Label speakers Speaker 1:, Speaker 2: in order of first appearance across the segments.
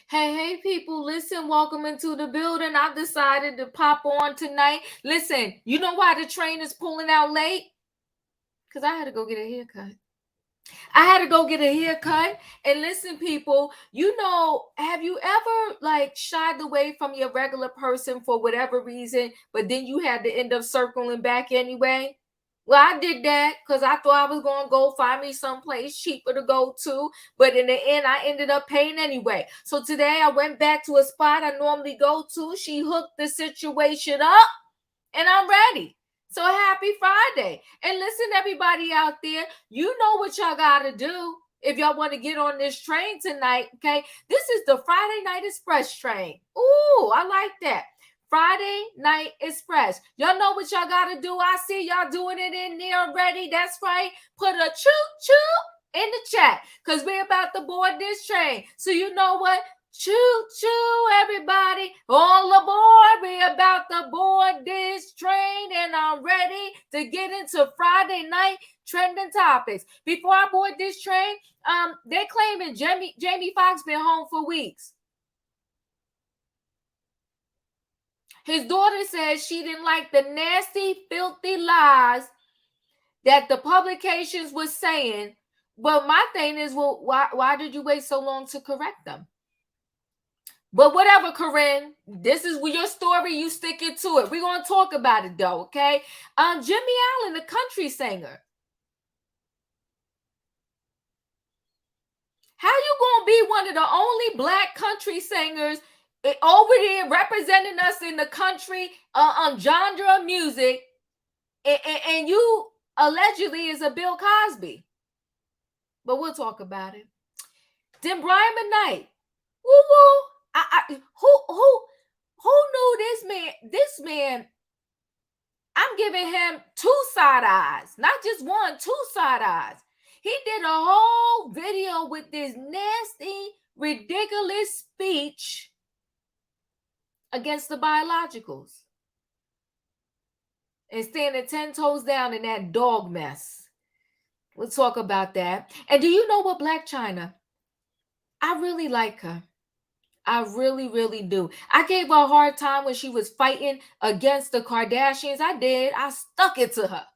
Speaker 1: Hey, people, listen, welcome into the building. I decided to pop on tonight. Listen, you know why the train is pulling out late? Because I had to go get a haircut. And listen, people, have you ever shied away from your regular person for whatever reason, but then you had to end up circling back anyway? Well, I did that because I thought I was going to go find me someplace cheaper to go to. But in the end, I ended up paying anyway. So today I went back to a spot I normally go to. She hooked the situation up and I'm ready. So happy Friday. And listen, everybody out there, you know what y'all got to do if y'all want to get on this train tonight, okay? This is the Friday Night Express train. Ooh, I like that. Friday Night Express. Y'all know what y'all got to do. I see y'all doing it in there already. That's right. Put a choo-choo in the chat because we're about to board this train. So you know what? Choo-choo, everybody. All aboard. We're about to board this train and I'm ready to get into Friday night trending topics. Before I board this train, they're claiming Jamie Foxx been home for weeks. His daughter says she didn't like the nasty, filthy lies that the publications were saying. But my thing is, well, why did you wait so long to correct them? But whatever, Corinne, this is your story. You stick it to it. We're going to talk about it, though, okay? Jimmie Allen, the country singer. How you going to be one of the only Black country singers over there representing us in the country genre of music, and you allegedly is a Bill Cosby? But we'll talk about it. Then Brian Mcknight. Woo-woo. Who knew this man? This man, I'm giving him two side eyes. Not just one, two side eyes. He did a whole video with this nasty, ridiculous speech against the biologicals and standing 10 toes down in that dog mess. We'll talk about that. And do you know what, Blac Chyna? I really like her. I really, really do. I gave her a hard time when she was fighting against the Kardashians. I did. I stuck it to her.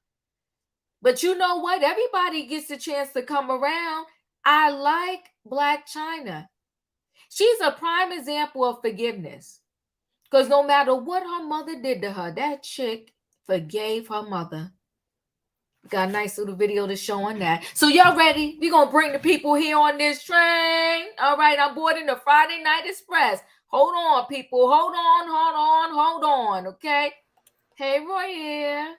Speaker 1: But you know what? Everybody gets a chance to come around. I like Blac Chyna. She's a prime example of forgiveness. Because no matter what her mother did to her, that chick forgave her mother. Got a nice little video to show on that. So y'all ready? We're going to bring the people here on this train. All right, I'm boarding the Friday Night Express. Hold on, people. Hold on. Okay? Hey, Roy here.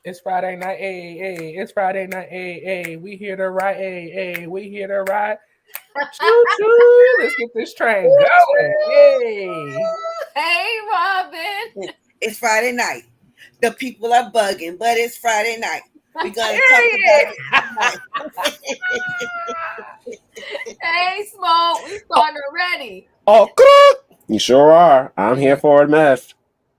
Speaker 2: It's Friday night, hey. It's Friday night, hey. We here to ride, hey. We here to ride. Choo-choo. Let's get this train going.
Speaker 1: Hey, Robin.
Speaker 3: It's Friday night. The people are bugging, but it's Friday night. We're going to talk about it.
Speaker 1: Hey, Smoke. We starting already.
Speaker 4: Oh, good. You sure are. I'm here for a mess.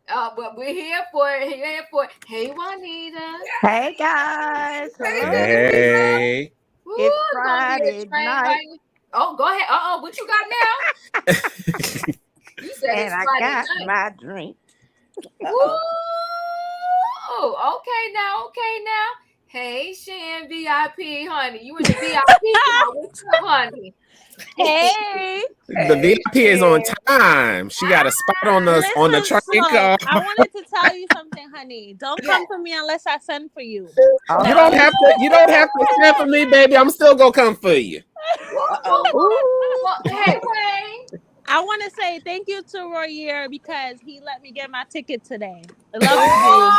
Speaker 1: But we're here for it. Hey, Juanita.
Speaker 5: Hey, guys.
Speaker 4: Hey.
Speaker 5: It's Friday night.
Speaker 1: Right? Oh, go ahead. What you got now? You said
Speaker 5: and I got night. My drink.
Speaker 1: Ooh, okay now. Hey, Shan, VIP, honey. You in the VIP now. What's up, honey?
Speaker 5: Hey.
Speaker 4: The VIP is on time. She got a spot on the
Speaker 6: Listen,
Speaker 4: train
Speaker 6: so
Speaker 4: car.
Speaker 6: I wanted to tell you something, honey. Don't come for me unless I send for you.
Speaker 4: You don't have to. You don't have to stand for me, baby. I'm still gonna come for you.
Speaker 1: Well, hey, Wayne.
Speaker 6: I want to say thank you to Royer because he let me get my ticket today. I love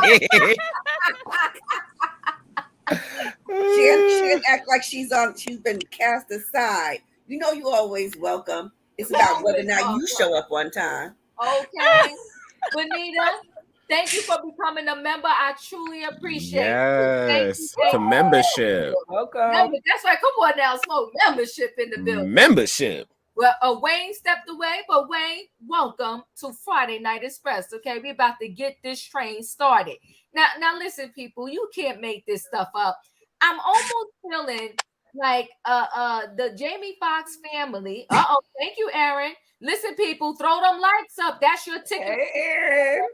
Speaker 6: you.
Speaker 3: She'll act like she's been cast aside. You know you always welcome. It's about whether or not you show up on time.
Speaker 1: Okay. Bonita, thank you for becoming a member. I truly appreciate it.
Speaker 4: Yes, to membership.
Speaker 2: Welcome.
Speaker 1: That's right. Come on now, smoke membership in the building.
Speaker 4: Membership.
Speaker 1: Well, Wayne stepped away, but Wayne, welcome to Friday Night Express. Okay, we're about to get this train started. Now, listen, people, you can't make this stuff up. I'm almost feeling like the Jamie Foxx family. Thank you, Aaron. Listen, people, throw them likes up. That's your ticket.
Speaker 2: Hey, Aaron.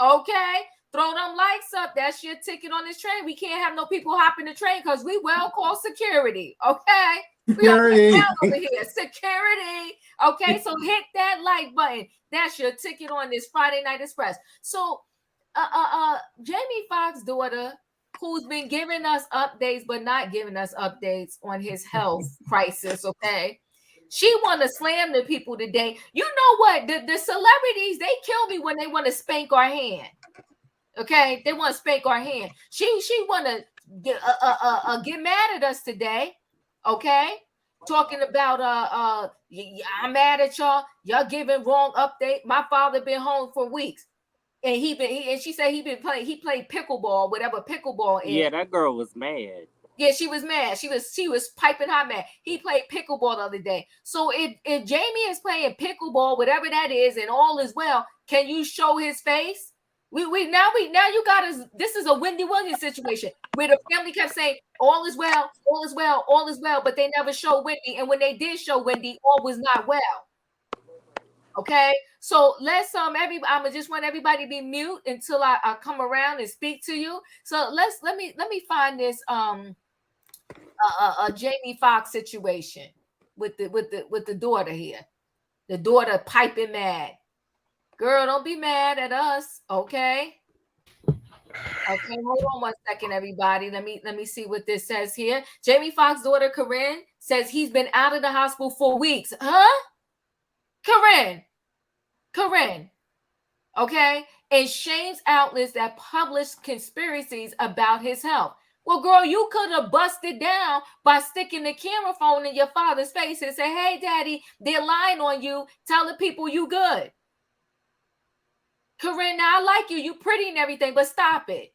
Speaker 1: Okay, throw them likes up. That's your ticket on this train. We can't have no people hopping the train because we well call security. Okay.
Speaker 7: Security.
Speaker 1: Over here. Security. Okay, so hit that like button. That's your ticket on this Friday Night Express. So Jamie Foxx's daughter, who's been giving us updates but not giving us updates on his health crisis, okay? She want to slam the people today. You know what? The celebrities, they kill me when they want to spank our hand. Okay, they want to spank our hand. She want to get mad at us today. Okay, talking about I'm mad at y'all. Y'all giving wrong update. My father been home for weeks, and she said he played pickleball, whatever pickleball is.
Speaker 8: Yeah, that girl was mad.
Speaker 1: Yeah, she was mad. She was piping hot mad. He played pickleball the other day. So if Jamie is playing pickleball, whatever that is, and all is well, can you show his face? Now you got us. This is a Wendy Williams situation where the family kept saying all is well, all is well, all is well, but they never showed Wendy. And when they did show Wendy, all was not well. Okay, so let's I just want everybody to be mute until I come around and speak to you. So let me find this a Jamie Foxx situation with the daughter here. The daughter piping mad. Girl, don't be mad at us, okay? Okay, hold on one second, everybody. Let me see what this says here. Jamie Foxx's daughter, Corinne, says he's been out of the hospital for weeks. Huh? Corinne. Okay? And shames outlets that publish conspiracies about his health. Well, girl, you could have busted down by sticking the camera phone in your father's face and say, hey, daddy, they're lying on you. Tell the people you good. Corinne, now I like you. You pretty and everything, but stop it.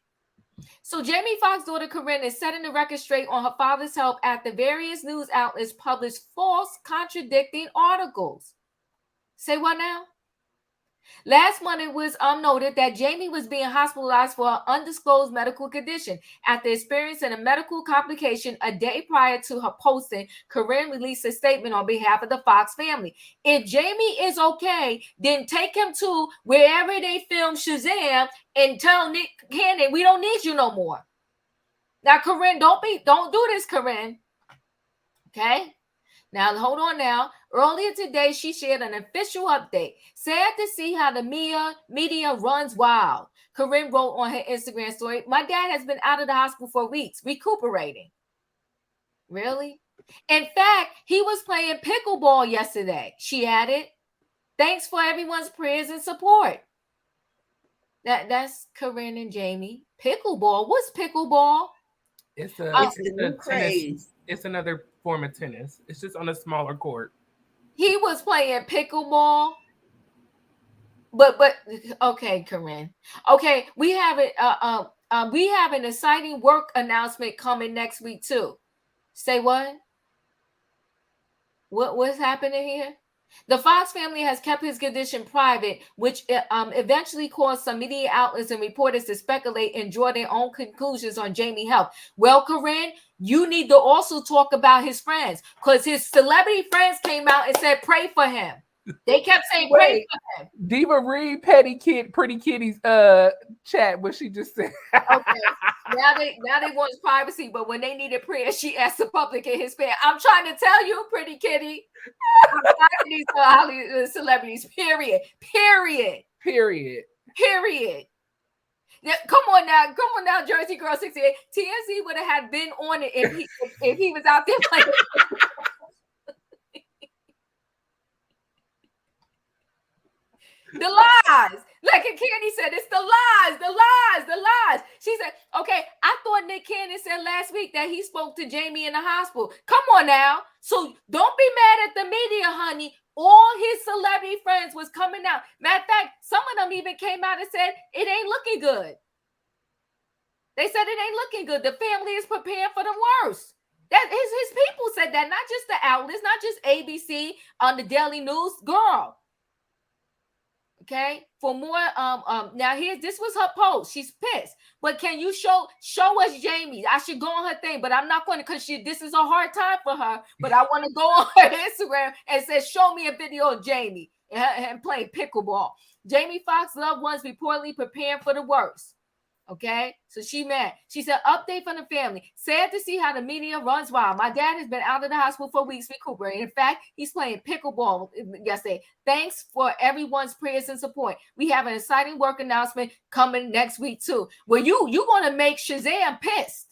Speaker 1: So Jamie Foxx's daughter, Corinne, is setting the record straight on her father's health after various news outlets published false, contradicting articles. Say what now? Last month, it was noted that Jamie was being hospitalized for an undisclosed medical condition. After experiencing a medical complication a day prior to her posting, Corinne released a statement on behalf of the Foxx family. If Jamie is okay, then take him to wherever they film Shazam and tell Nick Cannon, we don't need you no more. Now, Corinne, don't do this, Corinne. Okay? Now, hold on now. Earlier today, she shared an official update. Sad to see how the media runs wild. Corinne wrote on her Instagram story, my dad has been out of the hospital for weeks, recuperating. Really? In fact, he was playing pickleball yesterday, she added. Thanks for everyone's prayers and support. That's Corinne and Jamie. Pickleball? What's pickleball?
Speaker 2: It's
Speaker 3: the new craze.
Speaker 2: tennis. It's another form of tennis. It's just on a smaller court.
Speaker 1: He was playing pickleball. But okay, Corinne. Okay, we have an exciting work announcement coming next week too. Say what? What's happening here? The Foxx family has kept his condition private, which eventually caused some media outlets and reporters to speculate and draw their own conclusions on Jamie's health. Well, Corinne, you need to also talk about his friends because his celebrity friends came out and said, pray for him. They kept saying pray
Speaker 2: Wait,
Speaker 1: for him.
Speaker 2: Diva, read Pretty Kitty's chat, what she just said.
Speaker 1: Okay. Now they want his privacy, but when they needed prayer, she asked the public in his fan. I'm trying to tell you, Pretty Kitty. I'm tired of these Hollywood celebrities. Period. Yeah, come on now, Jersey Girl 68. TNC would have been on it if he was out there playing. The lies. Like Candy said, it's the lies. She said, okay, I thought Nick Cannon said last week that he spoke to Jimmie in the hospital. Come on now. So don't be mad at the media, honey. All his celebrity friends was coming out. Matter of fact, some of them even came out and said it ain't looking good. They said it ain't looking good. The family is preparing for the worst. That his people said that, not just the outlets, not just ABC on the Daily News. Girl. Okay, for more now this was her post. She's pissed, but can you show us Jimmie? I should go on her thing, but I'm not going to, because this is a hard time for her, but I want to go on her Instagram and say, show me a video of Jimmie and playing pickleball. Jamie Foxx loved ones reportedly preparing for the worst. Okay, so she mad. She said, update from the family. Sad to see how the media runs wild. My dad has been out of the hospital for weeks recuperating. In fact, he's playing pickleball yesterday. Thanks for everyone's prayers and support. We have an exciting work announcement coming next week too. Well, you going to make Shazam pissed.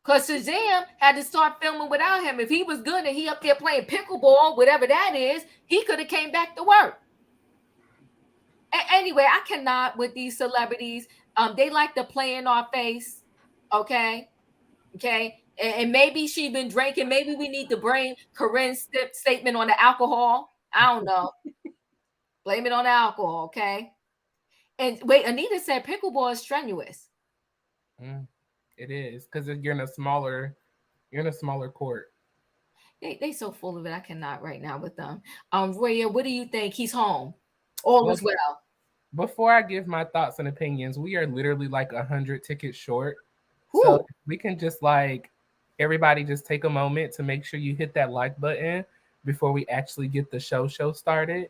Speaker 1: Because Shazam had to start filming without him. If he was good and he up there playing pickleball, whatever that is, he could have came back to work. Anyway, I cannot with these celebrities. They like to play in our face. Okay. And maybe she's been drinking. Maybe we need to bring Corinne's statement on the alcohol. I don't know. Blame it on the alcohol. Okay. And wait, Anita said pickleball is strenuous.
Speaker 2: It is, because you're in a smaller court.
Speaker 1: They so full of it. I cannot right now with them. Roya, what do you think? He's home. All is well.
Speaker 2: Before I give my thoughts and opinions, we are literally like 100 tickets short. Ooh. So we can just everybody just take a moment to make sure you hit that like button before we actually get the show started.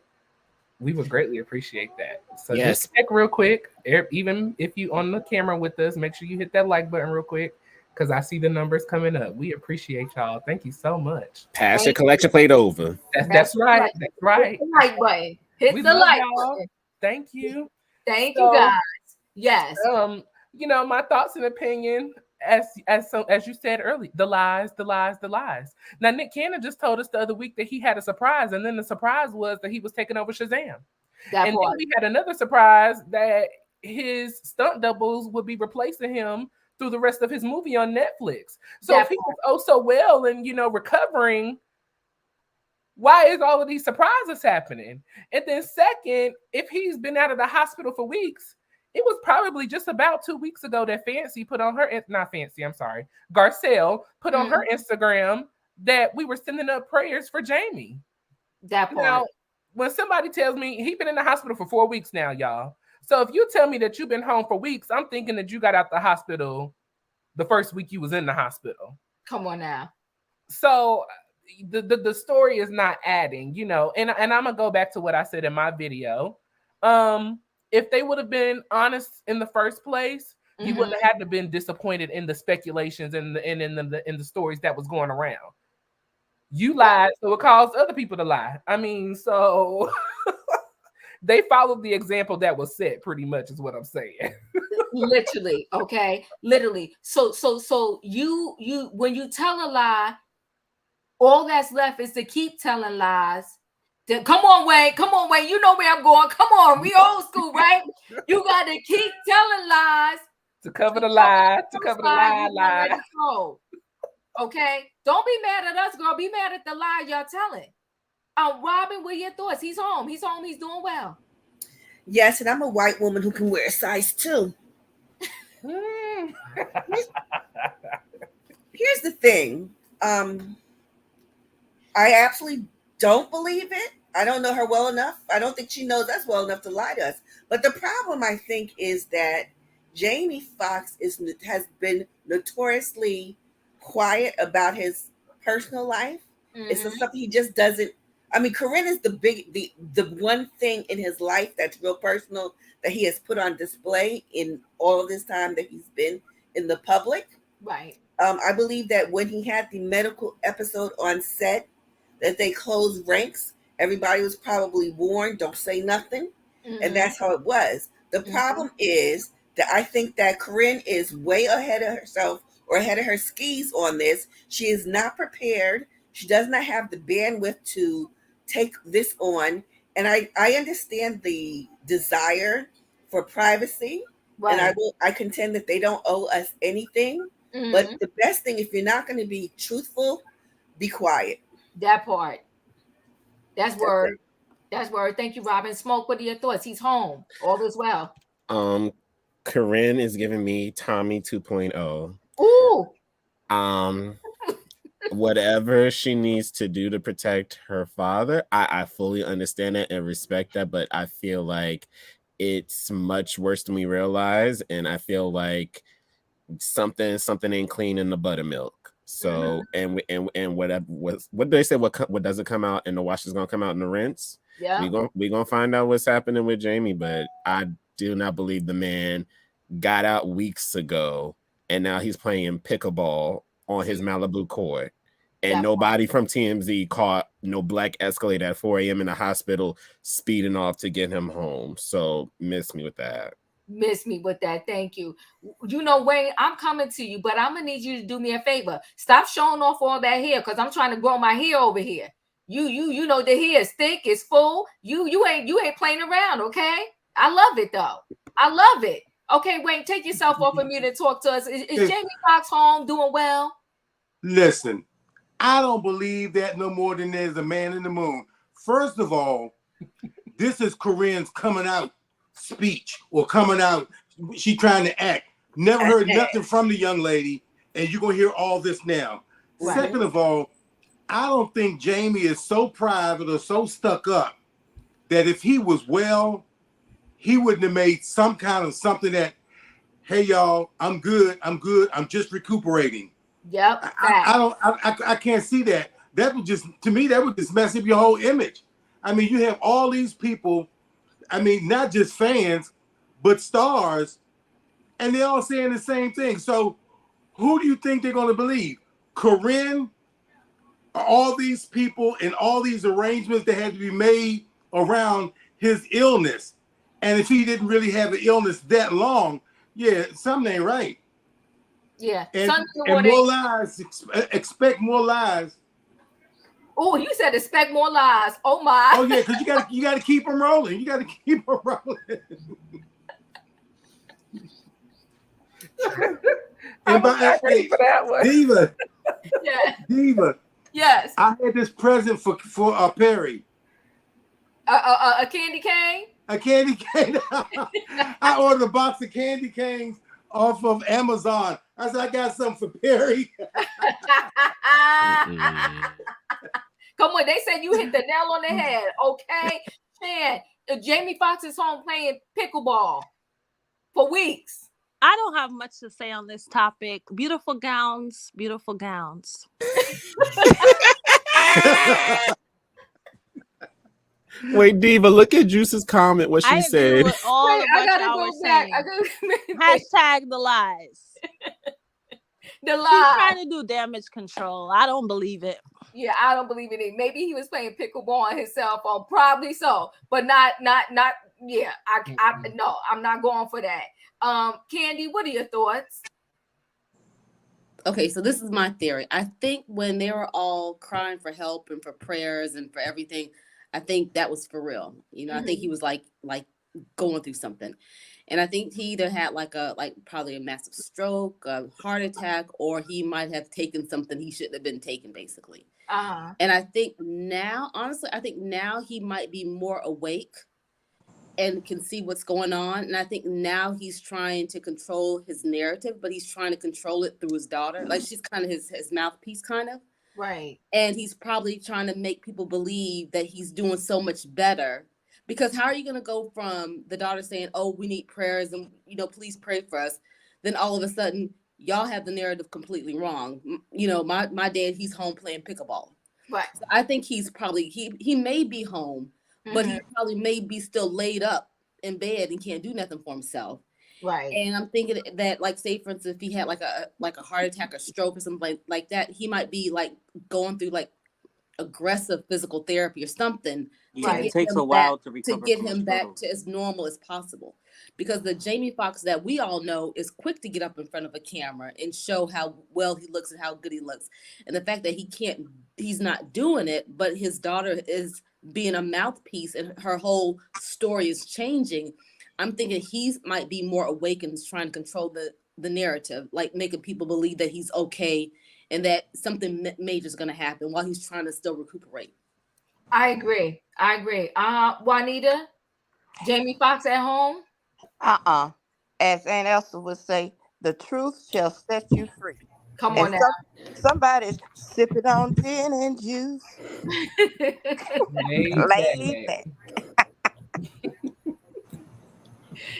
Speaker 2: We would greatly appreciate that. So just check real quick. Even if you on the camera with us, make sure you hit that like button real quick, because I see the numbers coming up. We appreciate y'all. Thank you so much.
Speaker 4: Pass your collection plate over.
Speaker 2: That's right. That's right.
Speaker 1: Hit the like button. Hit the like button.
Speaker 2: Thank you.
Speaker 1: Thank you, guys. Yes.
Speaker 2: My thoughts and opinion, as you said earlier, the lies. Now, Nick Cannon just told us the other week that he had a surprise, and then the surprise was that he was taking over Shazam. Then we had another surprise that his stunt doubles would be replacing him through the rest of his movie on Netflix. So if he was so well and recovering, why is all of these surprises happening? And then second, if he's been out of the hospital for weeks, it was probably just about 2 weeks ago that Garcelle put on her Instagram that we were sending up prayers for Jimmie.
Speaker 1: That part.
Speaker 2: Now, when somebody tells me he's been in the hospital for 4 weeks now, y'all. So if you tell me that you've been home for weeks, I'm thinking that you got out the hospital the first week you was in the hospital.
Speaker 1: Come on now.
Speaker 2: So the story is not adding, and I'm gonna go back to what I said in my video. If they would have been honest in the first place, you wouldn't have had to been disappointed in the speculations and in the stories that was going around. You lied, so it caused other people to lie. I mean, so they followed the example that was set, pretty much, is what I'm saying.
Speaker 1: Literally, okay, literally. So you when you tell a lie, all that's left is to keep telling lies. Come on, Wayne. You know where I'm going. Come on, we old school, right? You got to keep telling lies
Speaker 2: to cover the lie. To cover the lie.
Speaker 1: Okay, don't be mad at us, girl. Be mad at the lie y'all telling. Robin, what are your thoughts? He's home. He's doing well.
Speaker 3: Yes, and I'm a white woman who can wear a size 2. Here's the thing. I absolutely don't believe it. I don't know her well enough. I don't think she knows us well enough to lie to us. But the problem, I think, is that Jamie Foxx has been notoriously quiet about his personal life. It's something he just doesn't I mean, Corinne is the one thing in his life that's real personal that he has put on display in all of this time that he's been in the public.
Speaker 1: Right.
Speaker 3: I believe that when he had the medical episode on set, that they closed ranks. Everybody was probably warned, don't say nothing. And
Speaker 1: Mm-hmm.
Speaker 3: that's how it was. The problem is that I think that Corinne is way ahead of herself or ahead of her skis on this. She is not prepared. She does not have the bandwidth to take this on. And I understand the desire for privacy. And
Speaker 1: Right.
Speaker 3: I contend that they don't owe us anything. But
Speaker 1: Mm-hmm.
Speaker 3: the best thing, if you're not going to be truthful, be quiet.
Speaker 1: That part. That's
Speaker 3: That's
Speaker 1: word.
Speaker 3: it.
Speaker 1: That's word. Thank you, Robin. Smoke, what are your thoughts? He's home. All is well.
Speaker 4: Corinne is giving me Tommy 2.0.
Speaker 1: Ooh.
Speaker 4: Whatever she needs to do to protect her father, I fully understand that and respect that, but I feel like it's much worse than we realize, and I feel like something ain't clean in the buttermilk. So and whatever what they say, what doesn't come out in the wash is gonna come out in the rinse.
Speaker 1: Yeah.
Speaker 4: We gonna find out what's happening with Jamie, but I do not believe the man got out weeks ago and now he's playing pickleball on his Malibu court. And
Speaker 1: That
Speaker 4: nobody from TMZ caught no black Escalade at 4 a.m. in the hospital speeding off to get him home. So miss me with that.
Speaker 1: Miss me with that. Thank you. You know, Wayne, I'm coming to you, but I'm gonna need you to do me a favor. Stop showing off all that hair because I'm trying to grow my hair over here. You know the hair is thick, it's full. You ain't playing around, okay? I love it though. I love it. Okay, Wayne, take yourself off of mute and talk to us. Is Jamie Foxx home doing well?
Speaker 7: Listen, I don't believe that no more than there's a man in the moon. First of all, this is Corinne's coming out speech or coming out. She trying to act. Never heard nothing from the young lady, and you're going to hear all this now.
Speaker 1: Right.
Speaker 7: Second of all, I don't think Jamie is so private or so stuck up that if he was well, he wouldn't have made some kind of something that, hey, y'all, I'm good. I'm just recuperating.
Speaker 1: Yep.
Speaker 7: I can't see that. That would just, to me, that would just mess up your whole image. I mean, you have all these people, I mean, not just fans, but stars, and they're all saying the same thing. So who do you think they're going to believe? Corinne, all these people and all these arrangements that had to be made around his illness. And if he didn't really have an illness that long, yeah, something ain't right.
Speaker 1: Yeah.
Speaker 7: And more lies. Expect more lies.
Speaker 1: Oh, you said expect more lies. Oh my.
Speaker 7: Oh yeah, because you gotta keep them rolling. You gotta keep them rolling.
Speaker 2: I'm not ready for that one.
Speaker 7: Diva.
Speaker 1: Yeah.
Speaker 7: Diva.
Speaker 1: Yes.
Speaker 7: I had this present for Perry.
Speaker 1: A candy cane?
Speaker 7: A candy cane. I ordered a box of candy canes off of Amazon. I said, I got something for Perry.
Speaker 1: Come on, they said you hit the nail on the head, okay? Man, Jamie Foxx is home playing pickleball for weeks.
Speaker 6: I don't have much to say on this topic. Beautiful gowns, beautiful gowns.
Speaker 4: Wait, Diva, look at Juice's comment, what she said.
Speaker 6: With all
Speaker 1: Wait, I gotta go back.
Speaker 6: Hashtag the lies.
Speaker 1: The lies.
Speaker 6: She's trying to do damage control. I don't believe it.
Speaker 1: Yeah, I don't believe in it. Maybe he was playing pickleball on his cell phone, probably so, but not. Yeah, no, I'm not going for that. Candy, what are your thoughts?
Speaker 8: Okay, so this is my theory. I think when they were all crying for help and for prayers and for everything, I think that was for real. You know, I think he was like going through something. And I think he either had probably a massive stroke, a heart attack, or he might have taken something he shouldn't have been taking, basically. And I think now, honestly, he might be more awake and can see what's going on. And I think now he's trying to control his narrative, but he's trying to control it through his daughter. Like, she's kind of his mouthpiece, kind of.
Speaker 1: Right. And
Speaker 8: he's probably trying to make people believe that he's doing so much better. Because how are you going to go from the daughter saying, oh, we need prayers and, please pray for us. Then all of a sudden, y'all have the narrative completely wrong. My dad, he's home playing pickleball.
Speaker 1: Right.
Speaker 8: So I think he's probably he may be home, but he probably may be still laid up in bed and can't do nothing for himself.
Speaker 1: Right.
Speaker 8: And I'm thinking that, like, say for instance, if he had like a heart attack or stroke or something like that, he might be like going through like aggressive physical therapy or something
Speaker 1: Right.
Speaker 8: to
Speaker 1: It
Speaker 8: get
Speaker 5: takes
Speaker 8: him
Speaker 5: a while
Speaker 8: back
Speaker 5: to recover from a stroke.
Speaker 8: to as normal as possible. Because the Jamie Foxx that we all know is quick to get up in front of a camera and show how well he looks and how good he looks. And the fact that he's not doing it, but his daughter is being a mouthpiece and her whole story is changing. I'm thinking he's might be more awake and trying to control the narrative, like making people believe that he's okay and that something major is going to happen while he's trying to still recuperate.
Speaker 1: I agree. Juanita, Jamie Foxx at home.
Speaker 9: As Aunt Elsa would say, the truth shall set you free.
Speaker 1: Come
Speaker 9: And
Speaker 1: on now.
Speaker 9: somebody's sipping on gin and juice, laid back.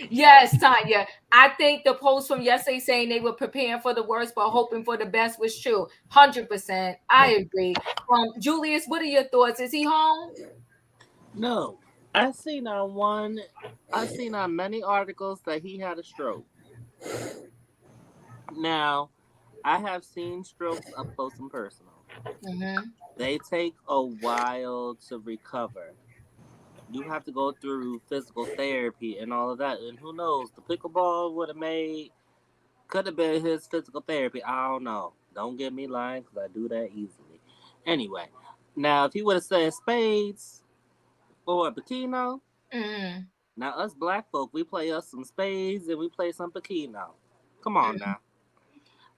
Speaker 1: Yes, Tanya. I think the post from yesterday saying they were preparing for the worst but hoping for the best was true. 100%. I agree. Julius, what are your thoughts? Is he home?
Speaker 5: No, I seen on many articles that he had a stroke. Now, I have seen strokes up close and personal. They take a while to recover. You have to go through physical therapy and all of that. And who knows, the pickleball could have been his physical therapy. I don't know. Don't get me lying, because I do that easily. Anyway, now if he would have said spades or Bikino, now us black folk, we play us some spades and we play some Bikino. Come on now.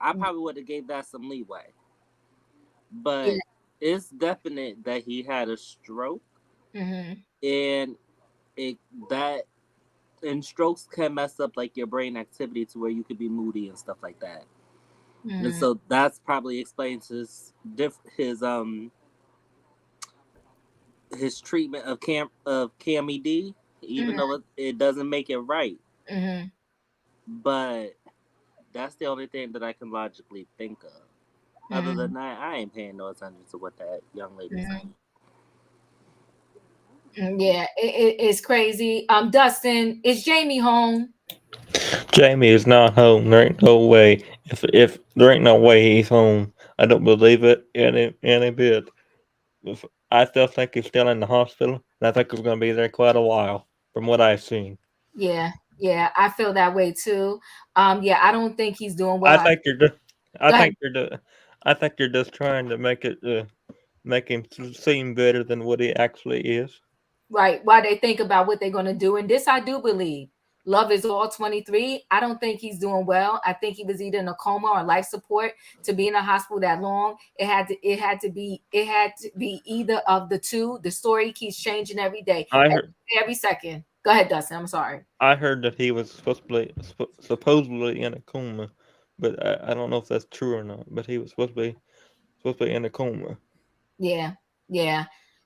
Speaker 5: I probably would have gave that some leeway. But it's definite that he had a stroke. And strokes can mess up like your brain activity to where you could be moody and stuff like that. And so that's probably explains his treatment of Cammy D, even though it doesn't make it right. But that's the only thing that I can logically think of. Other than that, I ain't paying no attention to what that young lady's saying.
Speaker 1: Yeah, it's crazy. Dustin, is Jamie home?
Speaker 10: Jamie is not home. There ain't no way. If there ain't no way he's home, I don't believe it any bit. I still think he's still in the hospital, and I think he's going to be there quite a while, from what I've seen.
Speaker 1: Yeah, I feel that way too. Yeah, I don't think he's doing well.
Speaker 10: I think you're just trying to make him seem better than what he actually is.
Speaker 1: Right. While they think about what they're going to do. And this I do believe. Love is all 23. I don't think he's doing well. I think he was either in a coma or life support to be in a hospital that long. It had to be either of the two. The story keeps changing every day. Every second. Go ahead, Dustin. I'm sorry.
Speaker 10: I heard that he was supposedly in a coma, but I don't know if that's true or not. But he was supposed to be in a coma.
Speaker 1: Yeah.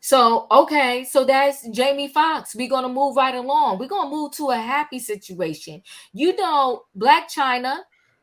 Speaker 1: So, okay. So that's Jamie Foxx. We're going to move right along. We're going to move to a happy situation. Blac Chyna.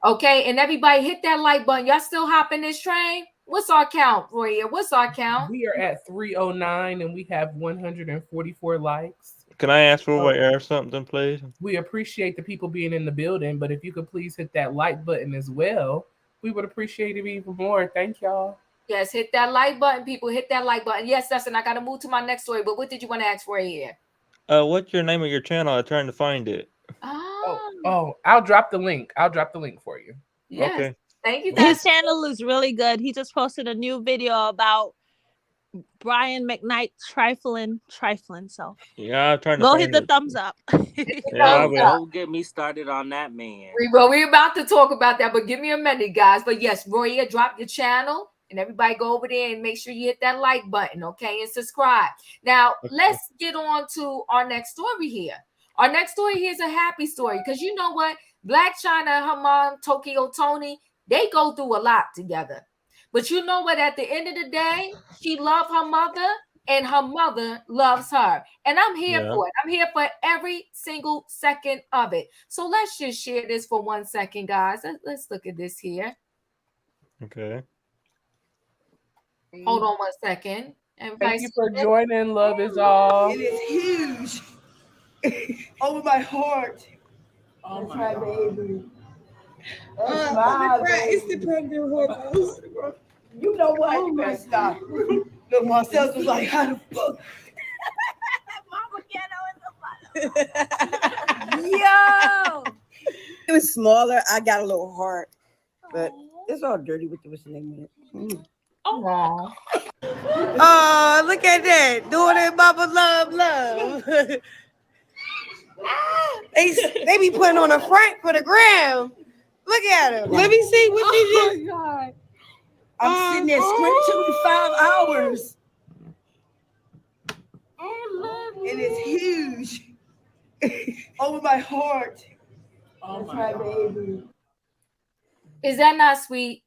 Speaker 1: Okay. And everybody hit that like button. Y'all still hopping this train? What's our count, Roy? What's our count?
Speaker 2: We are at 309 and we have 144 likes.
Speaker 10: Can I ask Roy Air something, please?
Speaker 2: We appreciate the people being in the building, but if you could please hit that like button as well, we would appreciate it even more. Thank y'all.
Speaker 1: Yes, hit that like button, people. Hit that like button. Yes, Dustin, I got to move to my next story. But what did you want to ask for here?
Speaker 10: What's your name of your channel? I'm trying to find it.
Speaker 2: Oh, I'll drop the link. For you.
Speaker 1: Yes.
Speaker 10: Okay.
Speaker 1: Thank you.
Speaker 6: His channel is really good. He just posted a new video about Brian Mcknight trifling. So
Speaker 10: yeah, I'm trying to
Speaker 6: go
Speaker 10: find
Speaker 6: hit the
Speaker 10: it.
Speaker 6: thumbs up.
Speaker 5: Don't get me started on that man.
Speaker 1: We're about to talk about that, but give me a minute, guys. But yes, Roya, drop your channel and everybody go over there and make sure you hit that like button, okay, and subscribe. Now, let's get on to our next story here. Our next story here is a happy story because you know what? Blac Chyna and her mom, Tokyo Toni, they go through a lot together. But you know what? At the end of the day, she loved her mother and her mother loves her. And I'm here for it. I'm here for every single second of it. So let's just share this for 1 second, guys. Let's look at this here.
Speaker 10: Okay.
Speaker 1: Hold on 1 second.
Speaker 2: Thank you for joining. Love is all.
Speaker 3: It is huge. Over my heart. Oh that's my baby. It's the pregnant hormones. You know what? You better stop. Look, Marcel was like, how the fuck? Mama Ghetto is the Yo! It was smaller. I got a little heart. But it's all dirty with the what's the name in it.
Speaker 1: Oh,
Speaker 3: Look at that. Doing it, Mama love. they be putting on a front for the gram. Look at him. Let me see what you did. God. I'm sitting there screaming 5 hours. And it's huge. Over my heart. Oh my baby.
Speaker 1: is that not sweet?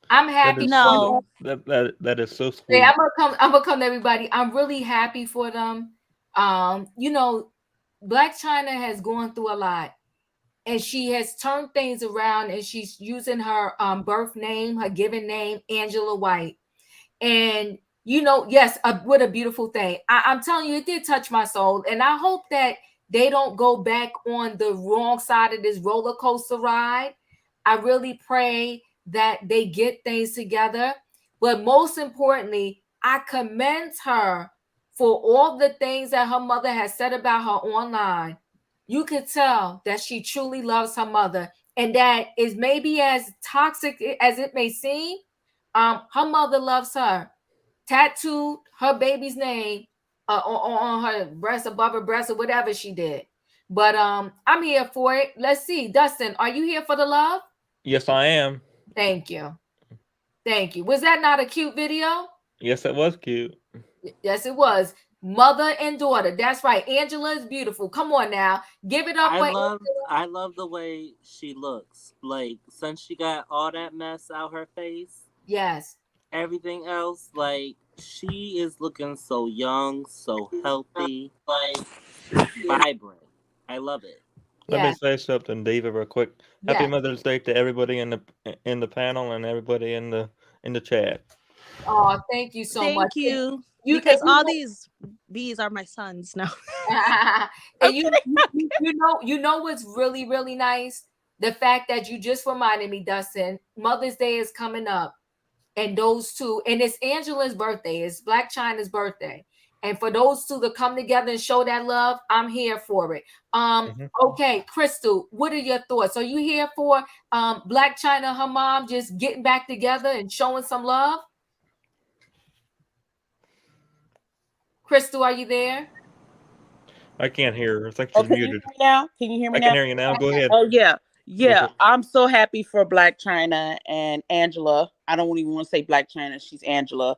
Speaker 1: I'm happy.
Speaker 6: No.
Speaker 10: That is so sweet.
Speaker 1: Hey, I'm gonna come to everybody. I'm really happy for them. You know, Blac Chyna has gone through a lot, and she has turned things around, and she's using her birth name, her given name, Angela White. And you know, yes, what a beautiful thing. I'm telling you, it did touch my soul, and I hope that they don't go back on the wrong side of this roller coaster ride. I really pray that they get things together. But most importantly, I commend her for all the things that her mother has said about her online. You could tell that she truly loves her mother, and that is maybe as toxic as it may seem. Her mother loves her. Tattooed her baby's name on her breast, above her breast, or whatever she did. But I'm here for it. Let's see, Dustin, are you here for the love?
Speaker 10: Yes, I am.
Speaker 1: Thank you. Thank you. Was that not a cute video?
Speaker 10: Yes, it was cute.
Speaker 1: Yes, it was. Mother and daughter. That's right. Angela is beautiful. Come on now. Give it up.
Speaker 5: I love the way she looks. Like, since she got all that mess out her face.
Speaker 1: Yes.
Speaker 5: Everything else, like, she is looking so young, so healthy, like, vibrant. I love it.
Speaker 10: Let me say something, Diva, real quick. Happy
Speaker 1: Yes.
Speaker 10: Mother's Day to everybody in the panel and everybody in the chat.
Speaker 1: Oh, thank you so much.
Speaker 6: Thank you. Because all these are my sons now.
Speaker 1: And you know what's really, really nice? The fact that you just reminded me, Dustin, Mother's Day is coming up. And those two, and it's Angela's birthday, it's Blac Chyna's birthday. And for those two to come together and show that love, I'm here for it. Okay, Crystal, what are your thoughts? Are you here for Blac Chyna, her mom, just getting back together and showing some love? Crystal, are you there?
Speaker 10: I can't hear her. I think she's
Speaker 11: Can
Speaker 10: muted.
Speaker 11: you hear me now? Can you hear me now?
Speaker 10: I can hear you now. Go ahead.
Speaker 11: Oh, yeah. Yeah. I'm so happy for Blac Chyna and Angela. I don't even want to say Blac Chyna. She's Angela.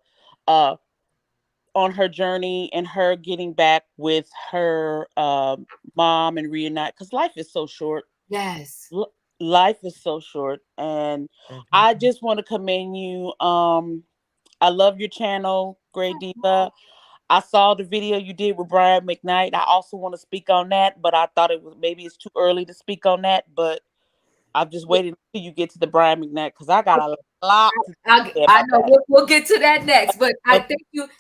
Speaker 11: On her journey and her getting back with her mom and reunite. Because life is so short.
Speaker 1: Yes.
Speaker 11: Life is so short. And I just want to commend you. I love your channel, Great Diva. I saw the video you did with Brian Mcknight. I also want to speak on that, but I thought maybe it's too early to speak on that. But I'm just waiting until you get to the Brian Mcknight because I got a lot to say
Speaker 1: I know
Speaker 11: that.
Speaker 1: we'll get to that next, but I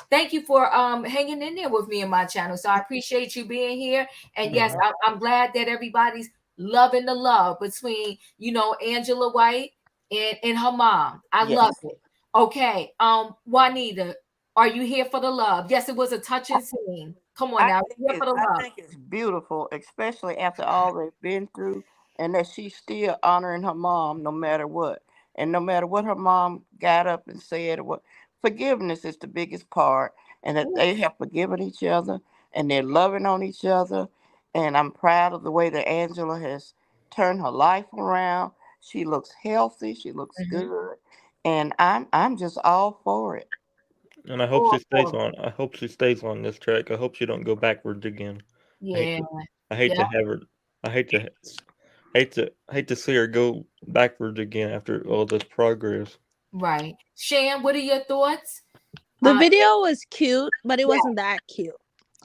Speaker 1: thank you for hanging in there with me in my channel. So I appreciate you being here. And yes, I'm glad that everybody's loving the love between Angela White and her mom. I love it. Okay, Juanita, are you here for the love? Yes, it was a touching scene. Come on now.
Speaker 9: I think it's beautiful, especially after all they've been through, and that she's still honoring her mom no matter what. And no matter what her mom got up and said, forgiveness is the biggest part, and that they have forgiven each other and they're loving on each other. And I'm proud of the way that Angela has turned her life around. She looks healthy. She looks good. And I'm just all for it.
Speaker 10: And I hope she stays on. I hope she stays on this track. I hope she don't go backwards again.
Speaker 1: Yeah.
Speaker 10: I hate to have her. I hate to see her go backwards again after all this progress.
Speaker 1: Right. Shan, what are your thoughts?
Speaker 6: The video was cute, but it wasn't that cute.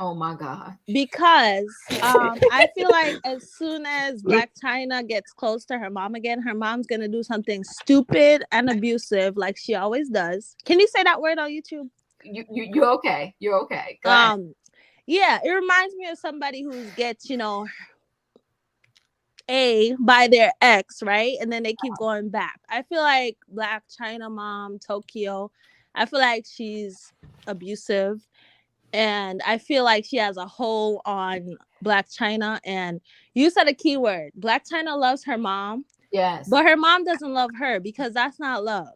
Speaker 1: Oh my God.
Speaker 6: Because I feel like as soon as Blac Chyna gets close to her mom again, her mom's gonna do something stupid and abusive like she always does. Can you say that word on YouTube?
Speaker 1: You're okay. You're okay. Go ahead.
Speaker 6: Yeah, it reminds me of somebody who gets, by their ex, right? And then they keep going back. I feel like Blac Chyna mom, Tokyo, I feel like she's abusive. And I feel like she has a hold on Blac Chyna. And you said a key word. Blac Chyna loves her mom.
Speaker 1: Yes.
Speaker 6: But her mom doesn't love her because that's not love.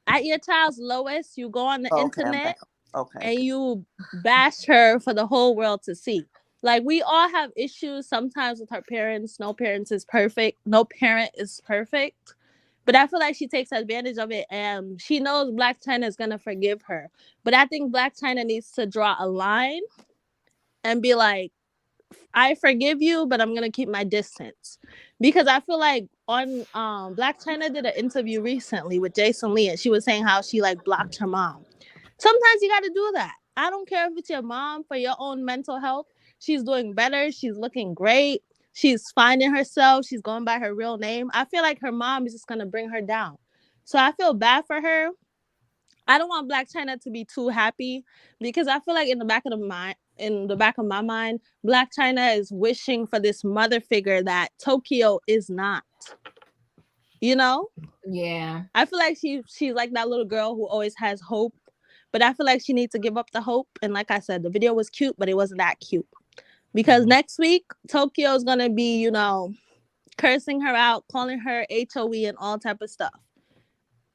Speaker 6: At your child's lowest, you go on the internet and you bash her for the whole world to see. Like, we all have issues sometimes with our parents. No parent is perfect. No parent is perfect. But I feel like she takes advantage of it, and she knows Blac Chyna is going to forgive her. But I think Blac Chyna needs to draw a line and be like, I forgive you, but I'm going to keep my distance. Because I feel like on Blac Chyna did an interview recently with Jason Lee, and she was saying how she blocked her mom. Sometimes you got to do that. I don't care if it's your mom, for your own mental health. She's doing better. She's looking great. She's finding herself. She's going by her real name. I feel like her mom is just going to bring her down. So I feel bad for her. I don't want Blac Chyna to be too happy, because I feel like in the back of my mind, Blac Chyna is wishing for this mother figure that Tokyo is not.
Speaker 1: Yeah.
Speaker 6: I feel like she's like that little girl who always has hope, but I feel like she needs to give up the hope. And like I said, the video was cute, but it wasn't that cute. Because next week, Tokyo is gonna be, cursing her out, calling her HOE and all type of stuff.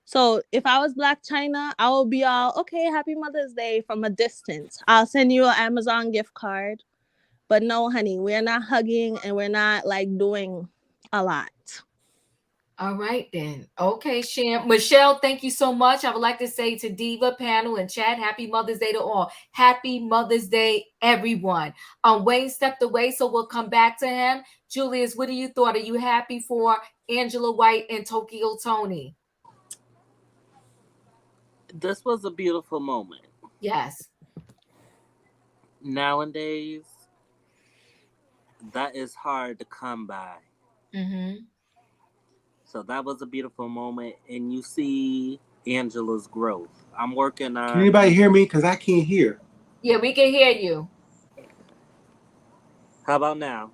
Speaker 6: So if I was Blac Chyna, I will be all, okay, happy Mother's Day from a distance. I'll send you an Amazon gift card. But no, honey, we're not hugging and we're not doing a lot.
Speaker 1: All right, then. Okay, Sham. Michelle, thank you so much. I would like to say to Diva, panel, and chat, happy Mother's Day to all. Happy Mother's Day, everyone. Wayne stepped away, so we'll come back to him. Julius, what do you thought? Are you happy for Angela White and Tokyo Tony?
Speaker 5: This was a beautiful moment.
Speaker 1: Yes.
Speaker 5: Nowadays, that is hard to come by.
Speaker 1: Mm-hmm.
Speaker 5: So that was a beautiful moment, and you see Angela's growth. I'm working on.
Speaker 7: Can anybody hear me? Because I can't hear.
Speaker 1: Yeah, we can hear you.
Speaker 5: How about now?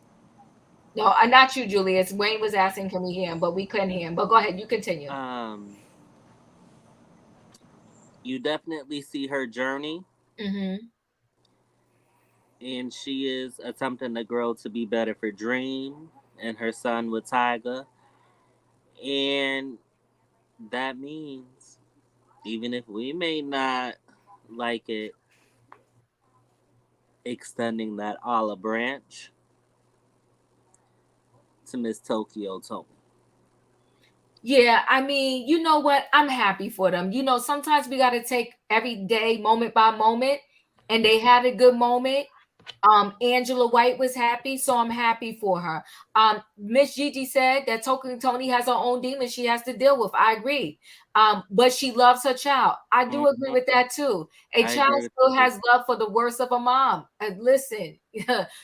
Speaker 1: No, not you, Julius. Wayne was asking, can we hear him? But we couldn't hear him. But go ahead, you continue.
Speaker 5: You definitely see her journey.
Speaker 1: Mm-hmm.
Speaker 5: And she is attempting to grow to be better for Dream and her son with Tyga. And that means, even if we may not like it, extending that olive branch to Miss Tokyo Tony.
Speaker 1: Yeah, I mean, you know what? I'm happy for them. Sometimes we got to take every day, moment by moment, and they had a good moment. Angela White was happy, so I'm happy for her. Miss Gigi said that Tokyo Tony has her own demons she has to deal with. I agree. But she loves her child. I do agree with that too. A child still has love for the worst of a mom. And listen,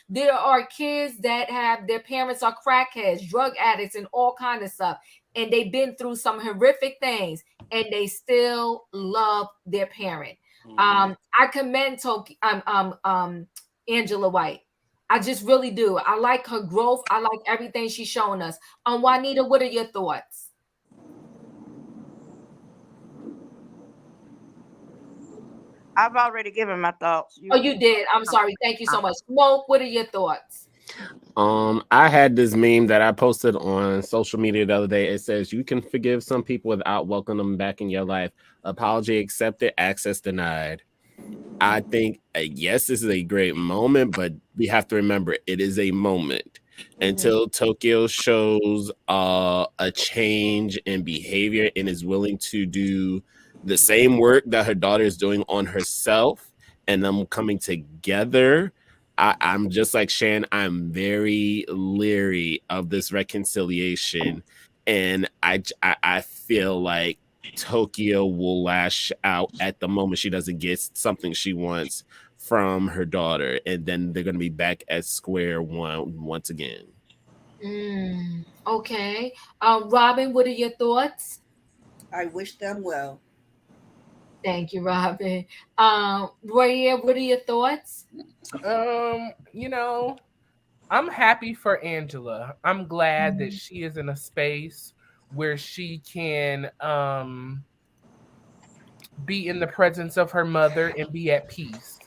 Speaker 1: there are kids that have their parents are crackheads, drug addicts, and all kind of stuff. And they've been through some horrific things, and they still love their parent. I commend Angela White. I just really do. I like her growth. I like everything she's showing us. Juanita, what are your thoughts?
Speaker 9: I've already given my thoughts.
Speaker 1: You did. I'm sorry. Thank you so much. Smoke, what are your thoughts?
Speaker 4: I had this meme that I posted on social media the other day. It says, you can forgive some people without welcoming them back in your life. Apology accepted, access denied. I think, yes, this is a great moment, but we have to remember it is a moment. Until Tokyo shows a change in behavior and is willing to do the same work that her daughter is doing on herself and them coming together, I'm just like Shan. I'm very leery of this reconciliation, and I feel like Tokyo will lash out at the moment she doesn't get something she wants from her daughter, and then they're going to be back at square one once again.
Speaker 1: Okay. Robin, what are your thoughts?
Speaker 3: I wish them well.
Speaker 1: Thank you, Robin. Roya, what are your thoughts?
Speaker 2: You know, I'm happy for Angela. I'm glad that she is in a space where she can be in the presence of her mother and be at peace.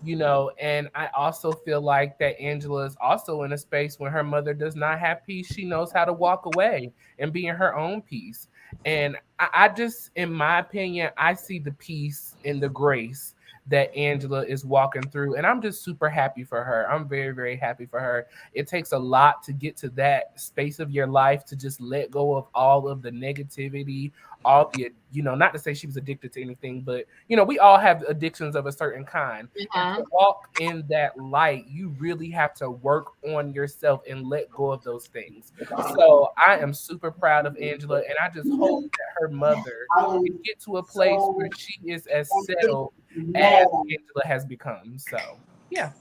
Speaker 2: And I also feel like that Angela is also in a space when her mother does not have peace. She knows how to walk away and be in her own peace. And I just, in my opinion, I see the peace and the grace that Angela is walking through. And I'm just super happy for her. I'm very, very happy for her. It takes a lot to get to that space of your life to just let go of all of the negativity, all the, not to say she was addicted to anything, but, we all have addictions of a certain kind. And to walk in that light, you really have to work on yourself and let go of those things. So I am super proud of Angela, and I just hope that her mother can get to a place where she is as settled as Angela has become. So, yeah.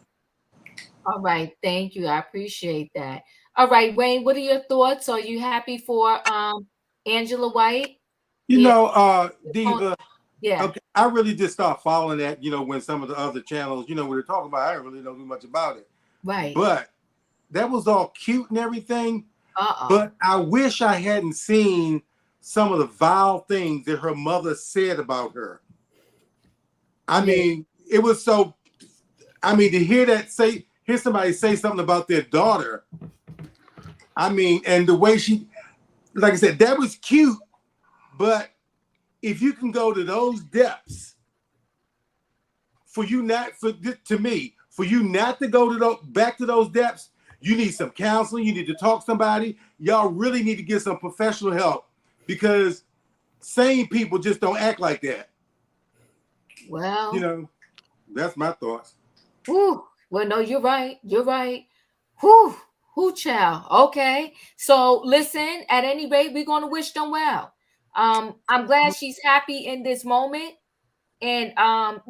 Speaker 1: All right. Thank you. I appreciate that. All right, Wayne, what are your thoughts? Are you happy for Angela White?
Speaker 7: Diva.
Speaker 1: Yeah.
Speaker 7: Okay, I really just started following that, when some of the other channels, we were talking about, I didn't really know too much about it.
Speaker 1: Right.
Speaker 7: But that was all cute and everything. But I wish I hadn't seen some of the vile things that her mother said about her. I mean, it was so, to hear somebody say something about their daughter. I mean, and the way she, like I said, that was cute, but if you can go to those depths, for you not to go back to those depths, you need some counseling. You need to talk to somebody. Y'all really need to get some professional help, because sane people just don't act like that.
Speaker 1: Well,
Speaker 7: that's my thoughts.
Speaker 1: Whew. Well, no, you're right. You're right. Whew. Child. Okay. So listen, at any rate, we're going to wish them well. I'm glad she's happy in this moment. And I'm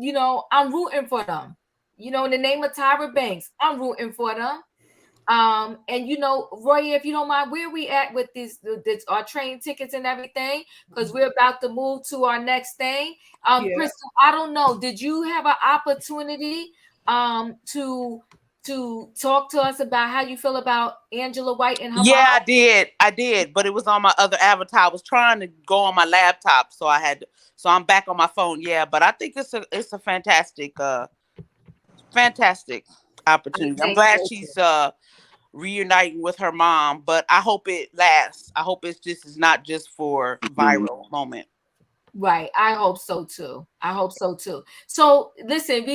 Speaker 1: rooting for them. In the name of Tyra Banks, I'm rooting for them. And Roy, if you don't mind, where we at with this our train tickets and everything? Because we're about to move to our next thing. Crystal, I don't know. Did you have an opportunity to talk to us about how you feel about Angela White and her mom?
Speaker 11: I did, but it was on my other avatar. I was trying to go on my laptop, so I'm back on my phone. But I think it's a fantastic opportunity. I'm glad she's reuniting with her mom, but I hope it lasts. I hope is not just for viral moment.
Speaker 1: Right. I hope so too. So listen,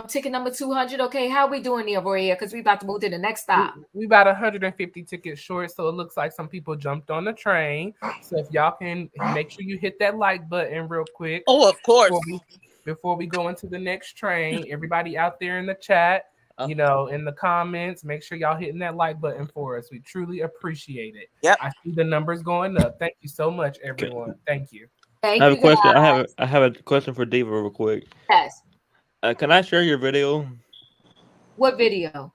Speaker 1: ticket number 200. Okay, how are we doing here, Roya? Because we about to move to the next stop.
Speaker 2: We about 150 tickets short, so it looks like some people jumped on the train. So if y'all can make sure you hit that like button real quick.
Speaker 11: Oh, of course.
Speaker 2: Before we go into the next train, everybody out there in the chat, in the comments, make sure y'all hitting that like button for us. We truly appreciate it.
Speaker 11: Yep.
Speaker 2: I see the numbers going up. Thank you so much, everyone. Thank you.
Speaker 10: I have a question. I have a question for Diva real quick.
Speaker 1: Yes.
Speaker 10: Can I share your video?
Speaker 1: What video?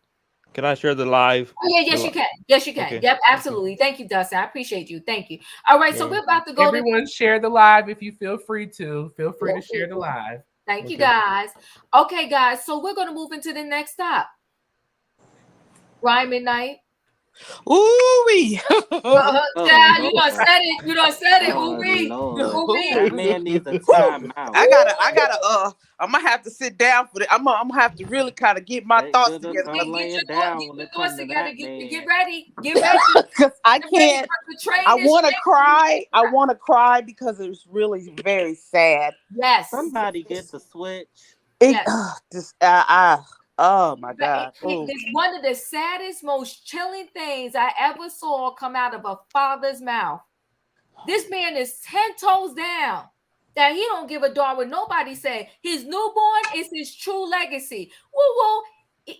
Speaker 10: Can I share the live?
Speaker 1: Oh, yeah, yes, you can. Yes, you can. Okay. Yep, absolutely. Thank you, Dustin. I appreciate you. Thank you. All right, so we're about to go.
Speaker 2: Everyone share the live if you feel free to. Feel free to share the live.
Speaker 1: Thank you, guys. Okay, guys, so we're going to move into the next stop. Mcknight.
Speaker 11: Ooh-wee.
Speaker 1: Dad, you done said it. Ooh-wee.
Speaker 5: That man needs a timeout.
Speaker 11: I'm gonna have to sit down for it. I'm gonna have to really kind of get my thoughts together.
Speaker 1: Get your thoughts together. Get ready.
Speaker 11: Because I can't. I want to cry. I want to cry because it was really very sad.
Speaker 1: Yes.
Speaker 5: Somebody get the switch.
Speaker 11: Oh my God.
Speaker 1: It's one of the saddest, most chilling things I ever saw come out of a father's mouth. This man is 10 toes down that he don't give a darn what nobody say. His newborn is his true legacy. Woo.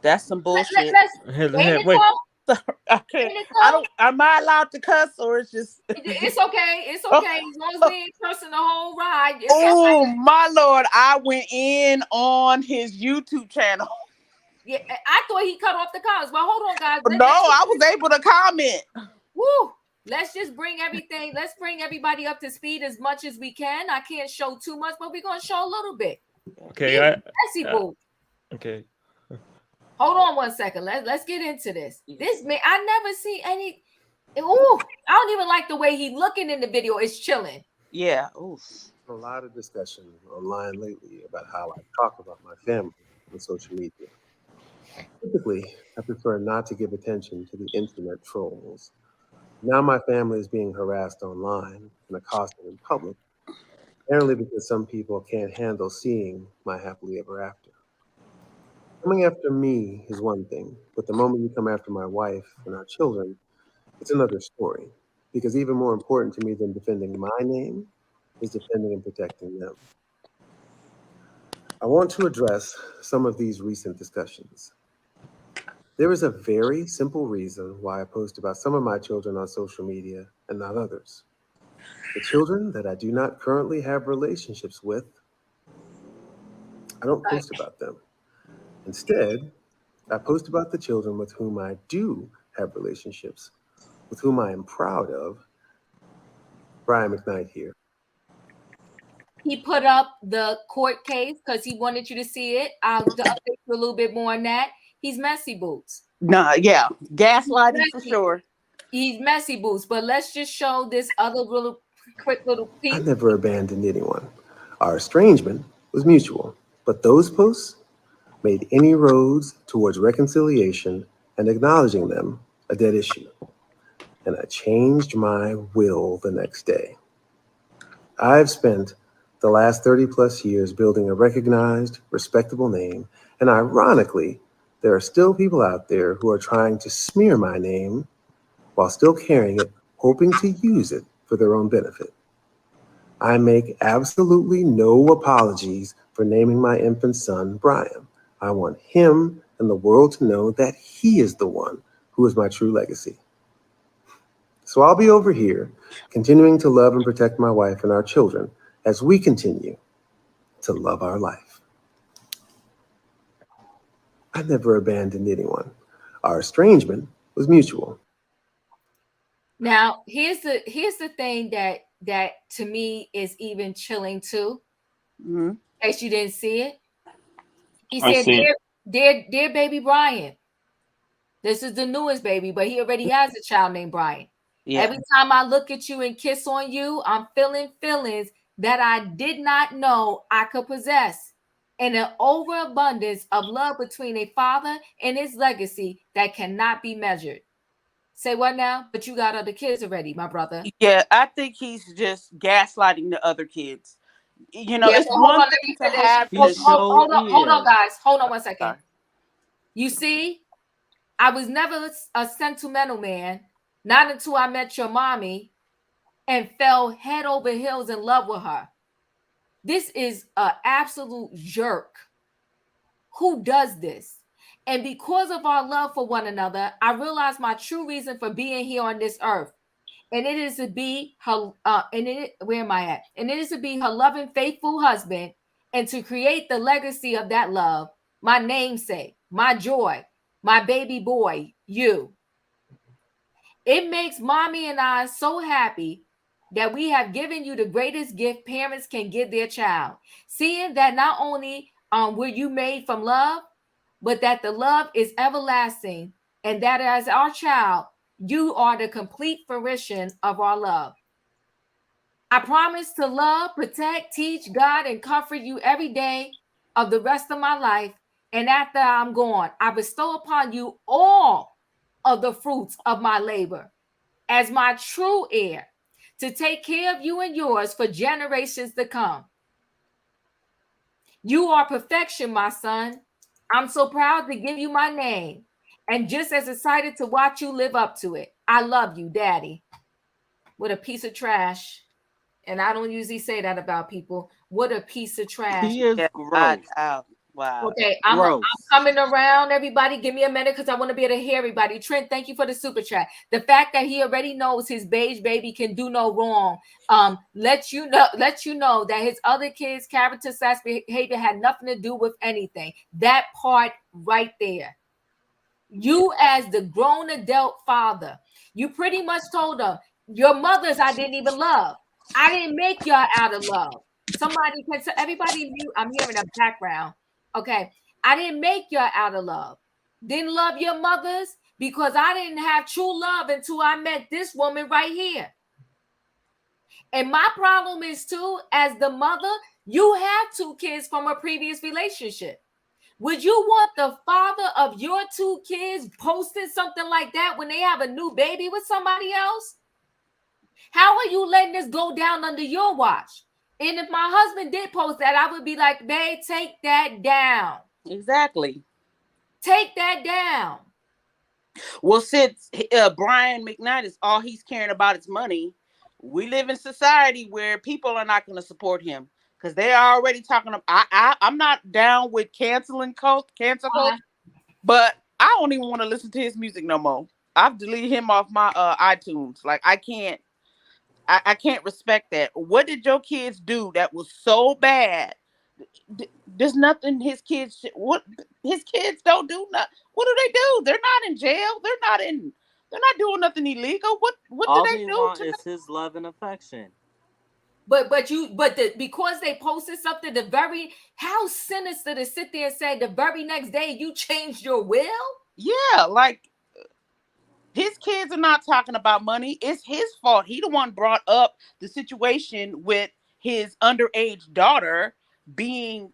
Speaker 11: That's some bullshit.
Speaker 1: Wait.
Speaker 11: I can't. I don't. Am I allowed to cuss, or it's just?
Speaker 1: It's okay. It's okay. As long as we ain't cursing the whole ride.
Speaker 11: Oh my Lord! I went in on his YouTube channel.
Speaker 1: Yeah, I thought he cut off the comments. But hold on, guys.
Speaker 11: No, I was able to comment.
Speaker 1: Woo! Let's just bring everything. Let's bring everybody up to speed as much as we can. I can't show too much, but we're gonna show a little bit.
Speaker 10: Okay,
Speaker 1: Okay. Hold on one second. Let's get into this. This man, I never see any. Ooh, I don't even like the way he looking in the video. It's chilling.
Speaker 11: Yeah. Oof.
Speaker 12: A lot of discussion online lately about how I talk about my family on social media. Typically, I prefer not to give attention to the internet trolls. Now my family is being harassed online and accosted in public, apparently because some people can't handle seeing my happily ever after. Coming after me is one thing, but the moment you come after my wife and our children, it's another story. Because even more important to me than defending my name is defending and protecting them. I want to address some of these recent discussions. There is a very simple reason why I post about some of my children on social media and not others. The children that I do not currently have relationships with, I don't post about them. Instead, I post about the children with whom I do have relationships, with whom I am proud of. Brian Mcknight here.
Speaker 1: He put up the court case because he wanted you to see it. I'll update you a little bit more on that. He's messy boots.
Speaker 11: Nah, yeah, gaslighting for sure.
Speaker 1: He's messy boots, but let's just show this other little quick little piece.
Speaker 12: I never abandoned anyone. Our estrangement was mutual, but those posts made any roads towards reconciliation and acknowledging them a dead issue. And I changed my will the next day. I've spent the last 30 plus years building a recognized, respectable name, and ironically, there are still people out there who are trying to smear my name while still carrying it, hoping to use it for their own benefit. I make absolutely no apologies for naming my infant son Brian. I want him and the world to know that he is the one who is my true legacy. So I'll be over here, continuing to love and protect my wife and our children as we continue to love our life. I never abandoned anyone. Our estrangement was mutual.
Speaker 1: Now, here's the thing that to me is even chilling too.
Speaker 11: Mm-hmm.
Speaker 1: In case you didn't see it. He said, dear baby Brian. This is the newest baby, but he already has a child named Brian. Yeah. Every time I look at you and kiss on you, I'm feeling feelings that I did not know I could possess. And an overabundance of love between a father and his legacy that cannot be measured. Say what now? But you got other kids already, my brother.
Speaker 11: Yeah, I think he's just gaslighting the other kids. You know, it's one thing to have this.
Speaker 1: Hold on, guys. Hold on one second. Sorry. You see, I was never a sentimental man, not until I met your mommy and fell head over heels in love with her. This is an absolute jerk. Who does this? And because of our love for one another, I realized my true reason for being here on this earth. And it is to be her, where am I at? And it is to be her loving, faithful husband and to create the legacy of that love, my namesake, my joy, my baby boy, you. It makes mommy and I so happy that we have given you the greatest gift parents can give their child. Seeing that not only were you made from love, but that the love is everlasting and that as our child, you are the complete fruition of our love. I promise to love, protect, teach, guide, and comfort you every day of the rest of my life. And after I'm gone, I bestow upon you all of the fruits of my labor as my true heir to take care of you and yours for generations to come. You are perfection, my son. I'm so proud to give you my name and just as excited to watch you live up to it. I love you, Daddy. What a piece of trash. And I don't usually say that about people. What a piece of trash.
Speaker 5: He is gross.
Speaker 11: Wow.
Speaker 1: Okay, I'm coming around, everybody. Give me a minute because I want to be able to hear everybody. Trent, thank you for the super chat. The fact that he already knows his beige baby can do no wrong, let you know that his other kids' character / behavior had nothing to do with anything. That part right there. You as the grown adult father, you pretty much told them, your mothers I didn't even love. I didn't make y'all out of love. Somebody can say, everybody mute. I'm hearing a background. Okay. I didn't make y'all out of love. Didn't love your mothers because I didn't have true love until I met this woman right here. And my problem is too, as the mother, you have 2 kids from a previous relationship. Would you want the father of your 2 kids posting something like that when they have a new baby with somebody else? How are you letting this go down under your watch? And if my husband did post that, I would be like, babe, take that down.
Speaker 11: Exactly.
Speaker 1: Take that down.
Speaker 11: Well, since Brian Mcknight is all he's caring about is money, we live in society where people are not going to support him because they're already talking about. I'm not down with cancel culture, but I don't even want to listen to his music no more. I've deleted him off my iTunes. Like I can't respect that. What did your kids do that was so bad? There's nothing his kids don't do. What do they do? They're not in jail. They're not doing nothing illegal. What
Speaker 5: All
Speaker 11: do they
Speaker 5: they
Speaker 11: do?
Speaker 5: want is his love and affection.
Speaker 1: Because they posted something, how sinister to sit there and say the very next day you changed your will?
Speaker 11: Yeah, like his kids are not talking about money. It's his fault. He the one brought up the situation with his underage daughter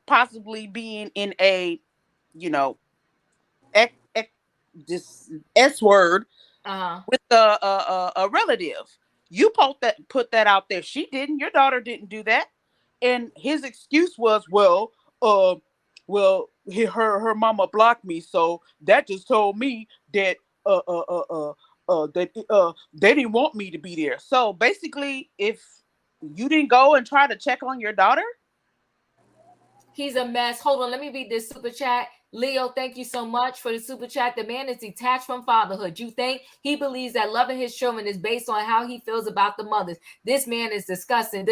Speaker 11: possibly being in a, this S word with a relative. You put that out there. She didn't. Your daughter didn't do that. And his excuse was, her mama blocked me, so that just told me that they didn't want me to be there. So basically, if you didn't go and try to check on your daughter,
Speaker 1: he's a mess. Hold on, let me read this super chat. Leo, thank you so much for the super chat. The man is detached from fatherhood. You think he believes that loving his children is based on how he feels about the mothers? This man is disgusting.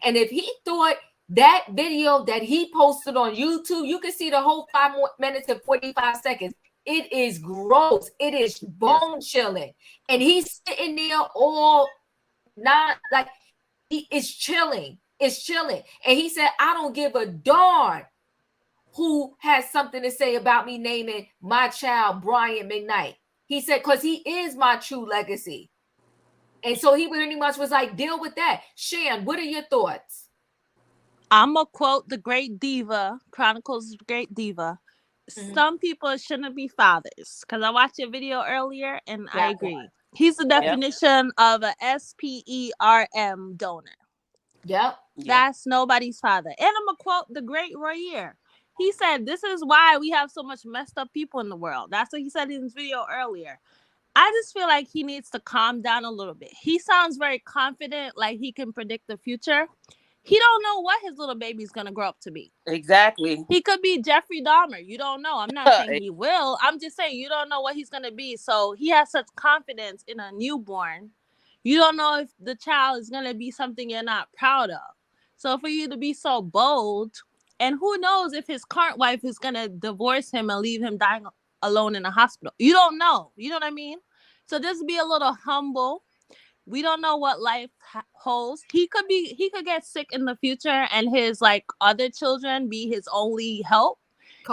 Speaker 1: And if he thought that video that he posted on YouTube, you can see the whole 5 minutes and 45 seconds. It is gross. It is bone chilling. And he's sitting there all not like he is chilling. It's chilling. And he said, I don't give a darn who has something to say about me naming my child Brian Mcknight. He said, because he is my true legacy. And so he pretty much was like, deal with that. Shan, what are your thoughts?
Speaker 6: I'm going to quote the great diva, Chronicles of Great Diva. Some people shouldn't be fathers. Because I watched your video earlier and I agree. He's the definition of a SPERM donor.
Speaker 1: Yep.
Speaker 6: That's nobody's father. And I'm going to quote the great Royer. He said, this is why we have so much messed up people in the world. That's what he said in his video earlier. I just feel like he needs to calm down a little bit. He sounds very confident, like he can predict the future. He don't know what his little baby's going to grow up to be.
Speaker 11: Exactly.
Speaker 6: He could be Jeffrey Dahmer. You don't know. I'm not saying he will. I'm just saying you don't know what he's going to be. So he has such confidence in a newborn. You don't know if the child is going to be something you're not proud of. So for you to be so bold, and who knows if his current wife is going to divorce him and leave him dying alone in a hospital. You don't know. You know what I mean? So just be a little humble. We don't know what life holds. He could get sick in the future and his other children be his only help.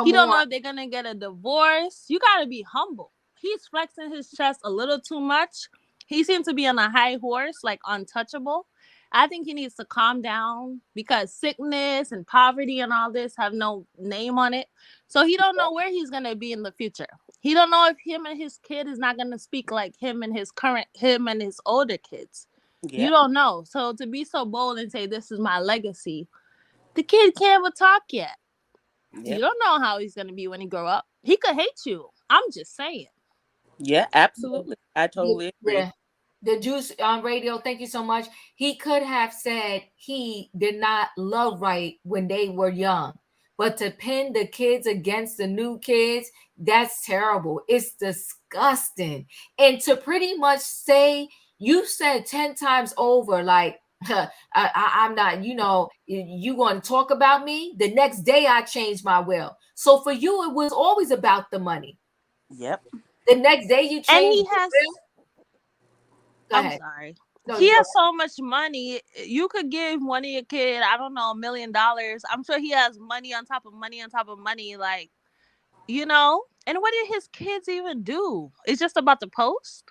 Speaker 6: He don't know if they're going to get a divorce. You got to be humble. He's flexing his chest a little too much. He seems to be on a high horse, like untouchable. I think he needs to calm down because sickness and poverty and all this have no name on it. So he don't know where he's going to be in the future. He don't know if him and his kid is not going to speak like him and his older kids. Yeah. You don't know. So to be so bold and say, this is my legacy, the kid can't even talk yet. Yep. You don't know how he's going to be when he grow up. He could hate you. I'm just saying.
Speaker 11: Yeah, absolutely. I totally agree.
Speaker 1: Yeah. The Juice on Radio, thank you so much. He could have said he did not love right when they were young. But to pin the kids against the new kids, that's terrible. It's disgusting. And to pretty much say, you said 10 times over, like, I'm not, you going to talk about me? The next day I changed my will. So for you, it was always about the money.
Speaker 11: Yep.
Speaker 1: The next day you
Speaker 6: And
Speaker 1: changed
Speaker 6: he
Speaker 1: your
Speaker 6: has.
Speaker 1: will? Go
Speaker 6: I'm
Speaker 1: ahead.
Speaker 6: sorry.
Speaker 1: No,
Speaker 6: He
Speaker 1: go
Speaker 6: has so much money. You could give one of your kid, I don't know, $1 million. I'm sure he has money on top of money on top of money. Like, And what did his kids even do? It's just about the post.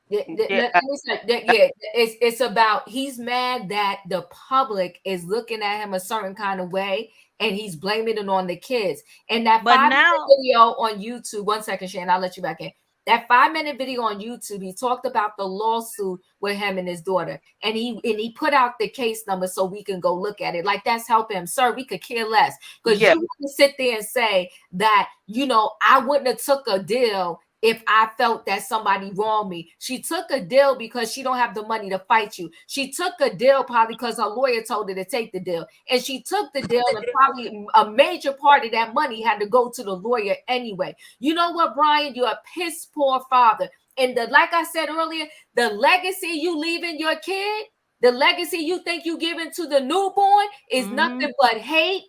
Speaker 1: Yeah, it's about, he's mad that the public is looking at him a certain kind of way, and he's blaming it on the kids. And that
Speaker 6: But
Speaker 1: 5-minute
Speaker 6: now,
Speaker 1: video on YouTube, 1 second, Shannon, I'll let you back in. That 5-minute video on YouTube, he talked about the lawsuit with him and his daughter, and he put out the case number so we can go look at it. Like, that's helping him, sir. We could care less, because you wouldn't sit there and say that I wouldn't have took a deal if I felt that somebody wronged me. She took a deal because she don't have the money to fight you. She took a deal probably because her lawyer told her to take the deal. And she took the deal, and probably a major part of that money had to go to the lawyer anyway. You know what, Brian? You're a piss poor father. And like I said earlier, the legacy you leaving your kid, the legacy you think you giving to the newborn is nothing but hate,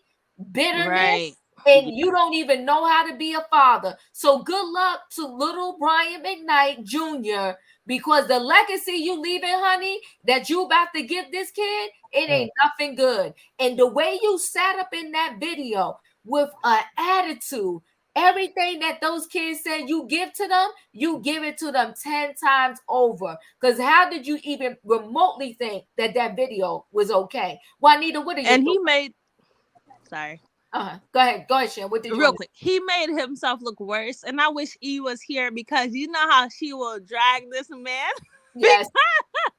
Speaker 1: bitterness.
Speaker 6: right.
Speaker 1: And you don't even know how to be a father. So good luck to little Brian Mcknight Jr., because the legacy you leaving, honey, that you about to give this kid, it ain't nothing good. And the way you sat up in that video with an attitude, everything that those kids said you give to them, you give it to them 10 times over. Because how did you even remotely think that video was okay? Juanita, what are you?
Speaker 6: And he made, sorry.
Speaker 1: Go ahead, Shan. What did you
Speaker 6: Real quick? He made himself look worse, and I wish E was here, because you know how she will drag this man.
Speaker 1: Yes.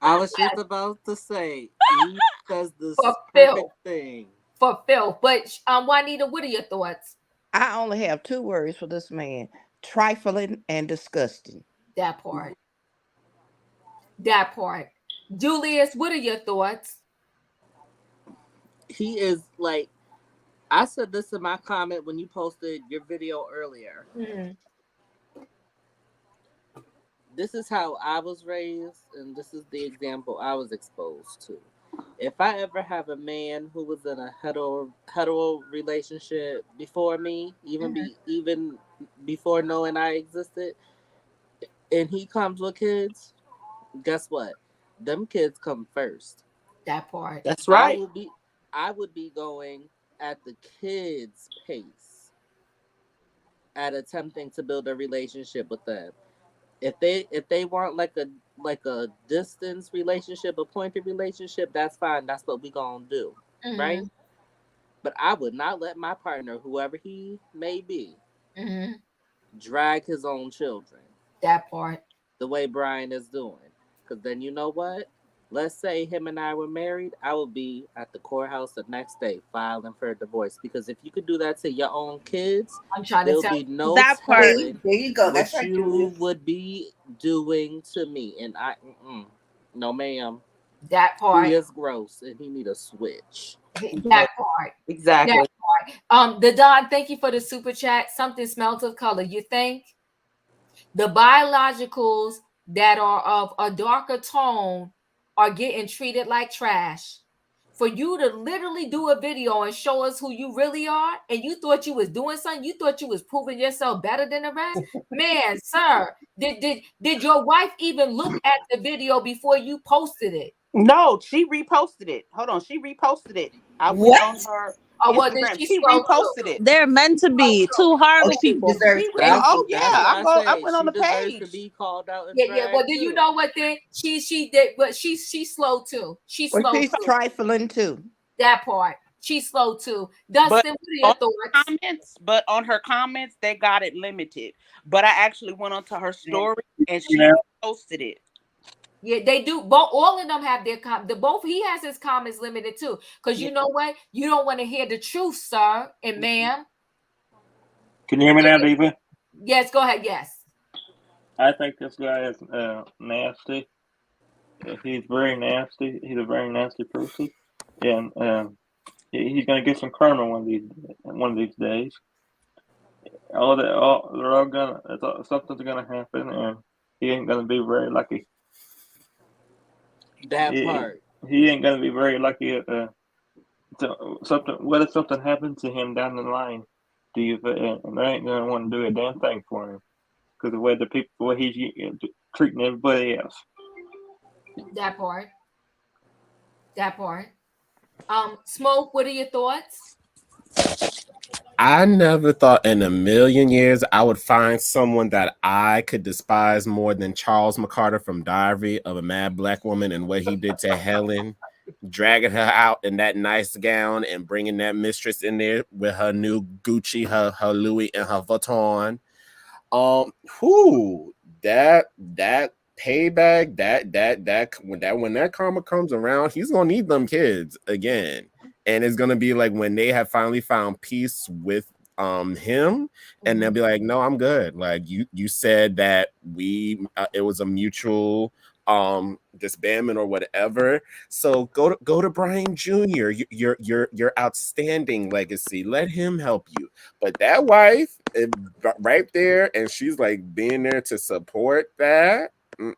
Speaker 5: I was just about to say, he says this perfect thing.
Speaker 1: For Phil. But Juanita, what are your thoughts?
Speaker 9: I only have 2 words for this man: trifling and disgusting.
Speaker 1: That part. That part. Julius, what are your thoughts?
Speaker 5: He is like, I said this in my comment when you posted your video earlier.
Speaker 1: Mm-hmm.
Speaker 5: This is how I was raised, and this is the example I was exposed to. If I ever have a man who was in a hetero relationship before me, even before knowing I existed, and he comes with kids, guess what? Them kids come first.
Speaker 1: That part.
Speaker 11: That's right.
Speaker 5: I would be going at the kids' pace at attempting to build a relationship with them. If they want like a distance relationship, a pointed relationship, that's fine. That's what we gonna do, right? But I would not let my partner, whoever he may be, drag his own children.
Speaker 1: That part.
Speaker 5: The way Brian is doing, because then you know what? Let's say him and I were married, I would be at the courthouse the next day filing for a divorce. Because if you could do that to your own kids, there'll be no telling
Speaker 3: there you go. That's
Speaker 5: what
Speaker 3: right,
Speaker 5: you
Speaker 3: Julius.
Speaker 5: would be doing to me. And no, ma'am.
Speaker 1: That part.
Speaker 5: He is gross, and he need a switch.
Speaker 1: That part.
Speaker 11: Exactly.
Speaker 1: That part. The Don, thank you for the super chat. Something smells of color. You think the biologicals that are of a darker tone are getting treated like trash? For you to literally do a video and show us who you really are, and you thought you was doing something, you thought you was proving yourself better than the rest, man, sir, did your wife even look at the video before you posted it?
Speaker 11: No, she reposted it. Hold on, she reposted it. I went on her Instagram. She reposted it.
Speaker 6: They're meant to be two horrible people.
Speaker 11: Oh yeah, I went on the
Speaker 5: page.
Speaker 11: page.
Speaker 5: To be called out.
Speaker 1: Yeah. Well, then you know what? Then she did, but she's slow too. She's slow
Speaker 9: she's
Speaker 1: too.
Speaker 9: trifling too.
Speaker 1: That part. She's slow too. Dustin, what are your thoughts?
Speaker 11: But on her comments, they got it limited. But I actually went onto her story and she posted it.
Speaker 1: Yeah, they do. Both, all of them have their he has his comments limited too. Because you know what? You don't want to hear the truth, sir and ma'am.
Speaker 10: Can you hear me now, Diva?
Speaker 1: Yes, go ahead. Yes.
Speaker 10: I think this guy is nasty. He's very nasty. He's a very nasty person. And He's gonna get some karma one of these days. They're all gonna. Something's gonna happen, and he ain't gonna be very lucky.
Speaker 5: That part.
Speaker 10: He ain't gonna be very lucky. Something. What if something happens to him down the line? And they ain't gonna want to do a damn thing for him because the way he's treating everybody else.
Speaker 1: That part. That part. Smoke, what are your thoughts?
Speaker 4: I never thought in a million years I would find someone that I could despise more than Charles McCarter from Diary of a Mad Black Woman and what he did to Helen, dragging her out in that nice gown and bringing that mistress in there with her new Gucci, her Louis, and her Vuitton. That payback, when that karma comes around, he's gonna need them kids again. And it's gonna be like when they have finally found peace with him, and they'll be like, no, I'm good. Like you said that it was a mutual disbandment or whatever. So go to Brian Jr. You're outstanding legacy. Let him help you. But that wife right there, and she's like being there to support that.
Speaker 1: If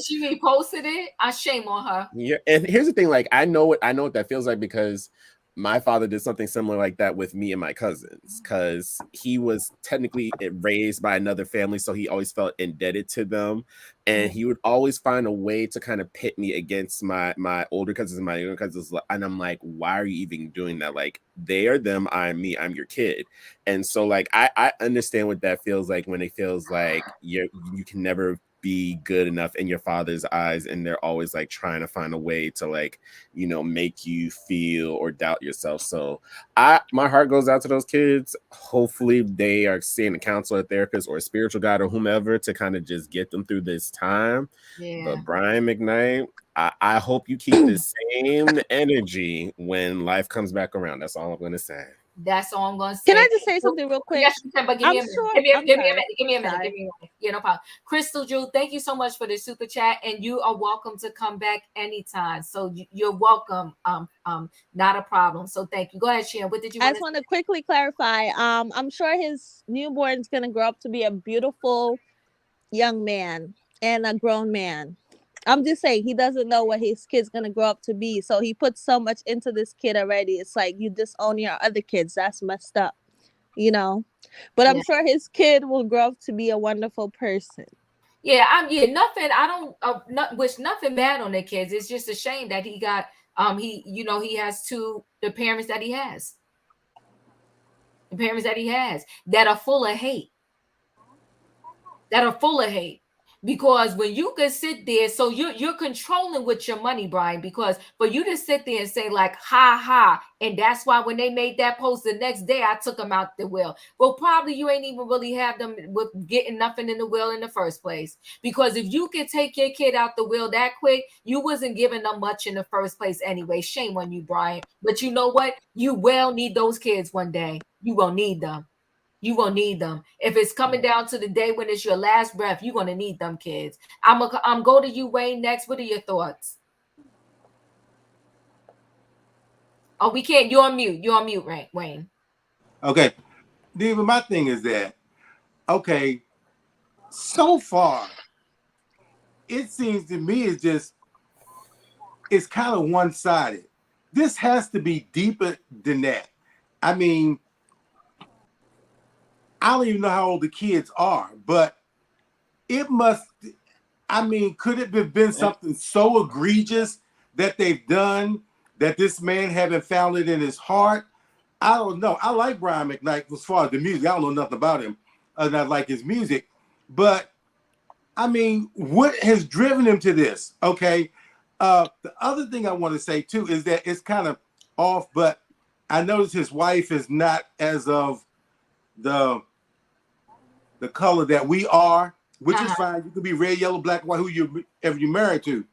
Speaker 1: she reposted it, I shame on her.
Speaker 4: Yeah, and here's the thing: like I know what that feels like because my father did something similar like that with me and my cousins because he was technically raised by another family, so he always felt indebted to them, and he would always find a way to kind of pit me against my older cousins and my younger cousins, and I'm like, why are you even doing that? Like, they are them, I'm me, I'm your kid. And so like I understand what that feels like when it feels like you can never be good enough in your father's eyes, and they're always like trying to find a way to like, make you feel or doubt yourself. So my heart goes out to those kids. Hopefully they are seeing a counselor, a therapist, or a spiritual guide or whomever to kind of just get them through this time. But Brian McKnight, I hope you keep the same energy when life comes back around. That's all I'm gonna say.
Speaker 1: That's all I'm going to say.
Speaker 6: Can I just say something real quick?
Speaker 1: Yes, you can, but give me a minute. Give me a minute. Yeah, no problem. Crystal Drew, thank you so much for the super chat, and you are welcome to come back anytime. So you're welcome. Not a problem. So thank you. Go ahead, Sharon. What did you?
Speaker 6: I just want to quickly clarify. I'm sure his newborn is gonna grow up to be a beautiful young man and a grown man. I'm just saying he doesn't know what his kid's gonna grow up to be, so he puts so much into this kid already. It's like you disown your other kids. That's messed up, But I'm sure his kid will grow up to be a wonderful person.
Speaker 1: Nothing. I don't wish nothing bad on the kids. It's just a shame that he got he has the parents that he has. The parents that he has that are full of hate. Because when you can sit there, so you're controlling with your money, Brian, because for you to sit there and say like, ha ha, and that's why when they made that post the next day, I took them out the will. Well, probably you ain't even really have them with getting nothing in the will in the first place. Because if you could take your kid out the will that quick, you wasn't giving them much in the first place anyway. Shame on you, Brian. But you know what? You will need those kids one day. You will need them. You will need them. If it's coming down to the day when it's your last breath, you're gonna need them kids. I'm go to you, Wayne, next. What are your thoughts? Oh, we can't. You're on mute. You're on mute, right, Wayne?
Speaker 7: Okay. David, my thing is that, okay, so far, it seems to me it's kind of one-sided. This has to be deeper than that. I mean, I don't even know how old the kids are, but it must, could it have been something so egregious that they've done that this man haven't found it in his heart? I don't know. I like Brian McKnight as far as the music. I don't know nothing about him other than I like his music. But, what has driven him to this? Okay. The other thing I want to say, too, is that it's kind of off, but I noticed his wife is not as of the color that we are, which is fine. You could be red, yellow, black, white, whoever you're married to.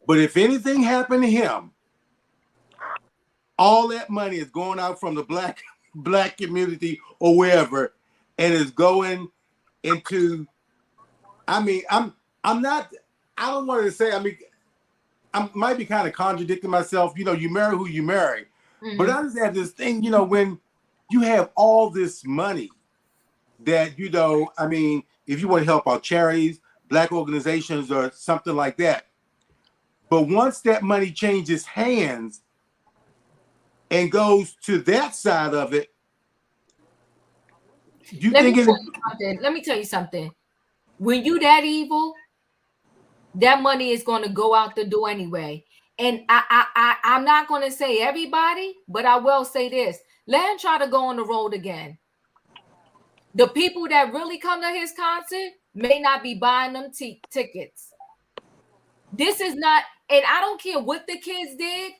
Speaker 7: But if anything happened to him, all that money is going out from the black community or wherever, and is going into. I don't want to say. I might be kind of contradicting myself. You know, you marry who you marry. But I just have this thing, you know, when you have all this money that, you know, I mean, if you want to help out charities, Black organizations or something like that. But once that money changes hands and goes to that side of it, you think
Speaker 1: let me tell you something. When you that evil, that money is going to go out the door anyway. And I'm not going to say everybody, but I will say this. Let him try to go on the road again. The people that really come to his concert may not be buying them tickets. This is not, and I don't care what the kids did.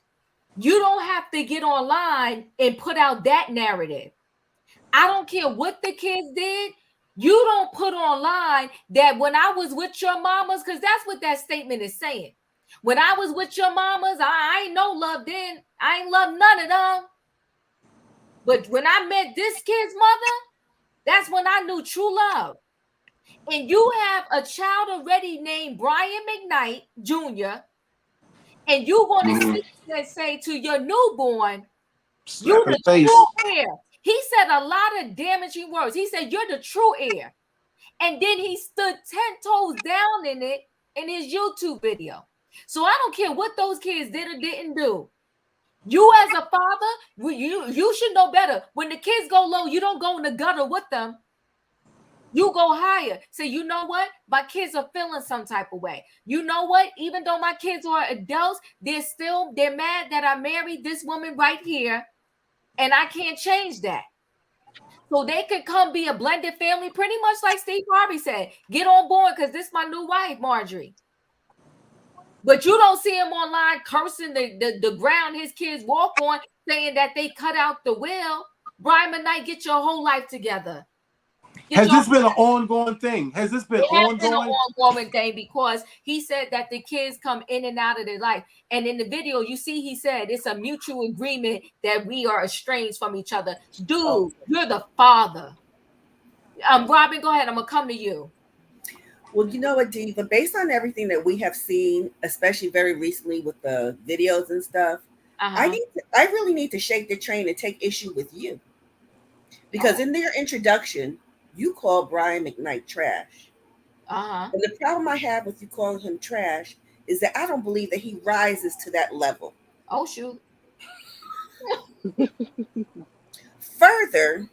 Speaker 1: You don't have to get online and put out that narrative. I don't care what the kids did. You don't put online that when I was with your mamas, because that's what that statement is saying. When I was with your mamas, I ain't no love then. I ain't love none of them. But when I met this kid's mother, that's when I knew true love. And you have a child already named Brian Mcknight Jr., and you're going to sit and say to your newborn, you the true heir. He said a lot of damaging words. He said, you're the true heir. And then he stood 10 toes down in it in his YouTube video. So I don't care what those kids did or didn't do. You as a father, you should know better. When the kids go low, you don't go in the gutter with them. You go higher. Say, you know what? My kids are feeling some type of way. You know what? Even though my kids are adults, they're mad that I married this woman right here. And I can't change that. So they could come be a blended family, pretty much like Steve Harvey said. Get on board because this is my new wife, Marjorie. But you don't see him online cursing the ground his kids walk on, saying that they cut out the will. Brian Mcknight, get your whole life together.
Speaker 7: Has this been an ongoing thing? Has this been ongoing?
Speaker 1: It has been an ongoing thing because he said that the kids come in and out of their life. And in the video, you see, he said it's a mutual agreement that we are estranged from each other. Dude, you're the father. Robin, go ahead. I'm going to come to you.
Speaker 3: Well, you know what, Diva? Based on everything that we have seen, especially very recently with the videos and stuff, I really need to shake the train and take issue with you. Because in their introduction, you call Brian Mcknight trash. And the problem I have with you calling him trash is that I don't believe that he rises to that level.
Speaker 1: Oh, shoot.
Speaker 3: Further,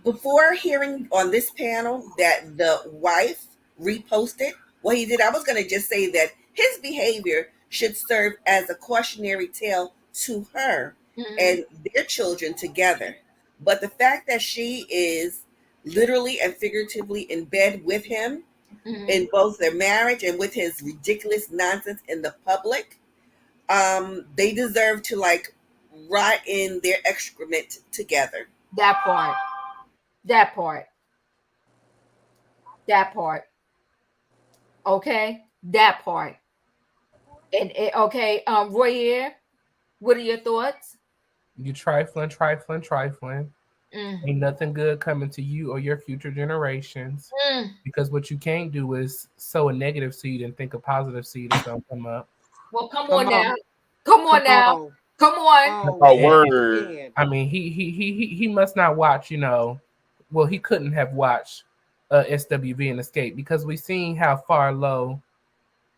Speaker 3: before hearing on this panel that the wife reposted what he did, I was going to just say that his behavior should serve as a cautionary tale to her and their children together. But the fact that she is literally and figuratively in bed with him in both their marriage and with his ridiculous nonsense in the public, they deserve to like rot in their excrement together.
Speaker 1: That part. Okay, that part. And okay, Royer, what are your thoughts?
Speaker 2: You trifling. Ain't nothing good coming to you or your future generations. Because what you can't do is sow a negative seed and think a positive seed is gonna come up.
Speaker 1: Well, come on now. Come on.
Speaker 4: A word.
Speaker 2: I mean, he must not watch, you know. Well, he couldn't have watched SWV and Escape because we seen how far low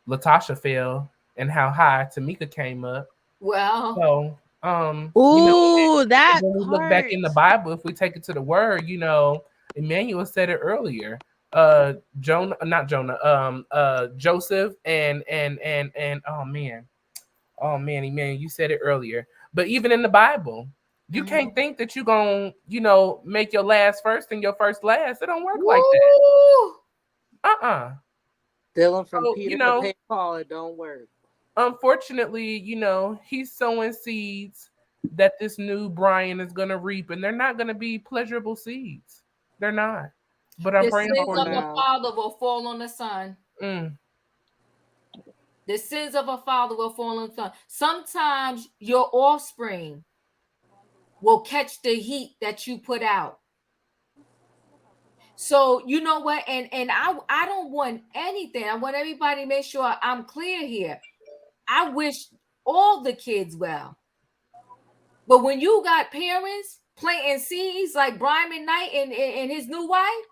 Speaker 2: Latasha fell and how high Tamika came up.
Speaker 1: Well,
Speaker 2: so
Speaker 6: that
Speaker 2: when we look back in the Bible, if we take it to the word, you know, Emmanuel said it earlier. Joseph and Emmanuel, you said it earlier. But even in the Bible, you can't think that you're gonna, you know, make your last first and your first last. It don't work like that.
Speaker 13: Stealing from Peter to pay Paul, it don't work.
Speaker 2: Unfortunately, you know, he's sowing seeds that this new Brian is gonna reap, and they're not gonna be pleasurable seeds. They're not. But I'm praying for
Speaker 1: the sins of a father will fall on the son. The sins of a father will fall on the son. Sometimes your offspring will catch the heat that you put out. So you know what, and I don't want anything. I want everybody to make sure I'm clear here. I wish all the kids well. But when you got parents planting seeds like Brian McKnight and his new wife,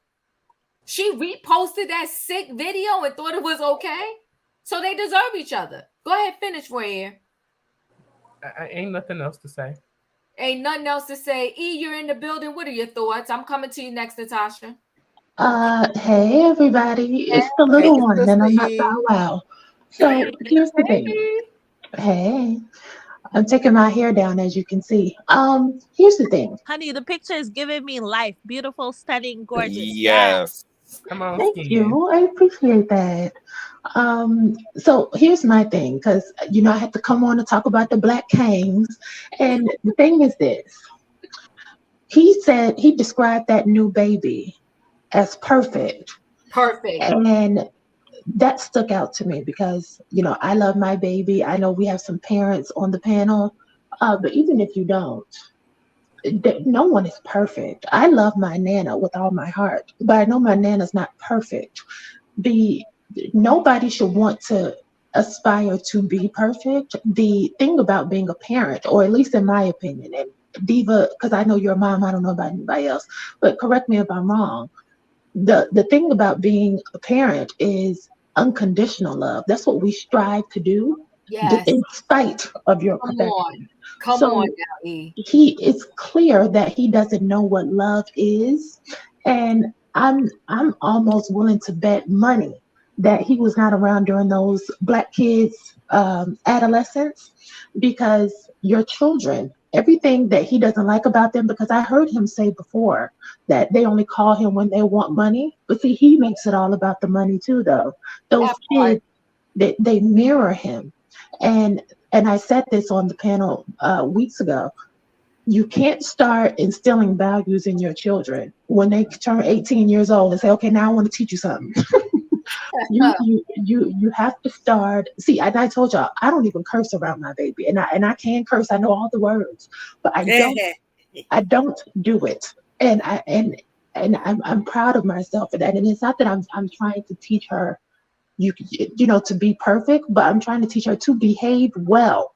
Speaker 1: she reposted that sick video and thought it was okay. So they deserve each other. Go ahead, finish, Roy.
Speaker 2: I ain't nothing else to say.
Speaker 1: Ain't nothing else to say. E, you're in the building. What are your thoughts? I'm coming to you next, Natasha.
Speaker 14: Hey everybody, it's the
Speaker 13: Hey,
Speaker 14: little one, and
Speaker 13: Sister
Speaker 14: I'm not
Speaker 13: E.
Speaker 14: Bow Wow. So here's the thing. Hey, I'm taking my hair down, as you can see. Here's the thing.
Speaker 6: Honey, the picture is giving me life. Beautiful, stunning, gorgeous.
Speaker 4: Yes.
Speaker 2: Come on,
Speaker 14: Thank
Speaker 2: skin.
Speaker 14: you. I appreciate that. So here's my thing, because I had to come on and talk about the Blac Kings, and the thing is this: he described that new baby as perfect,
Speaker 1: Perfect.
Speaker 14: and that stuck out to me because I love my baby. I know we have some parents on the panel, but even if you don't, no one is perfect. I love my nana with all my heart, but I know my nana's not perfect. The Nobody should want to aspire to be perfect. The thing about being a parent, or at least in my opinion, and Diva, because I know you're a mom, I don't know about anybody else, but correct me if I'm wrong. The thing about being a parent is unconditional love. That's what we strive to do,
Speaker 1: Yes.
Speaker 14: in spite of your
Speaker 1: Come
Speaker 14: perfection.
Speaker 1: on. Come on
Speaker 14: So
Speaker 1: now, E.
Speaker 14: it's clear that he doesn't know what love is, and I'm almost willing to bet money that he was not around during those black kids adolescence, because your children, everything that he doesn't like about them, because I heard him say before that they only call him when they want money, but see, he makes it all about the money too, though. Those
Speaker 1: That part.
Speaker 14: kids, they mirror him, and I said this on the panel weeks ago. You can't start instilling values in your children when they turn 18 years old and say, okay, now I want to teach you something. You have to start. See, and I told y'all, I don't even curse around my baby, and I can curse. I know all the words, but I don't do it. And I'm proud of myself for that. And it's not that I'm trying to teach her to be perfect, but I'm trying to teach her to behave well.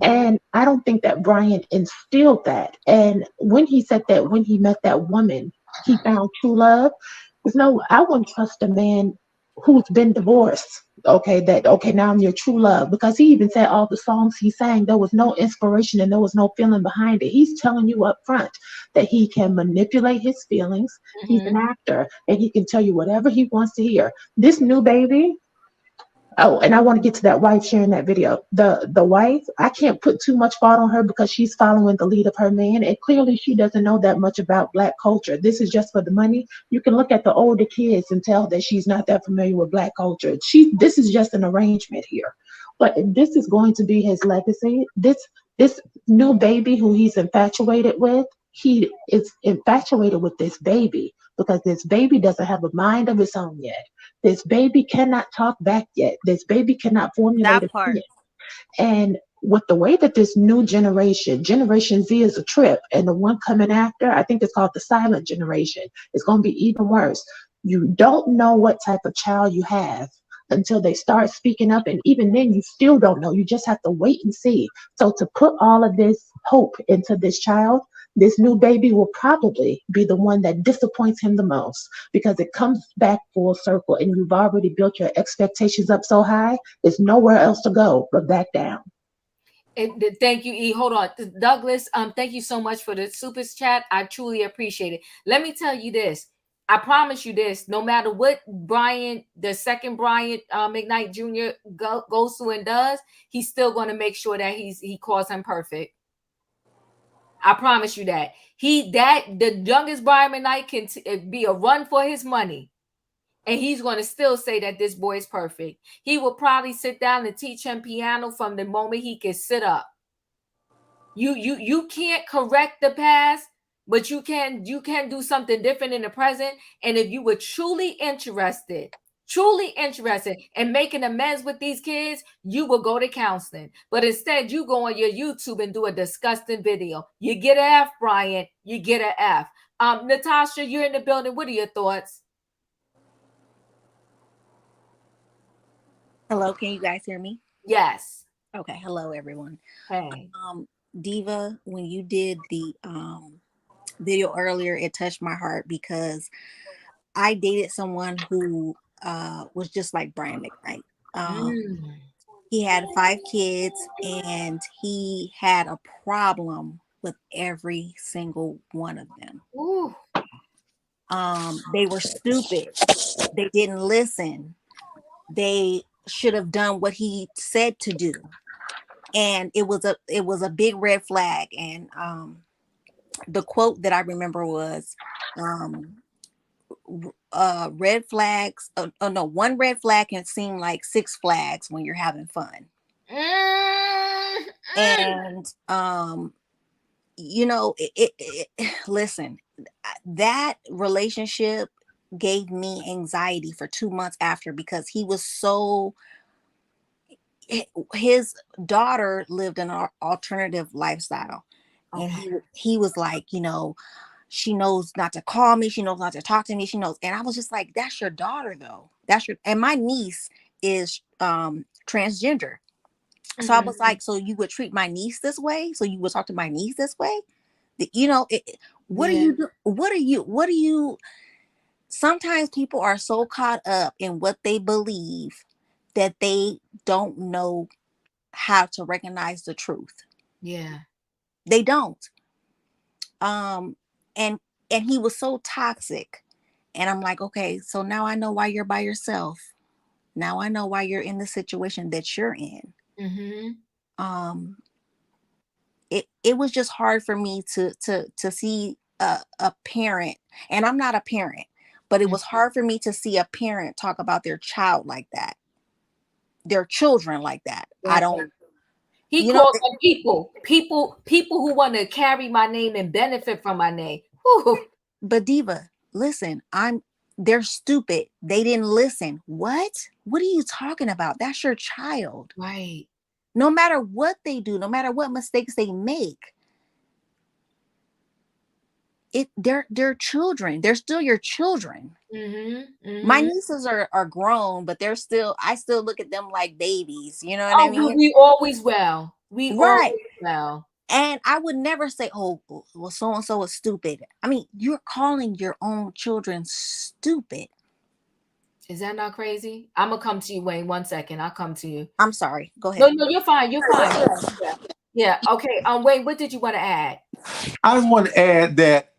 Speaker 14: And I don't think that Brian instilled that. And when he said that when he met that woman, he found true love, because no, I wouldn't trust a man who's been divorced. Okay, now I'm your true love. Because he even said all the songs he sang, there was no inspiration and there was no feeling behind it. He's telling you up front that he can manipulate his feelings. He's an actor and he can tell you whatever he wants to hear. This new baby, oh, and I want to get to that wife sharing that video. The wife, I can't put too much fault on her because she's following the lead of her man, and clearly she doesn't know that much about black culture. This is just for the money. You can look at the older kids and tell that she's not that familiar with black culture. This is just an arrangement here, but this is going to be his legacy. This new baby who he's infatuated with, he is infatuated with this baby because this baby doesn't have a mind of its own yet. This baby cannot talk back yet. This baby cannot formulate
Speaker 6: That
Speaker 14: a
Speaker 6: part.
Speaker 14: plan. And with the way that this new Generation Z is a trip, and the one coming after, I think it's called the silent generation, it's going to be even worse. You don't know what type of child you have until they start speaking up. And even then, you still don't know. You just have to wait and see. So to put all of this hope into this child, this new baby will probably be the one that disappoints him the most, because it comes back full circle and you've already built your expectations up so high, there's nowhere else to go but back down.
Speaker 1: Thank you, E. Hold on. Douglas, thank you so much for the super chat. I truly appreciate it. Let me tell you this. I promise you this, no matter what Brian, the second Brian Mcknight Jr. goes through and does, he's still going to make sure that he calls him perfect. I promise you that. The youngest Brian McKnight can be a run for his money. And he's going to still say that this boy is perfect. He will probably sit down and teach him piano from the moment he can sit up. You can't correct the past, but you can do something different in the present. And if you were truly interested in making amends with these kids, you will go to counseling. But instead, you go on your YouTube and do a disgusting video. You get an F, Brian. You get an F. Natasha, you're in the building. What are your thoughts?
Speaker 15: Hello, can you guys hear me?
Speaker 1: Yes.
Speaker 15: Okay, hello everyone.
Speaker 1: Hey.
Speaker 15: Diva, when you did the video earlier, it touched my heart because I dated someone who was just like Brian Mcknight. He had 5 kids and he had a problem with every single one of them.
Speaker 1: Ooh.
Speaker 15: They were stupid. They didn't listen. They should have done what he said to do. And it was a big red flag. And the quote that I remember was red flags. Oh no, one red flag can seem like 6 flags when you're having fun. And you know, listen, that relationship gave me anxiety for 2 months after, because he was so, his daughter lived an alternative lifestyle. And he was like, you know, she knows not to call me, she knows not to talk to me, she knows. And I was just like, that's your daughter though. And my niece is transgender. So I was like, so you would treat my niece this way? So you would talk to my niece this way? You know, what are you do? Sometimes people are so caught up in what they believe that they don't know how to recognize the truth.
Speaker 1: Yeah.
Speaker 15: They don't. And he was so toxic. And I'm like, okay, so now I know why you're by yourself. Now I know why you're in the situation that you're in. It was just hard for me to see a parent, and I'm not a parent, but it was hard for me to see a parent talk about their child like that, their children like that. I don't.
Speaker 1: He called them people who want to carry my name and benefit from my name. Whew.
Speaker 15: But Diva, listen, they're stupid. They didn't listen. What are you talking about? That's your child.
Speaker 1: Right.
Speaker 15: No matter what they do, no matter what mistakes they make, they're children. They're still your children. My nieces are grown, but I still look at them like babies. You know what I mean?
Speaker 1: We always will. Always will.
Speaker 15: And I would never say, oh, well, so-and-so is stupid. I mean, you're calling your own children stupid.
Speaker 1: Is that not crazy? I'm going to come to you, Wayne. 1 second. I'll come to you.
Speaker 15: I'm sorry. Go ahead.
Speaker 1: No, you're fine. You're fine. Yeah. Okay. Wayne, what did you want to add?
Speaker 7: I just want to add that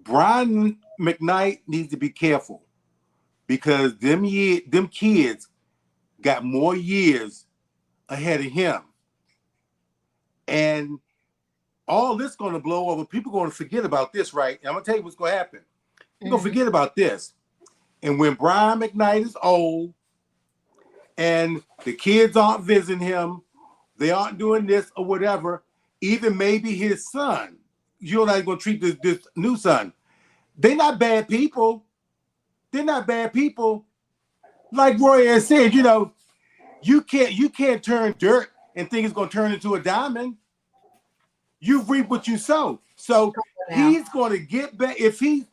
Speaker 7: Brian Mcknight needs to be careful, because them kids got more years ahead of him. And all this going to blow over. People going to forget about this, right? And I'm going to tell you what's going to happen. You're going to forget about this. And when Brian Mcknight is old and the kids aren't visiting him, they aren't doing this or whatever, even maybe his son, you're not going to treat this new son. They're not bad people. They're not bad people. Like Roy has said, you know, you can't turn dirt and think it's going to turn into a diamond. You reap what you sow. So he's going to get back. If he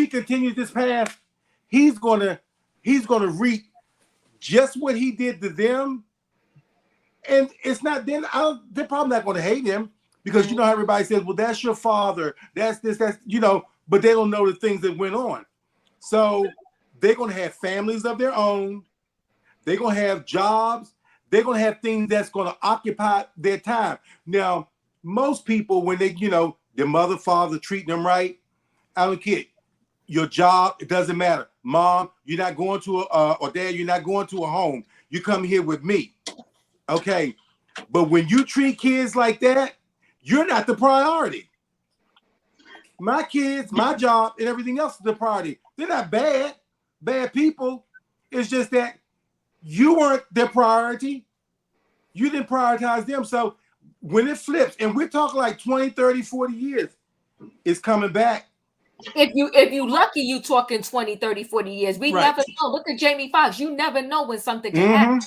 Speaker 7: continues this path, he's going to reap just what he did to them. And it's not then they're probably not going to hate him, because you know how everybody says, well, that's your father, that's this, that's, you know, but they don't know the things that went on. So they're going to have families of their own. They're going to have jobs. They're going to have things that's going to occupy their time. Now, most people, when they, you know, their mother, father treating them right, I don't care. Your job, it doesn't matter. Mom, you're not going to or dad, you're not going to a home. You come here with me. Okay. But when you treat kids like that, you're not the priority. My kids, my job, and everything else is the priority. They're not bad people. It's just that you weren't their priority. You didn't prioritize them. So when it flips, and we're talking like 20, 30, 40 years, it's coming back.
Speaker 1: If you lucky, you talking 20, 30, 40 years. We never know. Look at Jamie Foxx. You never know when something can happen.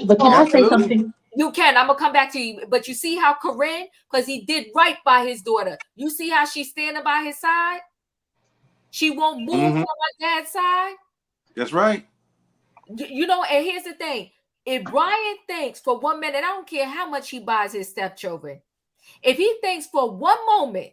Speaker 14: But can I say something?
Speaker 1: You can. I'm gonna come back to you. But you see how Corinne, because he did right by his daughter. You see how she's standing by his side? She won't move from her dad's side.
Speaker 7: That's right.
Speaker 1: You know, and here's the thing. If Brian thinks for 1 minute, I don't care how much he buys his stepchildren. If he thinks for one moment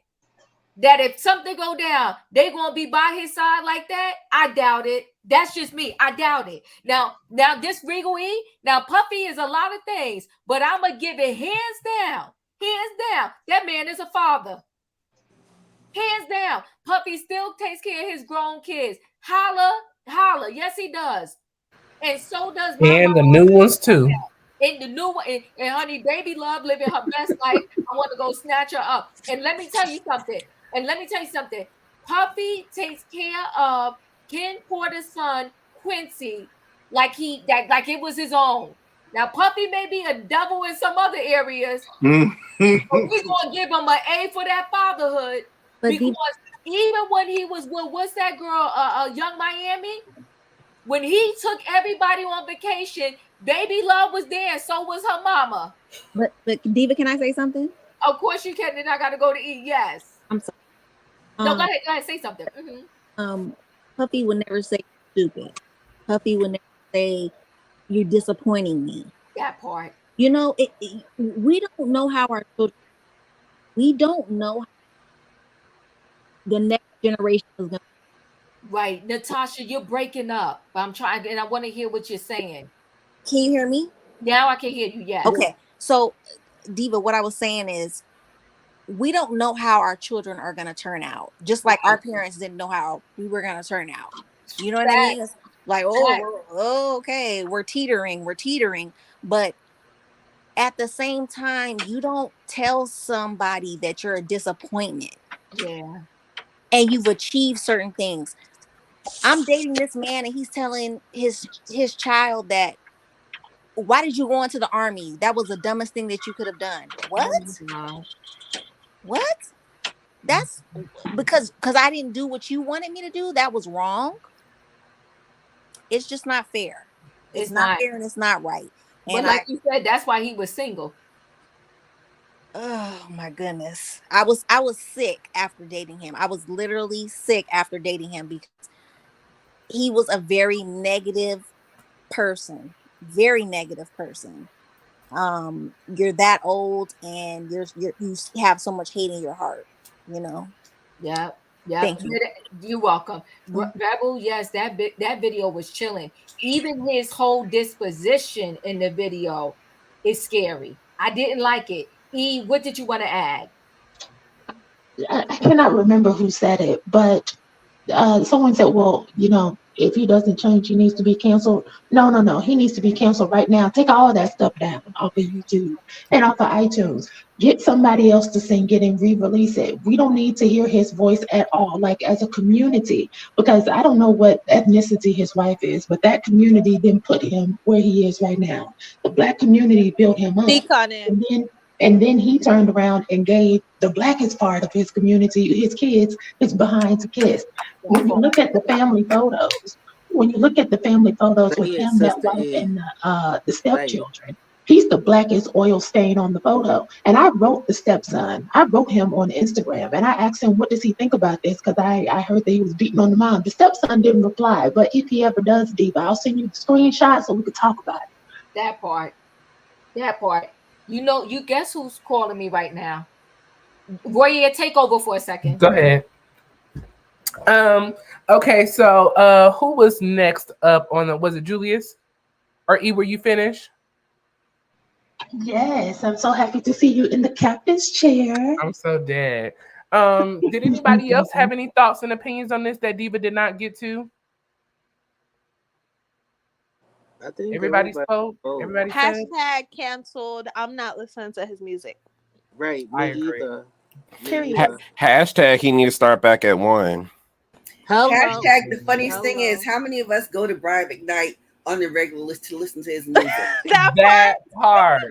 Speaker 1: that if something go down, they're gonna be by his side like that, I doubt it. That's just me. I doubt it. Now this Regal E, now Puffy is a lot of things, but I'm gonna give it hands down. Hands down. That man is a father. Hands down. Puffy still takes care of his grown kids. Holla, holla. Yes, he does. And so does my
Speaker 2: And the
Speaker 1: mom.
Speaker 2: new ones too.
Speaker 1: And the new one, and honey, baby love living her best life. I want to go snatch her up. And let me tell you something. Puffy takes care of Ken Porter's son, Quincy, like it was his own. Now, Puffy may be a devil in some other areas, but we're gonna give him an A for that fatherhood. Because even when he was with what's that girl, Young Miami, when he took everybody on vacation, baby love was there, and so was her mama.
Speaker 15: But Diva, can I say something?
Speaker 1: Of course you can. Then I gotta go to eat. Yes.
Speaker 15: I'm sorry.
Speaker 1: No, go ahead. Say something.
Speaker 15: Puffy would never say stupid. Puffy would never say you're disappointing me.
Speaker 1: That part.
Speaker 15: You know, we don't know how our children. We don't know how the next generation is going.
Speaker 1: Right, Natasha, you're breaking up. I'm trying, and I want to hear what you're saying.
Speaker 15: Can you hear me?
Speaker 1: Now I can hear you. Yes.
Speaker 15: Okay. So, Diva, what I was saying is, we don't know how our children are going to turn out. Just like our parents didn't know how we were going to turn out. You know what I mean? It's like, okay, we're teetering. But at the same time, you don't tell somebody that you're a disappointment.
Speaker 1: Yeah.
Speaker 15: And you've achieved certain things. I'm dating this man and he's telling his child that, why did you go into the army? That was the dumbest thing that you could have done. What?
Speaker 1: Oh,
Speaker 15: what? That's because I didn't do what you wanted me to do. That was wrong. It's just not fair. It's not fair and it's not right.
Speaker 1: But like you said, that's why he was single.
Speaker 15: Oh my goodness. I was sick after dating him. I was literally sick after dating him because he was a very negative person. Very negative person. You're that old and you have so much hate in your heart, you know.
Speaker 1: Yeah.
Speaker 15: Thank you.
Speaker 1: You're welcome. Rebel, yes, that video was chilling. Even his whole disposition in the video is scary. I didn't like it. E, what did you want to add?
Speaker 14: I cannot remember who said it, but someone said, well, you know, if he doesn't change, he needs to be canceled. No. He needs to be canceled right now. Take all that stuff down off of YouTube and off of iTunes. Get somebody else to sing it and re-release it. We don't need to hear his voice at all, like as a community, because I don't know what ethnicity his wife is, but that community didn't put him where he is right now. The Black community built him up.
Speaker 6: Speak on it.
Speaker 14: And then he turned around and gave the Blackest part of his community, his kids, his behind to kiss. When you look at the family photos, with him, that wife, and the stepchildren, he's the blackest oil stain on the photo. And I wrote the stepson. I wrote him on Instagram, and I asked him, what does he think about this? Because I heard that he was beating on the mom. The stepson didn't reply, but if he ever does, Diva, I'll send you the screenshot so we could talk about it.
Speaker 1: That part. You know, you guess who's calling me right now? Roy, take over for a second.
Speaker 2: Go ahead. Okay, so who was next up on the, was it Julius? Or E, were you finished?
Speaker 14: Yes, I'm so happy to see you in the captain's chair.
Speaker 2: I'm so dead. Did anybody else have any thoughts and opinions on this that Diva did not get to?
Speaker 5: I think
Speaker 2: everybody spoke. Everybody
Speaker 6: said. Canceled. I'm not listening to his music.
Speaker 5: Right, me either.
Speaker 4: Hashtag he need to start back at 1.
Speaker 3: Hashtag the funniest thing is, how many of us go to Brian McKnight on the regular list to listen to his music?
Speaker 2: that part.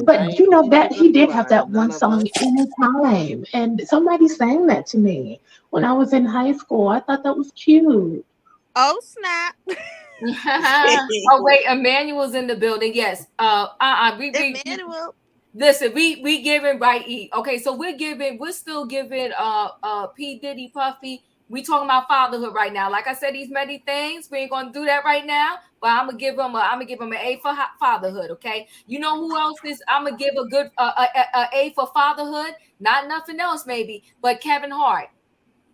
Speaker 14: But you know that he did have that one song, Anytime, and somebody sang that to me when I was in high school. I thought that was cute.
Speaker 6: Oh snap!
Speaker 1: Oh wait, Emmanuel's in the building. Yes.
Speaker 6: Emmanuel.
Speaker 1: Listen, we giving right E. Okay, so we're still giving P. Diddy Puffy We talking about fatherhood right now. Like I said, these many things. We ain't gonna do that right now. But I'm gonna give him an A for fatherhood. Okay. You know who else is? I'm gonna give a good A for fatherhood. Not nothing else maybe, but Kevin Hart,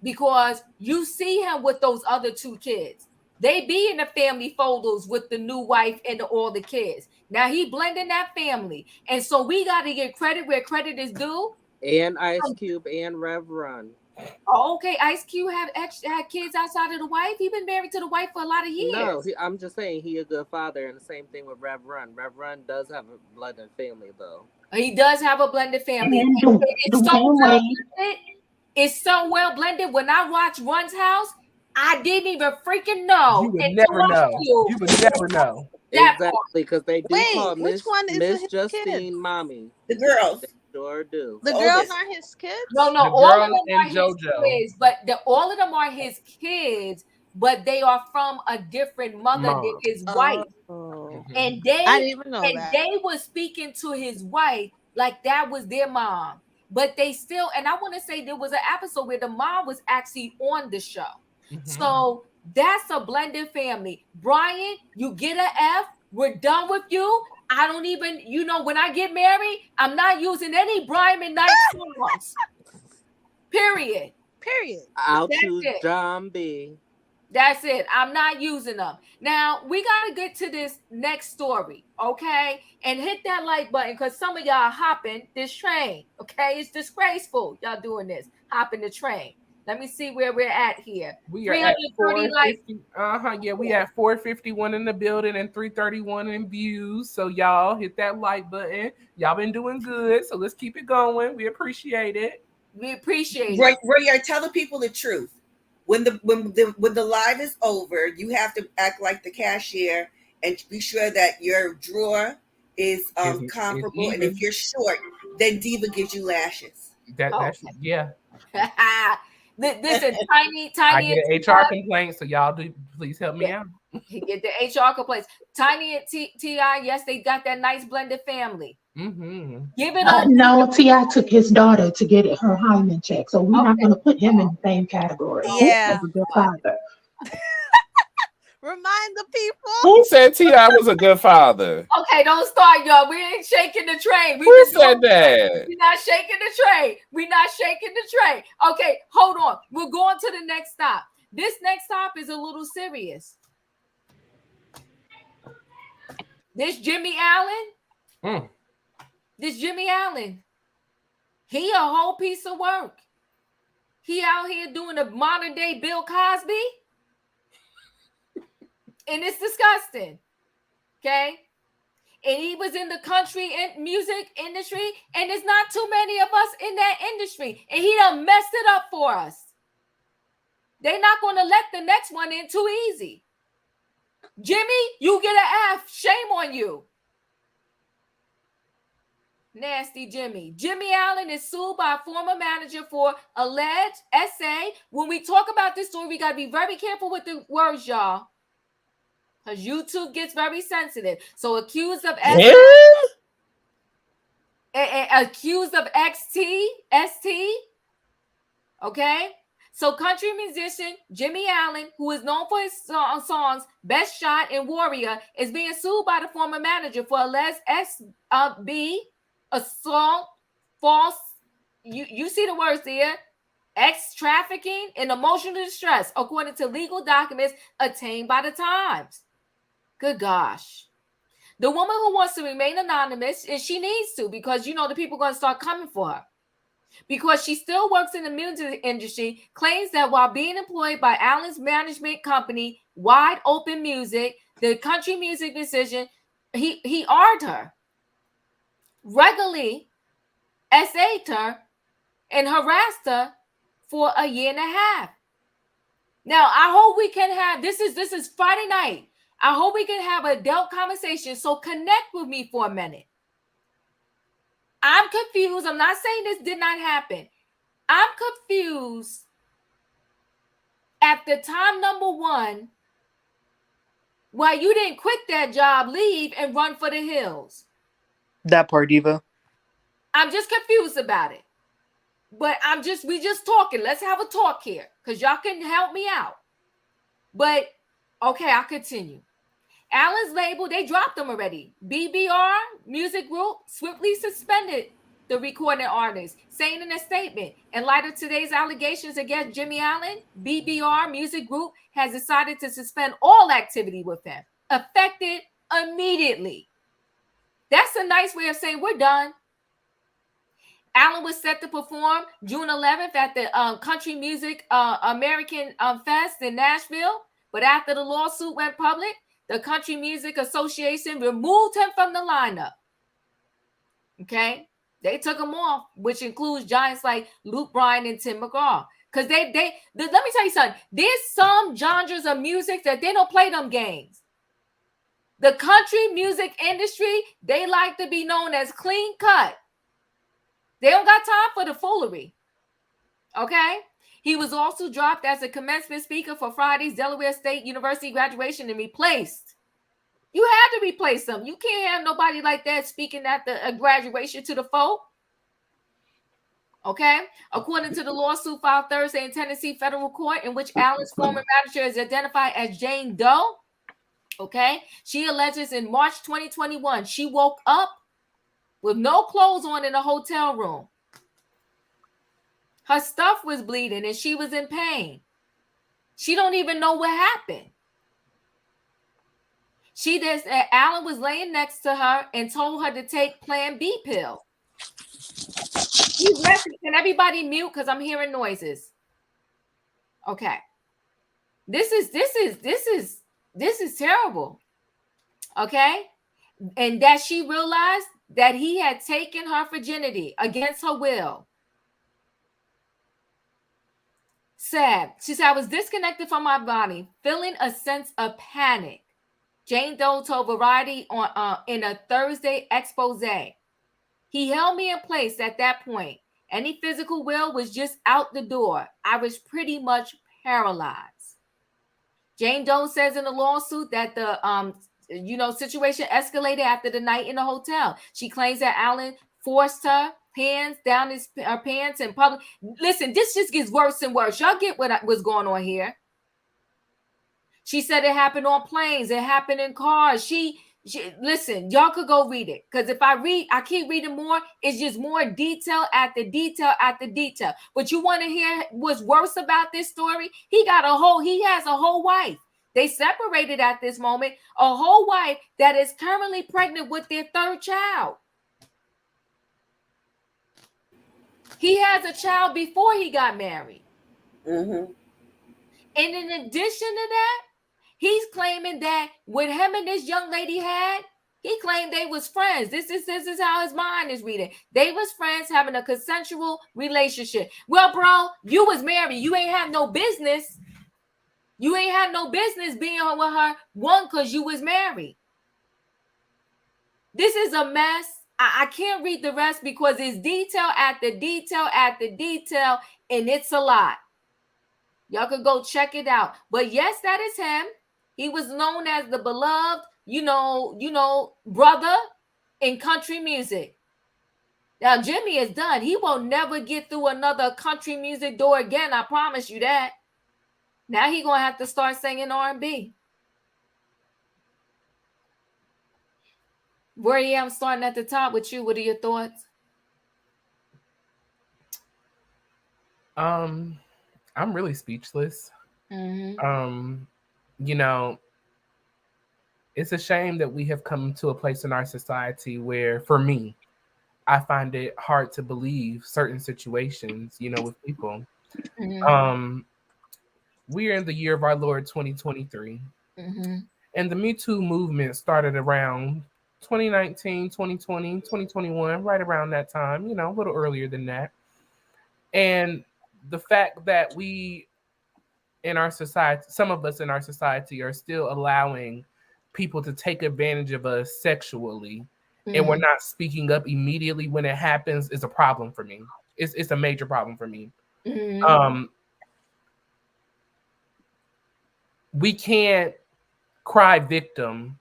Speaker 1: because you see him with those other two kids. They be in the family photos with the new wife and all the kids. Now he blending that family, and so we got to get credit where credit is due.
Speaker 13: And Ice Cube and Rev Run.
Speaker 1: Oh, okay, Ice Cube had kids outside of the wife. He been married to the wife for a lot of years.
Speaker 13: No, I'm just saying he a good father, and the same thing with Rev Run. Rev Run does have a blended family, though.
Speaker 1: He does have a blended family. It's so well blended. When I watch Run's house, I didn't even freaking know.
Speaker 2: You would never know. You would never know.
Speaker 13: Exactly, because they do call
Speaker 6: which one is
Speaker 13: Miss
Speaker 6: his
Speaker 13: Justine
Speaker 6: kids?
Speaker 13: mommy.
Speaker 3: The girls.
Speaker 13: They sure do.
Speaker 6: The girls aren't his kids?
Speaker 1: No,
Speaker 2: The
Speaker 1: all of
Speaker 2: girls
Speaker 1: them are
Speaker 2: and
Speaker 1: his
Speaker 2: JoJo.
Speaker 1: kids, but all of them are his kids, but they are from a different mother than his wife. And
Speaker 6: I didn't even know that.
Speaker 1: They were speaking to his wife like that was their mom. But they still, and I want to say there was an episode where the mom was actually on the show. So that's a blended family. Brian, you get an F. We're done with you. I don't even, when I get married, I'm not using any Brian McKnight songs. Period.
Speaker 13: I'll
Speaker 1: That's
Speaker 13: choose
Speaker 1: it.
Speaker 13: John B.
Speaker 1: That's it. I'm not using them. Now, we got to get to this next story, okay? And hit that like button because some of y'all hopping this train, okay? It's disgraceful. Y'all doing this. Hopping the train. Let me see where we're at here.
Speaker 2: We are at 450. Yeah, we have 451 in the building and 331 in views. So y'all hit that like button. Y'all been doing good. So let's keep it going. We appreciate it.
Speaker 1: We appreciate
Speaker 3: it. Roy, tell the people the truth. When the live is over, you have to act like the cashier and be sure that your drawer is comparable. And if you're short, then Diva gives you lashes.
Speaker 2: That's yeah.
Speaker 1: Listen, Tiny.
Speaker 2: I get an HR complaint, so y'all do please help me out.
Speaker 1: He get the HR complaints. Tiny and T.I., yes, they got that nice blended family. Give it up.
Speaker 14: No, T.I. took his daughter to get her hymen check, so we're not going to put him in the same category.
Speaker 6: Yeah.
Speaker 14: As a good father.
Speaker 6: Remind the people.
Speaker 4: Who said T.I. was a good father?
Speaker 1: Okay, don't start, y'all. We ain't shaking the train.
Speaker 4: Who said that?
Speaker 1: We're not shaking the train. We're not shaking the train. Okay, hold on. We're going to the next stop. This next stop is a little serious. This Jimmie Allen. This Jimmie Allen. He a whole piece of work. He out here doing a modern day Bill Cosby. And it's disgusting. Okay? And he was in the country and music industry, and there's not too many of us in that industry. And he done messed it up for us. They're not going to let the next one in too easy. Jimmie, you get an F. Shame on you. Nasty Jimmie. Jimmie Allen is sued by a former manager for alleged SA. When we talk about this story, we got to be very careful with the words, y'all. Because YouTube gets very sensitive. So accused of accused of ST. Okay? So country musician Jimmie Allen, who is known for his songs Best Shot and Warrior, is being sued by the former manager for alleged assault, false, you see the words there, trafficking, and emotional distress, according to legal documents obtained by the Times. Good gosh. The woman who wants to remain anonymous, and she needs to, because the people are going to start coming for her. Because she still works in the music industry, claims that while being employed by Allen's management company, Wide Open Music, the country music musician, he argued her, regularly essayed her, and harassed her for a year and a half. Now, I hope we can have, this is Friday night. I hope we can have an adult conversation. So connect with me for a minute. I'm confused. I'm not saying this did not happen. I'm confused at the time, number one, why you didn't quit that job, leave, and run for the hills.
Speaker 16: That part, Diva.
Speaker 1: I'm just confused about it. But we just talking. Let's have a talk here, because y'all can help me out. But okay, I'll continue. Allen's label, they dropped them already. BBR Music Group swiftly suspended the recording artist, saying in a statement, in light of today's allegations against Jimmie Allen, BBR Music Group has decided to suspend all activity with him, effective immediately. That's a nice way of saying we're done. Allen was set to perform June 11th at the Country Music American Fest in Nashville, but after the lawsuit went public, the Country Music Association removed him from the lineup. Okay, they took him off, which includes giants like Luke Bryan and Tim McGraw. Because let me tell you something. There's some genres of music that they don't play them games. The country music industry, they like to be known as clean cut. They don't got time for the foolery. Okay? He was also dropped as a commencement speaker for Friday's Delaware State University graduation and replaced. You had to replace them. You can't have nobody like that speaking at the graduation to the folk. Okay? According to the lawsuit filed Thursday in Tennessee federal court, in which Allen's former manager is identified as Jane Doe. Okay? She alleges in March 2021, she woke up with no clothes on in a hotel room. Her stuff was bleeding and she was in pain. She don't even know what happened. Allen was laying next to her and told her to take Plan B pill. Can everybody mute? Because I'm hearing noises. Okay. This is terrible. Okay? And that she realized that he had taken her virginity against her will. Sad. She said, I was disconnected from my body, feeling a sense of panic. Jane Doe told Variety in a Thursday expose. He held me in place at that point. Any physical will was just out the door. I was pretty much paralyzed. Jane Doe says in the lawsuit that the situation escalated after the night in the hotel. She claims that Allen forced her hands down her pants in public. Listen, this just gets worse and worse. Y'all get what's going on here. She said it happened on planes. It happened in cars. She listen, y'all could go read it. Because if I keep reading more, it's just more detail after detail after detail. But you want to hear what's worse about this story? He has a whole wife. They separated at this moment, a whole wife that is currently pregnant with their third child. He has a child before he got married. Mm-hmm. And in addition to that, he's claiming that what him and this young lady had, he claimed they was friends. This is how his mind is reading. They was friends having a consensual relationship. Well, bro, you was married. You ain't have no business. You ain't had no business being with her, one, because you was married. This is a mess. I can't read the rest because it's detail after detail after detail, and it's a lot. Y'all could go check it out. But yes, that is him. He was known as the beloved, brother in country music. Now, Jimmie is done. He will never get through another country music door again. I promise you that. Now he going to have to start singing R&B. Where I am starting at the top with you. What are your thoughts?
Speaker 2: I'm really speechless.
Speaker 1: Mm-hmm.
Speaker 2: It's a shame that we have come to a place in our society where, for me, I find it hard to believe certain situations, with people. Mm-hmm. We are in the year of our Lord 2023. Mm-hmm. And the Me Too movement started around 2019, 2020, 2021, right around that time, a little earlier than that. And the fact that we in our society, some of us in our society are still allowing people to take advantage of us sexually, mm-hmm. and we're not speaking up immediately when it happens is a problem for me. It's a major problem for me. Mm-hmm. We can't cry victim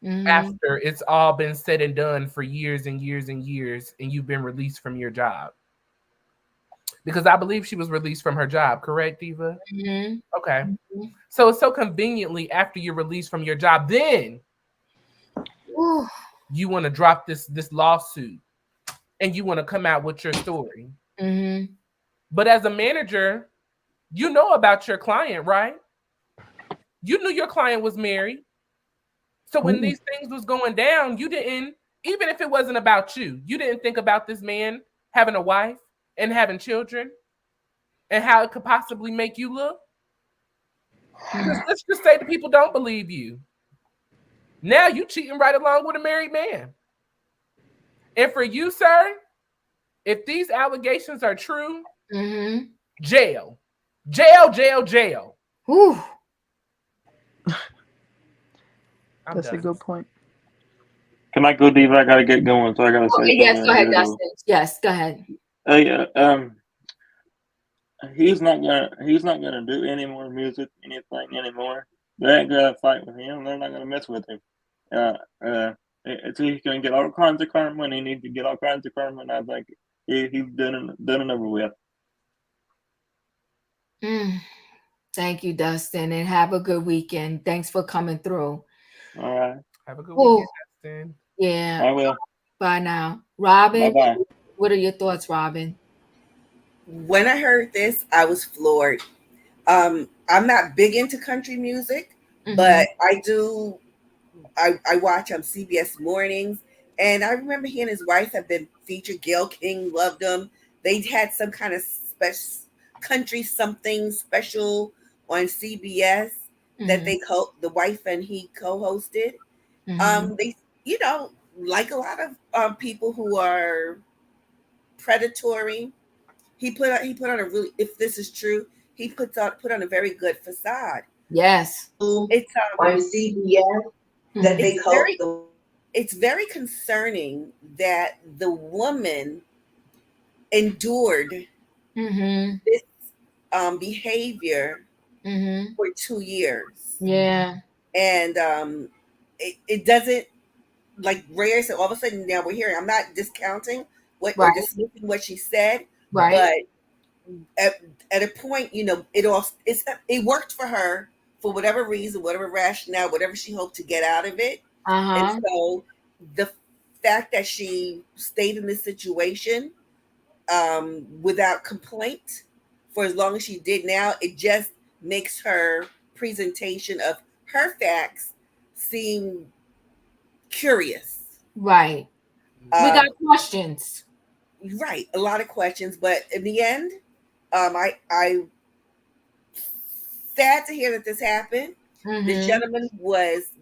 Speaker 2: mm-hmm. after it's all been said and done for years and years and years, and you've been released from your job. Because I believe she was released from her job, correct, Diva?
Speaker 1: Mm-hmm.
Speaker 2: Okay.
Speaker 1: Mm-hmm.
Speaker 2: So it's so conveniently after you're released from your job, then you want to drop this lawsuit and you want to come out with your story.
Speaker 1: Mm-hmm.
Speaker 2: But as a manager, you know about your client, right? You knew your client was married. So when these things was going down, you didn't, even if it wasn't about you, you didn't think about this man having a wife and having children and how it could possibly make you look. Because let's just say the people don't believe you. Now you cheating right along with a married man. And for you, sir, if these allegations are true, jail. Jail.
Speaker 1: Whew.
Speaker 16: That's a good point.
Speaker 10: Can I go, Diva? I gotta get going, so I gotta say
Speaker 1: Okay,
Speaker 10: something.
Speaker 1: yes, go ahead, Dustin. Yes, go ahead.
Speaker 10: Yeah. He's not gonna do any more music, anything anymore. They ain't gonna fight with him. They're not gonna mess with him. He's gonna get all kinds of karma, and he needs to get all kinds of karma. And I think he's done and over with.
Speaker 1: Thank you, Dustin, and have a good weekend. Thanks for coming through.
Speaker 10: All right.
Speaker 2: Have a good weekend, Dustin.
Speaker 1: Yeah.
Speaker 10: I will.
Speaker 1: Bye now. Robin,
Speaker 10: Bye-bye.
Speaker 1: What are your thoughts, Robin?
Speaker 3: When I heard this, I was floored. I'm not big into country music, but I do. I watch CBS Mornings, and I remember he and his wife have been featured. Gayle King loved them. They had some kind of special country something special on CBS that they the wife and he co-hosted. They, like a lot of people who are predatory. He put on a really, if this is true, he put on a very good facade.
Speaker 1: Yes.
Speaker 3: It's
Speaker 1: on CBS
Speaker 3: that they it's very concerning that the woman endured this behavior for 2 years.
Speaker 1: Yeah.
Speaker 3: And it doesn't, like Rhea said, all of a sudden now we're hearing, I'm not discounting or dismissing what she said, but at a point, it worked for her for whatever reason, whatever rationale, whatever she hoped to get out of it. And so the fact that she stayed in this situation without complaint for as long as she did now, it just makes her presentation of her facts seem curious.
Speaker 1: Right. We got questions.
Speaker 3: Right. A lot of questions. But in the end, I sad to hear that this happened. The gentleman was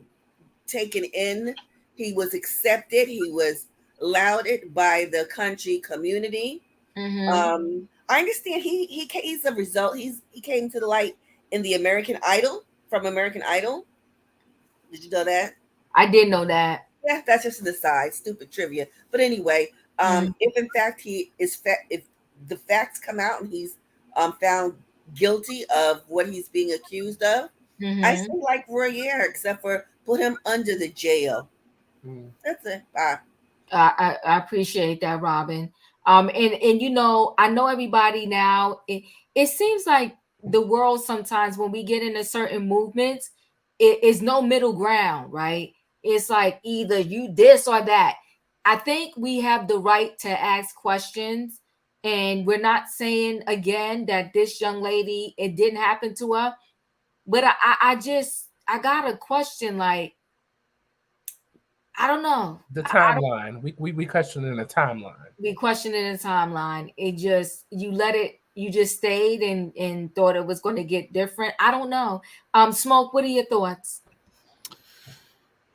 Speaker 3: taken in. He was accepted. He was lauded by the country community. I understand he's a result. He came to the light in the American Idol, from American Idol. Did you know that?
Speaker 1: I did know that.
Speaker 3: Yeah, that's just an aside, stupid trivia. But anyway, if in fact if the facts come out and he's found guilty of what he's being accused of, I say like Royer, except for put him under the jail. That's it. Bye.
Speaker 1: I appreciate that, Robin. And I know everybody now. It seems like the world sometimes when we get into certain movements, it is no middle ground, right? It's like either you this or that. I think we have the right to ask questions, and we're not saying again that this young lady, it didn't happen to her, but I got a question, like, I don't know.
Speaker 2: The timeline. We questioning the timeline.
Speaker 1: We questioning the timeline. It just, you just stayed and thought it was going to get different. I don't know. Smoke, what are your thoughts?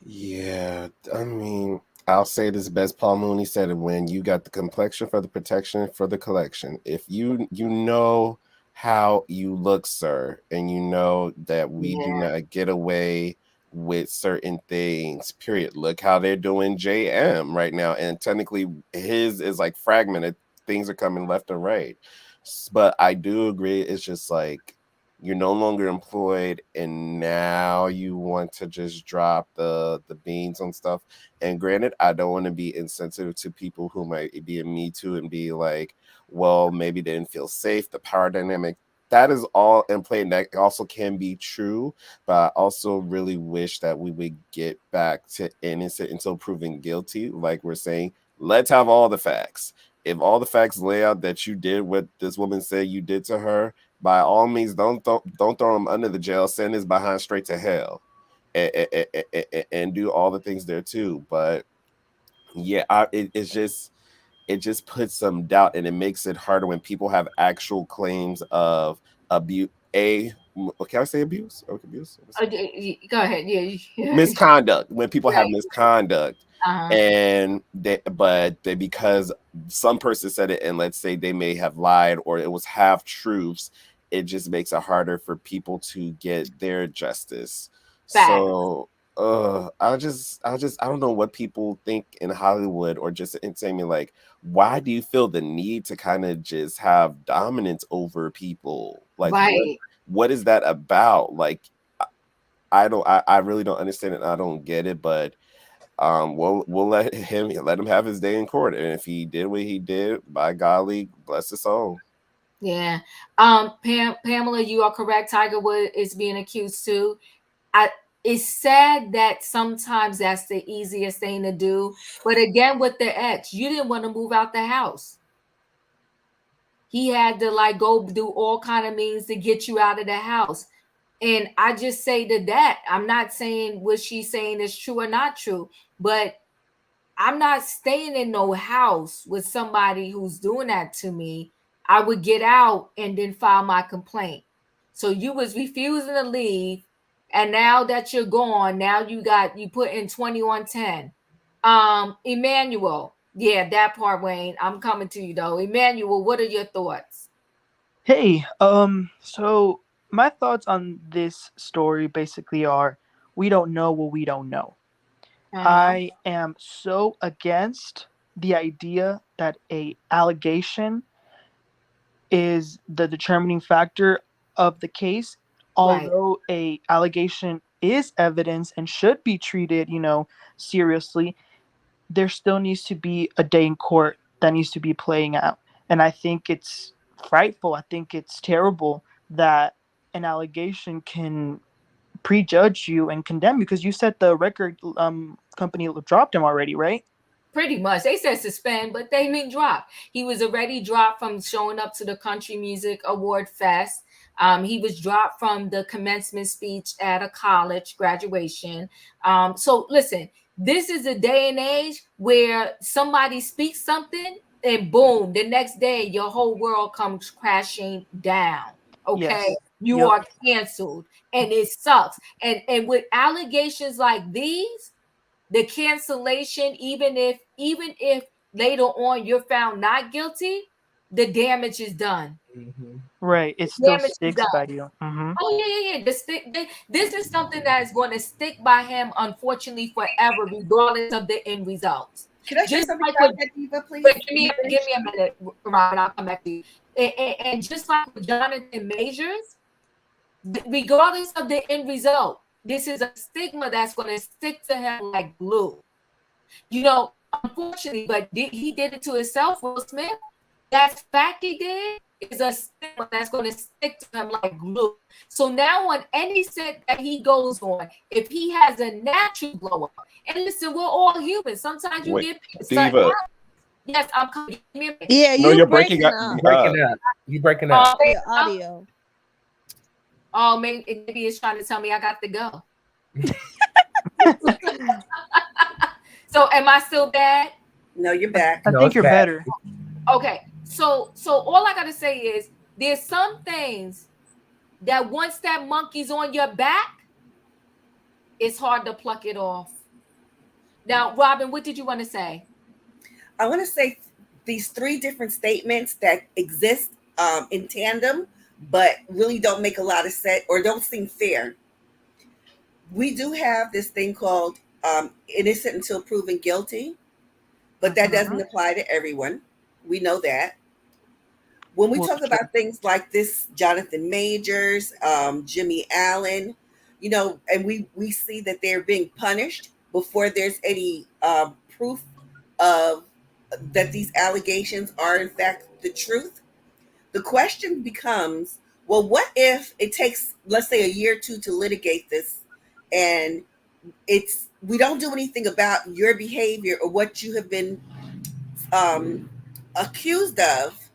Speaker 4: Yeah, I mean, I'll say this best. Paul Mooney said it: when you got the complexion for the protection for the collection. If you know how you look, sir, and you know that we do not get away with certain things, period. Look how they're doing JM right now, and technically his is like fragmented. Things are coming left and right, but I do agree. It's just like, you're no longer employed, and now you want to just drop the beans on stuff. And granted, I don't want to be insensitive to people who might be in Me Too and be like, well, maybe they didn't feel safe, the power dynamic. That is all in play, and that also can be true. But I also really wish that we would get back to innocent until proven guilty. Like we're saying, let's have all the facts. If all the facts lay out that you did what this woman said you did to her, by all means, don't throw him under the jail. Send his behind straight to hell, and do all the things there too. But yeah, it just puts some doubt, and it makes it harder when people have actual claims of abuse. Can I say abuse? Okay, abuse.
Speaker 1: Go ahead. Yeah.
Speaker 4: Misconduct. When people have
Speaker 1: Right.
Speaker 4: misconduct,
Speaker 1: Uh-huh.
Speaker 4: and they because some person said it, and let's say they may have lied or it was half truths, it just makes it harder for people to get their justice.
Speaker 1: Fact.
Speaker 4: So I don't know what people think in Hollywood, or just in saying me like, why do you feel the need to kind of just have dominance over people? Like
Speaker 1: Right.
Speaker 4: what is that about? Like I really don't understand it. I don't get it, but we'll let him have his day in court. And if he did what he did, by golly, bless his soul.
Speaker 1: Yeah. Pamela, you are correct. Tiger Woods is being accused too. It's sad that sometimes that's the easiest thing to do. But again, with the ex, you didn't want to move out the house. He had to like go do all kind of means to get you out of the house. And I just say to that, I'm not saying what she's saying is true or not true, but I'm not staying in no house with somebody who's doing that to me. I would get out and then file my complaint. So you was refusing to leave, and now that you're gone, now you put in 2110. Emmanuel, yeah, that part, Wayne. I'm coming to you though. Emmanuel, what are your thoughts?
Speaker 16: Hey, so my thoughts on this story basically are we don't know what we don't know. I am so against the idea that a allegation is the determining factor of the case.
Speaker 1: Right.
Speaker 16: Although a allegation is evidence and should be treated, seriously, there still needs to be a day in court that needs to be playing out. And I think it's frightful. I think it's terrible that an allegation can prejudge you and condemn you, because you said the record company dropped him already, right?
Speaker 1: Pretty much. They said suspend, but they mean drop. He was already dropped from showing up to the Country Music Award Fest. He was dropped from the commencement speech at a college graduation. So listen, this is a day and age where somebody speaks something and boom, the next day your whole world comes crashing down. Okay.
Speaker 16: Yes.
Speaker 1: You
Speaker 16: Yep.
Speaker 1: are canceled, and it sucks. And with allegations like these, the cancellation, even if later on you're found not guilty, the damage is done.
Speaker 16: Right. It still
Speaker 1: Damage is
Speaker 16: sticks
Speaker 1: done.
Speaker 16: by you.
Speaker 1: Oh yeah. This is something that is going to stick by him, unfortunately, forever, regardless of the end results.
Speaker 3: Can I say
Speaker 1: Just
Speaker 3: something
Speaker 1: like
Speaker 3: about
Speaker 1: with,
Speaker 3: that, Diva, please?
Speaker 1: but give me a minute, Robin. I'll come back to you. And just like with Jonathan Majors, regardless of the end result, this is a stigma that's going to stick to him like glue. Unfortunately, but he did it to himself, Will Smith. That fact he did is a stigma that's going to stick to him like glue. So now on any set that he goes on, if he has a natural blow up, and listen, we're all human. Sometimes you get
Speaker 4: Diva.
Speaker 1: Yes, I'm coming.
Speaker 6: Yeah,
Speaker 4: No, you're
Speaker 6: breaking
Speaker 4: breaking
Speaker 6: up.
Speaker 2: You breaking up.
Speaker 6: Your audio.
Speaker 1: Oh, maybe it's trying to tell me I got to go. So am I still bad?
Speaker 3: No, you're back.
Speaker 16: I think you're better.
Speaker 1: Okay. So all I gotta say is there's some things that once that monkey's on your back, it's hard to pluck it off. Now, Robin, what did you want to say?
Speaker 3: I want to say these three different statements that exist in tandem, but really don't make a lot of sense or don't seem fair. We do have this thing called innocent until proven guilty, but that doesn't apply to everyone. We know that. when we
Speaker 16: Well,
Speaker 3: talk about things like this, Jonathan Majors, Jimmie Allen, you know, and we see that they're being punished before there's any proof of that these allegations are in fact the truth. The question becomes, well, what if it takes, let's say, a year or two to litigate this, and we don't do anything about your behavior or what you have been accused of,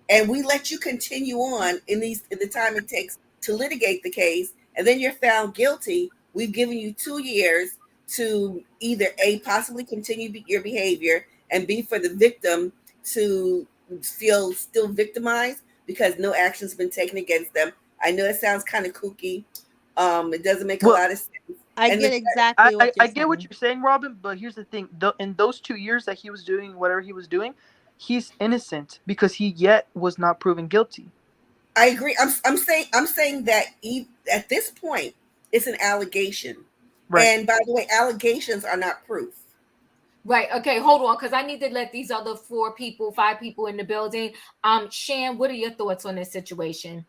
Speaker 3: and we let you continue on in the time it takes to litigate the case, and then you're found guilty. We've given you 2 years to either A, possibly continue your behavior, and B, for the victim to feel still victimized because no action's been taken against them. I know it sounds kind of kooky. It doesn't make a
Speaker 16: well,
Speaker 3: lot of sense.
Speaker 6: I
Speaker 3: And
Speaker 6: get exactly what
Speaker 16: I
Speaker 6: you're
Speaker 16: get what
Speaker 6: saying.
Speaker 16: you're saying, Robin, but here's the thing. In those 2 years that he was doing whatever he was doing, he's innocent because he yet was not proven guilty.
Speaker 3: I agree. I'm saying that at this point, it's an allegation.
Speaker 16: Right.
Speaker 3: And by the way, allegations are not proof.
Speaker 1: Right. Okay. Hold on, because I need to let these other 5 people in the building. Shan, what are your thoughts on this situation?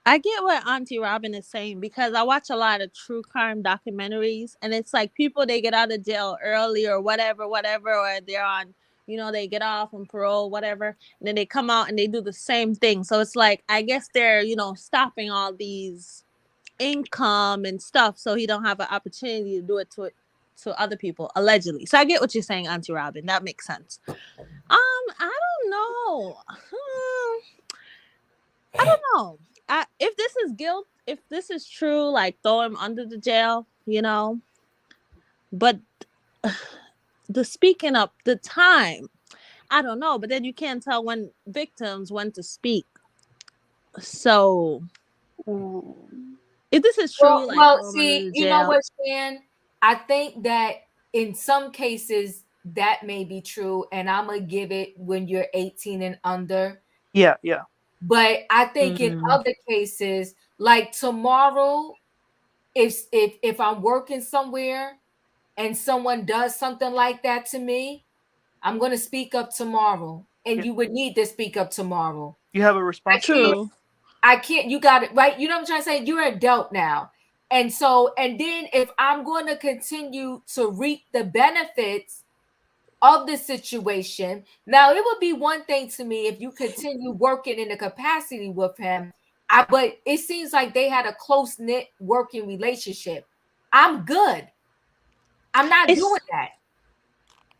Speaker 6: I get what Auntie Robin is saying because I watch a lot of true crime documentaries, and it's like people, they get out of jail early or whatever, or they're on, they get off on parole, whatever, and then they come out and they do the same thing. So it's like, I guess they're, stopping all these income and stuff so he don't have an opportunity to do it to other people, allegedly. So I get what you're saying, Auntie Robin. That makes sense. I don't know. I don't know. If this is guilt, if this is true, like throw him under the jail, But the speaking up, the time, I don't know. But then you can't tell when victims when to speak. So if this is true, like throw him under
Speaker 1: see,
Speaker 6: the
Speaker 1: you know
Speaker 6: jail.
Speaker 1: what, Shan? I think that in some cases that may be true, and I'm gonna give it when you're 18 and under.
Speaker 16: Yeah.
Speaker 1: But I think in other cases, like tomorrow, if I'm working somewhere and someone does something like that to me, I'm going to speak up tomorrow. And you would need to speak up tomorrow.
Speaker 16: You have a responsibility.
Speaker 1: I can't, you got it, right? You know what I'm trying to say? You're an adult now. And then if I'm going to continue to reap the benefits of the situation, now it would be one thing to me if you continue working in the capacity with him. But it seems like they had a close-knit working relationship. I'm good. I'm not doing that.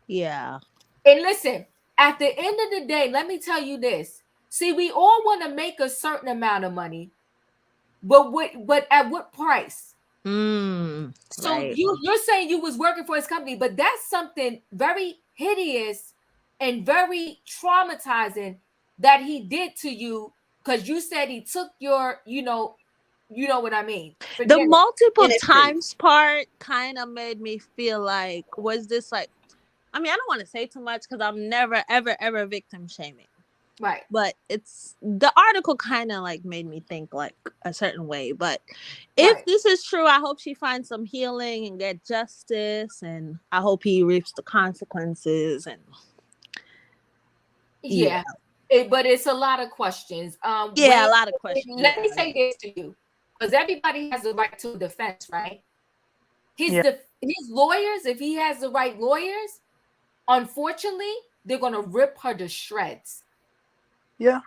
Speaker 6: Yeah.
Speaker 1: And listen, at the end of the day, let me tell you this. See, we all want to make a certain amount of money, but at what price? So
Speaker 6: right.
Speaker 1: you're saying you was working for his company, but that's something very hideous and very traumatizing that he did to you, because you said he took your, you know what I mean.
Speaker 6: The multiple times part kind of made me feel like, was this like, I mean, I don't want to say too much because I'm never, ever, ever victim shaming.
Speaker 1: Right.
Speaker 6: But the article kind of like made me think like a certain way. But if this is true, I hope she finds some healing and get justice. And I hope he reaps the consequences. And
Speaker 1: yeah. But it's a lot of questions.
Speaker 6: A lot of questions.
Speaker 1: Let me say this to you, because everybody has the right to defense, right? His lawyers, if he has the right lawyers, unfortunately, they're going to rip her to shreds.
Speaker 16: Yeah.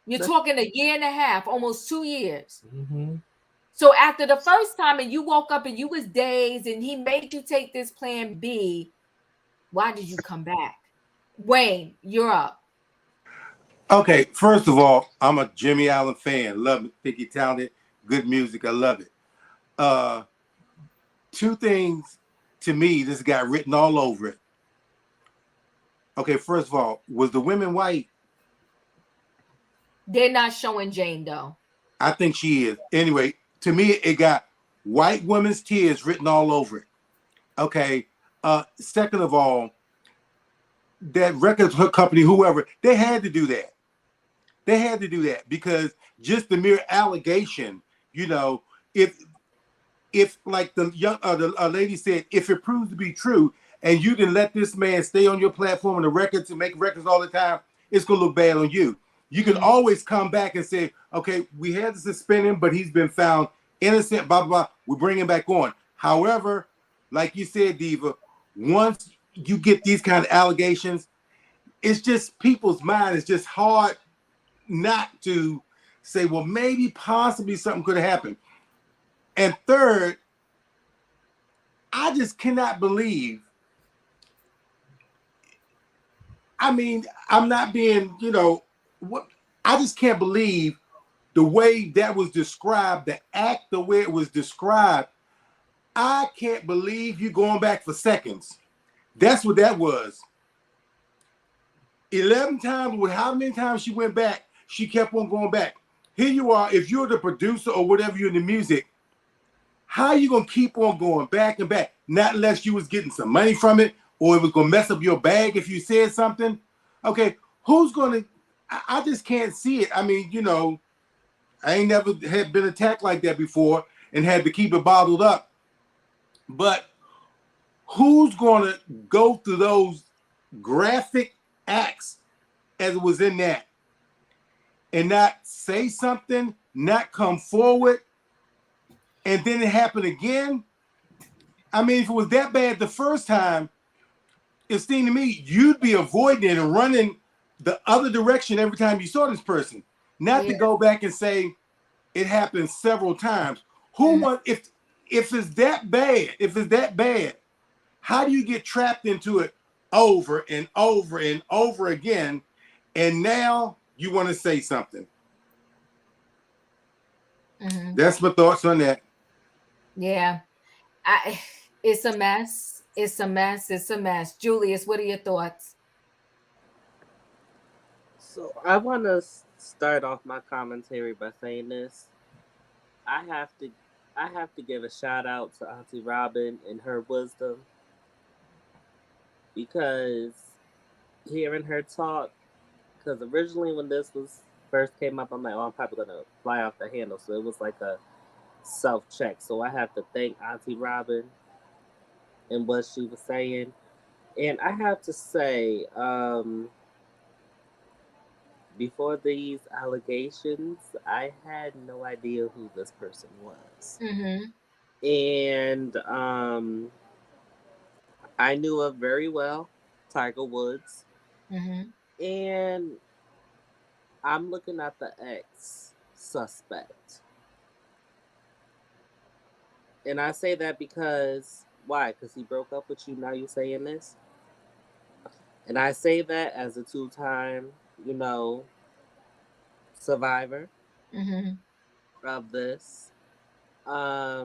Speaker 1: You're talking a year and a half, almost 2 years. Mm-hmm. So after the first time and you woke up and you was dazed and he made you take this plan B, why did you come back? Wayne, you're up.
Speaker 7: Okay, first of all, I'm a Jimmie Allen fan. Love it. Think he's talented. Good music. I love it. Two things to me, this got written all over it. Okay, first of all, was the women white?
Speaker 1: They're not showing Jane, though.
Speaker 7: I think she is. Anyway, to me, it got white women's tears written all over it. Okay. Second of all, that record company, whoever, they had to do that. They had to do that because just the mere allegation, if like the young lady said, if it proves to be true and you didn't let this man stay on your platform and the record to make records all the time, it's gonna look bad on you. You can always come back and say, okay, we had to suspend him, but he's been found innocent, blah, blah, blah. We bring him back on. However, like you said, Diva, once you get these kind of allegations, it's just people's mind. It's just hard not to say, well, maybe possibly something could have happened. And third, I just cannot believe, I mean, I'm not being, what I just can't believe the way that was described, the act, the way it was described. I can't believe you going back for seconds. That's what that was. 11 times, with how many times she went back, she kept on going back. Here you are, if you're the producer or whatever you're in the music, how are you going to keep on going back and back? Not unless you was getting some money from it or it was going to mess up your bag if you said something. Okay, who's going to, I just can't see it. I mean, I ain't never had been attacked like that before and had to keep it bottled up. But who's going to go through those graphic acts as it was in that and not say something, not come forward, and then it happened again? I mean, if it was that bad the first time, it seemed to me you'd be avoiding it and running the other direction every time you saw this person. Not to go back and say it happened several times. Who want if it's that bad, how do you get trapped into it over and over and over again? And now you want to say something. That's my thoughts on that.
Speaker 1: Yeah. It's a mess. It's a mess. It's a mess. Julius, what are your thoughts?
Speaker 5: So I want to start off my commentary by saying this. I have to give a shout out to Auntie Robin and her wisdom, because hearing her talk, because originally when this was first came up, I'm like, oh, I'm probably gonna fly off the handle. So it was like a self-check. So I have to thank Auntie Robin and what she was saying. And I have to say, before these allegations, I had no idea who this person was. And I knew her very well, Tiger Woods. And I'm looking at the ex-suspect. And I say that because, why? Because he broke up with you, now you're saying this? And I say that as a two-time, survivor of this. Why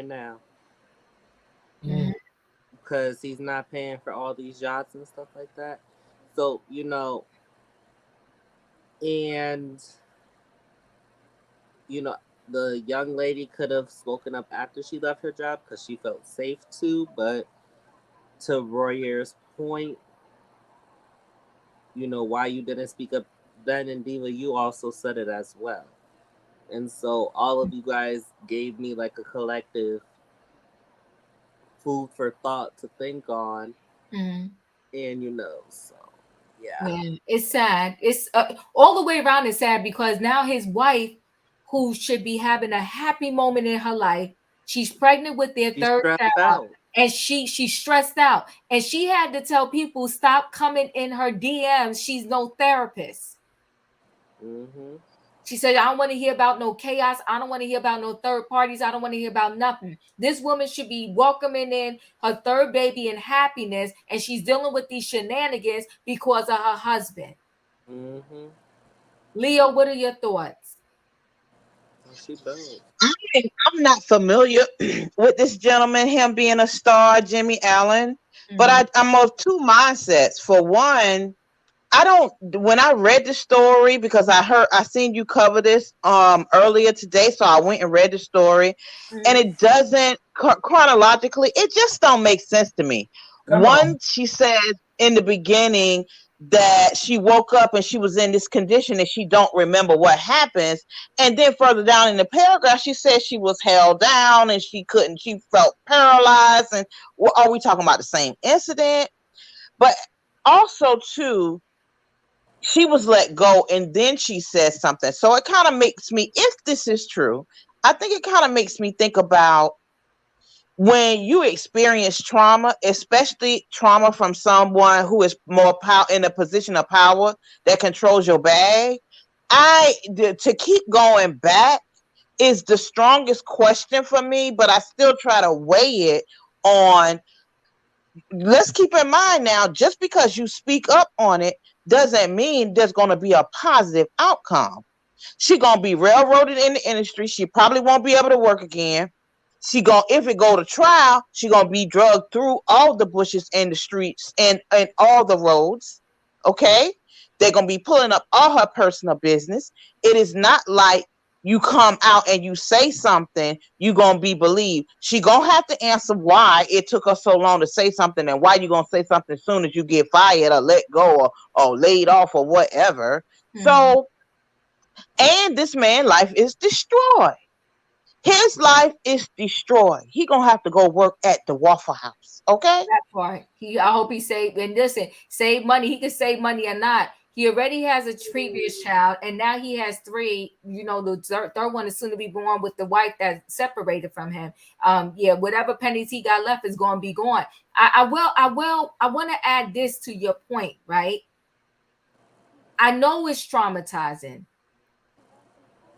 Speaker 5: now? Because he's not paying for all these yachts and stuff like that. So, and, the young lady could have spoken up after she left her job because she felt safe to, but to Royer's point, why you didn't speak up then, and Diva, you also said it as well. And so all of you guys gave me like a collective food for thought to think on. And so yeah,
Speaker 1: it's sad. It's all the way around. It's sad because now his wife, who should be having a happy moment in her life, she's pregnant with their third child, and she's stressed out, and she had to tell people stop coming in her DMs. She's no therapist. She said, I don't want to hear about no chaos. I don't want to hear about no third parties. I don't want to hear about nothing. This woman should be welcoming in her third baby in happiness, and she's dealing with these shenanigans because of her husband. Leo, what are your thoughts?
Speaker 9: I'm not familiar with this gentleman, him being a star, Jimmie Allen, but I'm of two mindsets. For one, when I read the story, because I seen you cover this earlier today, so I went and read the story, and it doesn't chronologically, it just don't make sense to me. She said in the beginning that she woke up and she was in this condition and she don't remember what happens, and then further down in the paragraph she said she was held down and she felt paralyzed. And are we talking about the same incident? But also too, she was let go and then she said something. So it kind of makes me, if this is true, I think it kind of makes me think about when you experience trauma, especially trauma from someone who is more in a position of power that controls your bag. To keep going back is the strongest question for me, but I still try to weigh it on. Let's keep in mind now, just because you speak up on it doesn't mean there's going to be a positive outcome. She gonna be railroaded in the industry. She probably won't be able to work again. If it go to trial, she gonna be drugged through all the bushes and the streets and all the roads. Okay, they're gonna be pulling up all her personal business. It is not like you come out and you say something, you gonna be believed. She gonna have to answer why it took her so long to say something, and why you gonna say something as soon as you get fired or let go or laid off or whatever. So, and this man's life is destroyed. His life is destroyed. He gonna have to go work at the Waffle House. Okay.
Speaker 1: That part. I hope he saved. And listen, save money. He can save money or not. He already has a previous child, and now he has 3. You know, the third one is soon to be born with the wife that's separated from him. Yeah, whatever pennies he got left is going to be gone. I want to add this to your point, right? I know it's traumatizing,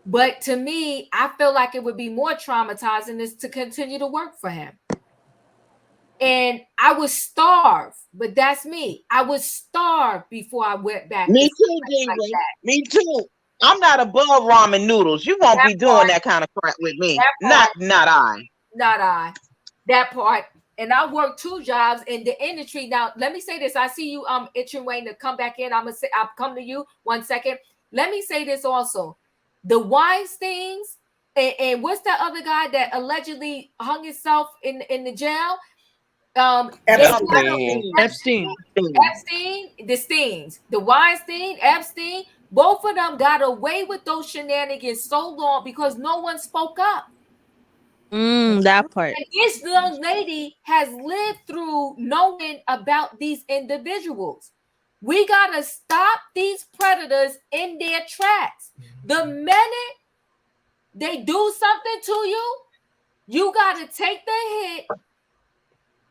Speaker 1: but to me, I feel like it would be more traumatizing is to continue to work for him. And I was starved, but that's me. I was starved before I went back.
Speaker 9: Me too, David. Me too. I'm not above ramen noodles. You won't be doing that kind of crap with me. Not I.
Speaker 1: Not I. That part. And I work 2 jobs in the industry. Now, let me say this. I see you itching waiting to come back in. I'll come to you 1 second. Let me say this also. The Weinsteins and what's that other guy that allegedly hung himself in the jail?
Speaker 16: Epstein.
Speaker 1: The Steins, the Weinstein, Epstein, both of them got away with those shenanigans so long because no one spoke up.
Speaker 6: That part.
Speaker 1: And this young lady has lived through knowing about these individuals. We got to stop these predators in their tracks. The minute they do something to you, you got to take the hit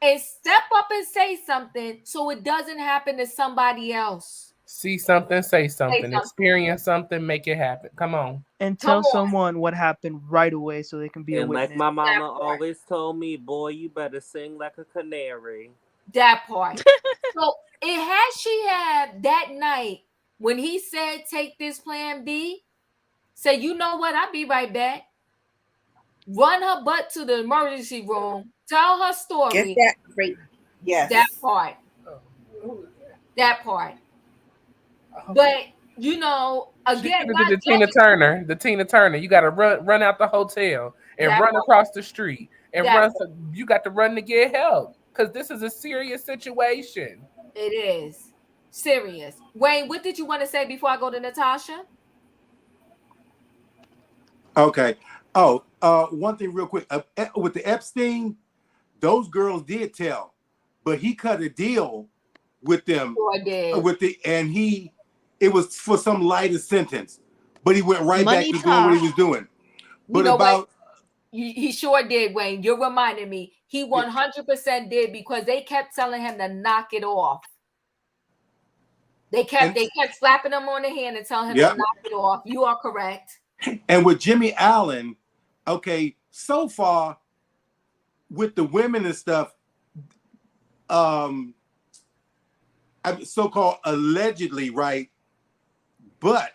Speaker 1: and step up and say something so it doesn't happen to somebody else.
Speaker 2: See something, say something. Experience something, make it happen. Come on.
Speaker 16: And tell someone what happened right away so they can be a witness.
Speaker 13: Like my mama always told me, boy, you better sing like a canary.
Speaker 1: That part. So she had that night when he said, take this plan B, say, you know what, I'll be right back. Run her butt to the emergency room, tell her story.
Speaker 3: Get that great. Yes.
Speaker 1: That part. That part. But you know, again,
Speaker 2: the Tina Turner. You got to run out the hotel and run across the street and run. You got to run to get help because this is a serious situation.
Speaker 1: It is serious. Wayne, what did you want to say before I go to Natasha?
Speaker 7: Okay. Oh, one thing real quick. With the Epstein, those girls did tell, but he cut a deal with them. It was for some lighter sentence, but he went right back to doing what he was doing. But
Speaker 1: he sure did, Wayne. You're reminding me. He 100% did because they kept telling him to knock it off. They kept slapping him on the hand and telling him to knock it off. You are correct.
Speaker 7: And with Jimmie Allen, okay, so far with the women and stuff, so-called allegedly, right? But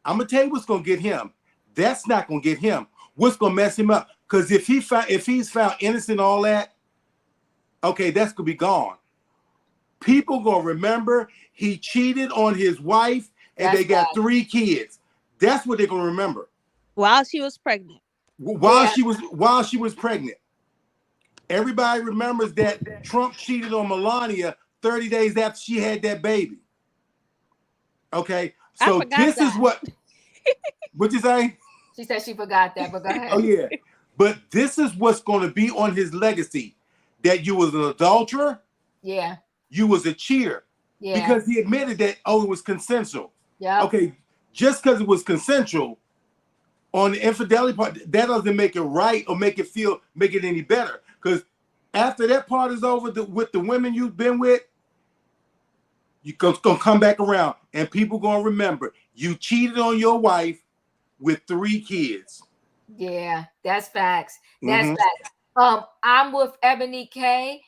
Speaker 7: I'm gonna tell you what's gonna get him. That's not gonna get him. What's gonna mess him up? Because if he's found innocent, all that, okay, that's gonna be gone. People gonna remember he cheated on his wife and they got 3 kids. That's what they're gonna remember.
Speaker 6: While she was pregnant.
Speaker 7: While she was pregnant. Everybody remembers that Trump cheated on Melania 30 days after she had that baby. Okay, so this is what you say?
Speaker 1: She said she forgot that, but go ahead.
Speaker 7: Oh yeah, but this is what's going to be on his legacy: that you was an adulterer,
Speaker 1: you
Speaker 7: was a cheater,
Speaker 1: Yeah.
Speaker 7: Because he admitted that, it was consensual.
Speaker 1: Yeah.
Speaker 7: Okay, just because it was consensual on the infidelity part, that doesn't make it right or make it any better. Because after that part is over with the women you've been with, you're going to come back around and people going to remember you cheated on your wife with 3 kids.
Speaker 1: Yeah, that's facts. That's facts. I'm with Ebony K.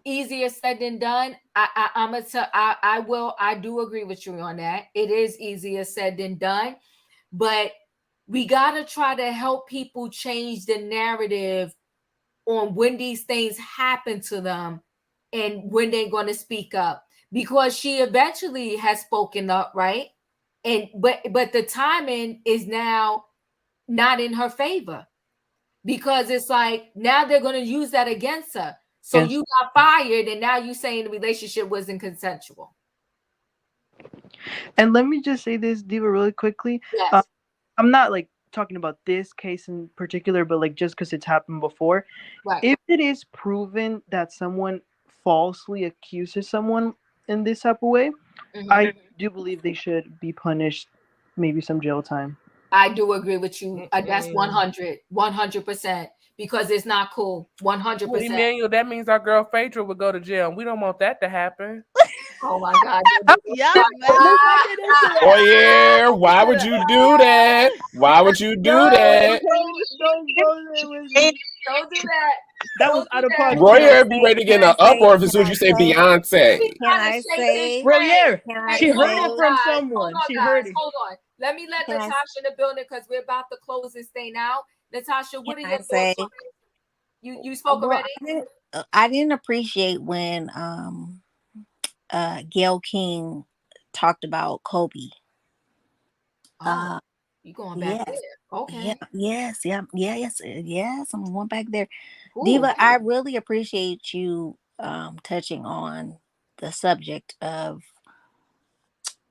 Speaker 1: Easier said than done. I do agree with you on that. It is easier said than done, but we gotta try to help people change the narrative on when these things happen to them and when they're going to speak up, because she eventually has spoken up, right? And but the timing is now not in her favor, because it's like now they're going to use that against her. So you got fired, and now you saying the relationship wasn't consensual.
Speaker 16: And let me just say this, Diva, really quickly.
Speaker 1: Yes.
Speaker 16: I'm not like talking about this case in particular, but like just because it's happened before.
Speaker 1: Right.
Speaker 16: If it is proven that someone falsely accuses someone in this type of way, I do believe they should be punished, maybe some jail time.
Speaker 1: I do agree with you. That's 100%, because it's not cool. 100%.
Speaker 2: Well, Emmanuel, that means our girl Phaedra would go to jail. We don't want that to happen.
Speaker 1: Oh my God.
Speaker 6: Yeah, man.
Speaker 4: Oh yeah, why would you do that? Why would you do that?
Speaker 1: Don't do that.
Speaker 16: That was out of pocket.
Speaker 4: Royer be ready to get in an uproar as soon as you say Beyonce.
Speaker 15: Can I say?
Speaker 16: Royer,
Speaker 15: She
Speaker 16: heard it from someone.
Speaker 1: Hold on,
Speaker 16: She
Speaker 1: guys.
Speaker 16: heard it.
Speaker 1: Hold on. Let me let
Speaker 15: Can I-
Speaker 1: Natasha in the building, because we're about to close this thing out. Natasha, what are
Speaker 15: Can
Speaker 1: your
Speaker 15: I say?
Speaker 1: thoughts on it? You spoke already?
Speaker 15: I didn't appreciate when Gayle King talked about Kobe.
Speaker 1: You going back there? Okay.
Speaker 15: Yes. I'm going back there.
Speaker 1: Ooh.
Speaker 15: Diva, I really appreciate you touching on the subject of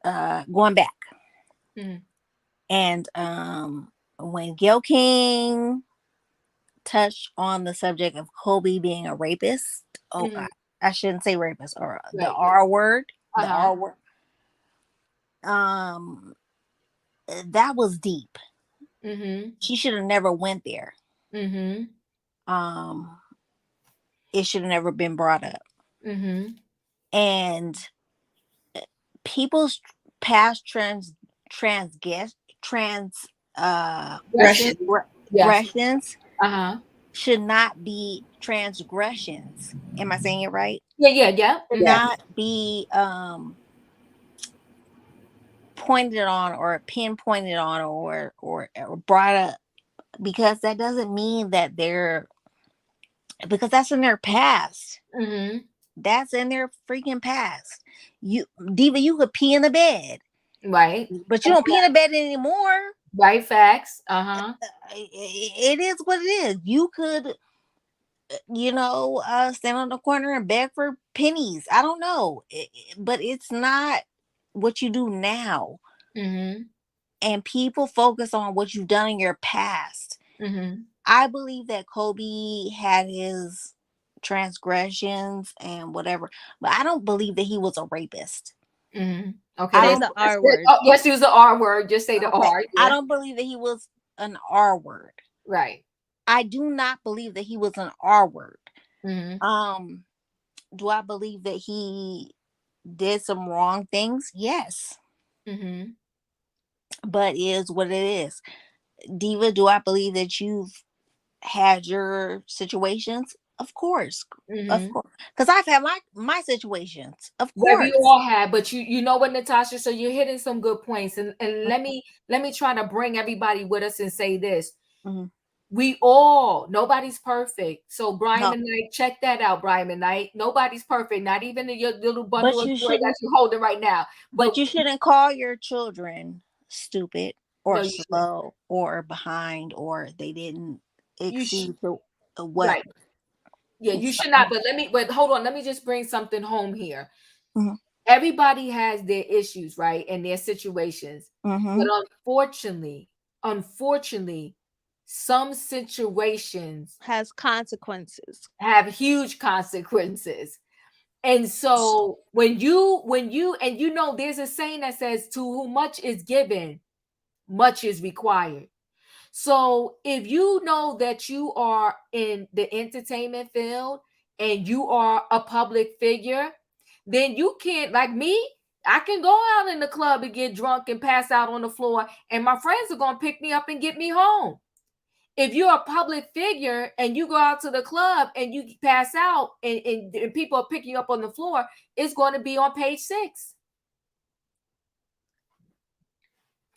Speaker 15: going back. And when Gayle King touched on the subject of Kobe being a rapist, I shouldn't say rapist, or the R word, the R word. That was deep. She should have never went there. It should have never been brought up. And people's past transgressions should not be transgressions. Am I saying it right?
Speaker 1: Yeah.
Speaker 15: Should not be pointed on or pinpointed on or brought up, because that doesn't mean that because that's in their past. That's in their freaking past. Diva, you could pee in the bed,
Speaker 1: right?
Speaker 15: But you don't pee in the bed anymore,
Speaker 1: right? Facts.
Speaker 15: It is what it is. You could, stand on the corner and beg for pennies. I don't know, but it's not what you do now. And people focus on what you've done in your past. I believe that Kobe had his transgressions and whatever, but I don't believe that he was a rapist.
Speaker 1: Okay.
Speaker 6: Say the R word.
Speaker 1: Yes, use the R word. Just say the R. Yeah.
Speaker 15: I don't believe that he was an R word.
Speaker 1: Right.
Speaker 15: I do not believe that he was an R word. Do I believe that he did some wrong things? Yes. But it is what it is. Diva, do I believe that you've had your situations? Of course. Of course. Because I've had my situations. Of course.
Speaker 1: We all have, but you know what, Natasha? So you're hitting some good points. And let me try to bring everybody with us and say this. Nobody's perfect. So Brian Mcknight, check that out, Brian Mcknight. Nobody's perfect, not even your little bundle of joy that you're holding right now.
Speaker 15: But you shouldn't call your children stupid or slow or behind, or they didn't exceed what.
Speaker 1: Right. Yeah, you should not. But hold on. Let me just bring something home here. Everybody has their issues, right? And their situations. But unfortunately, some situations
Speaker 6: has consequences.
Speaker 1: Have huge consequences. And so when you and you know, there's a saying that says, to whom much is given, much is required. So if you know that you are in the entertainment field and you are a public figure, then you can't, like me, I can go out in the club and get drunk and pass out on the floor, and my friends are going to pick me up and get me home. If you're a public figure and you go out to the club and you pass out and people are picking you up on the floor, it's going to be on page 6.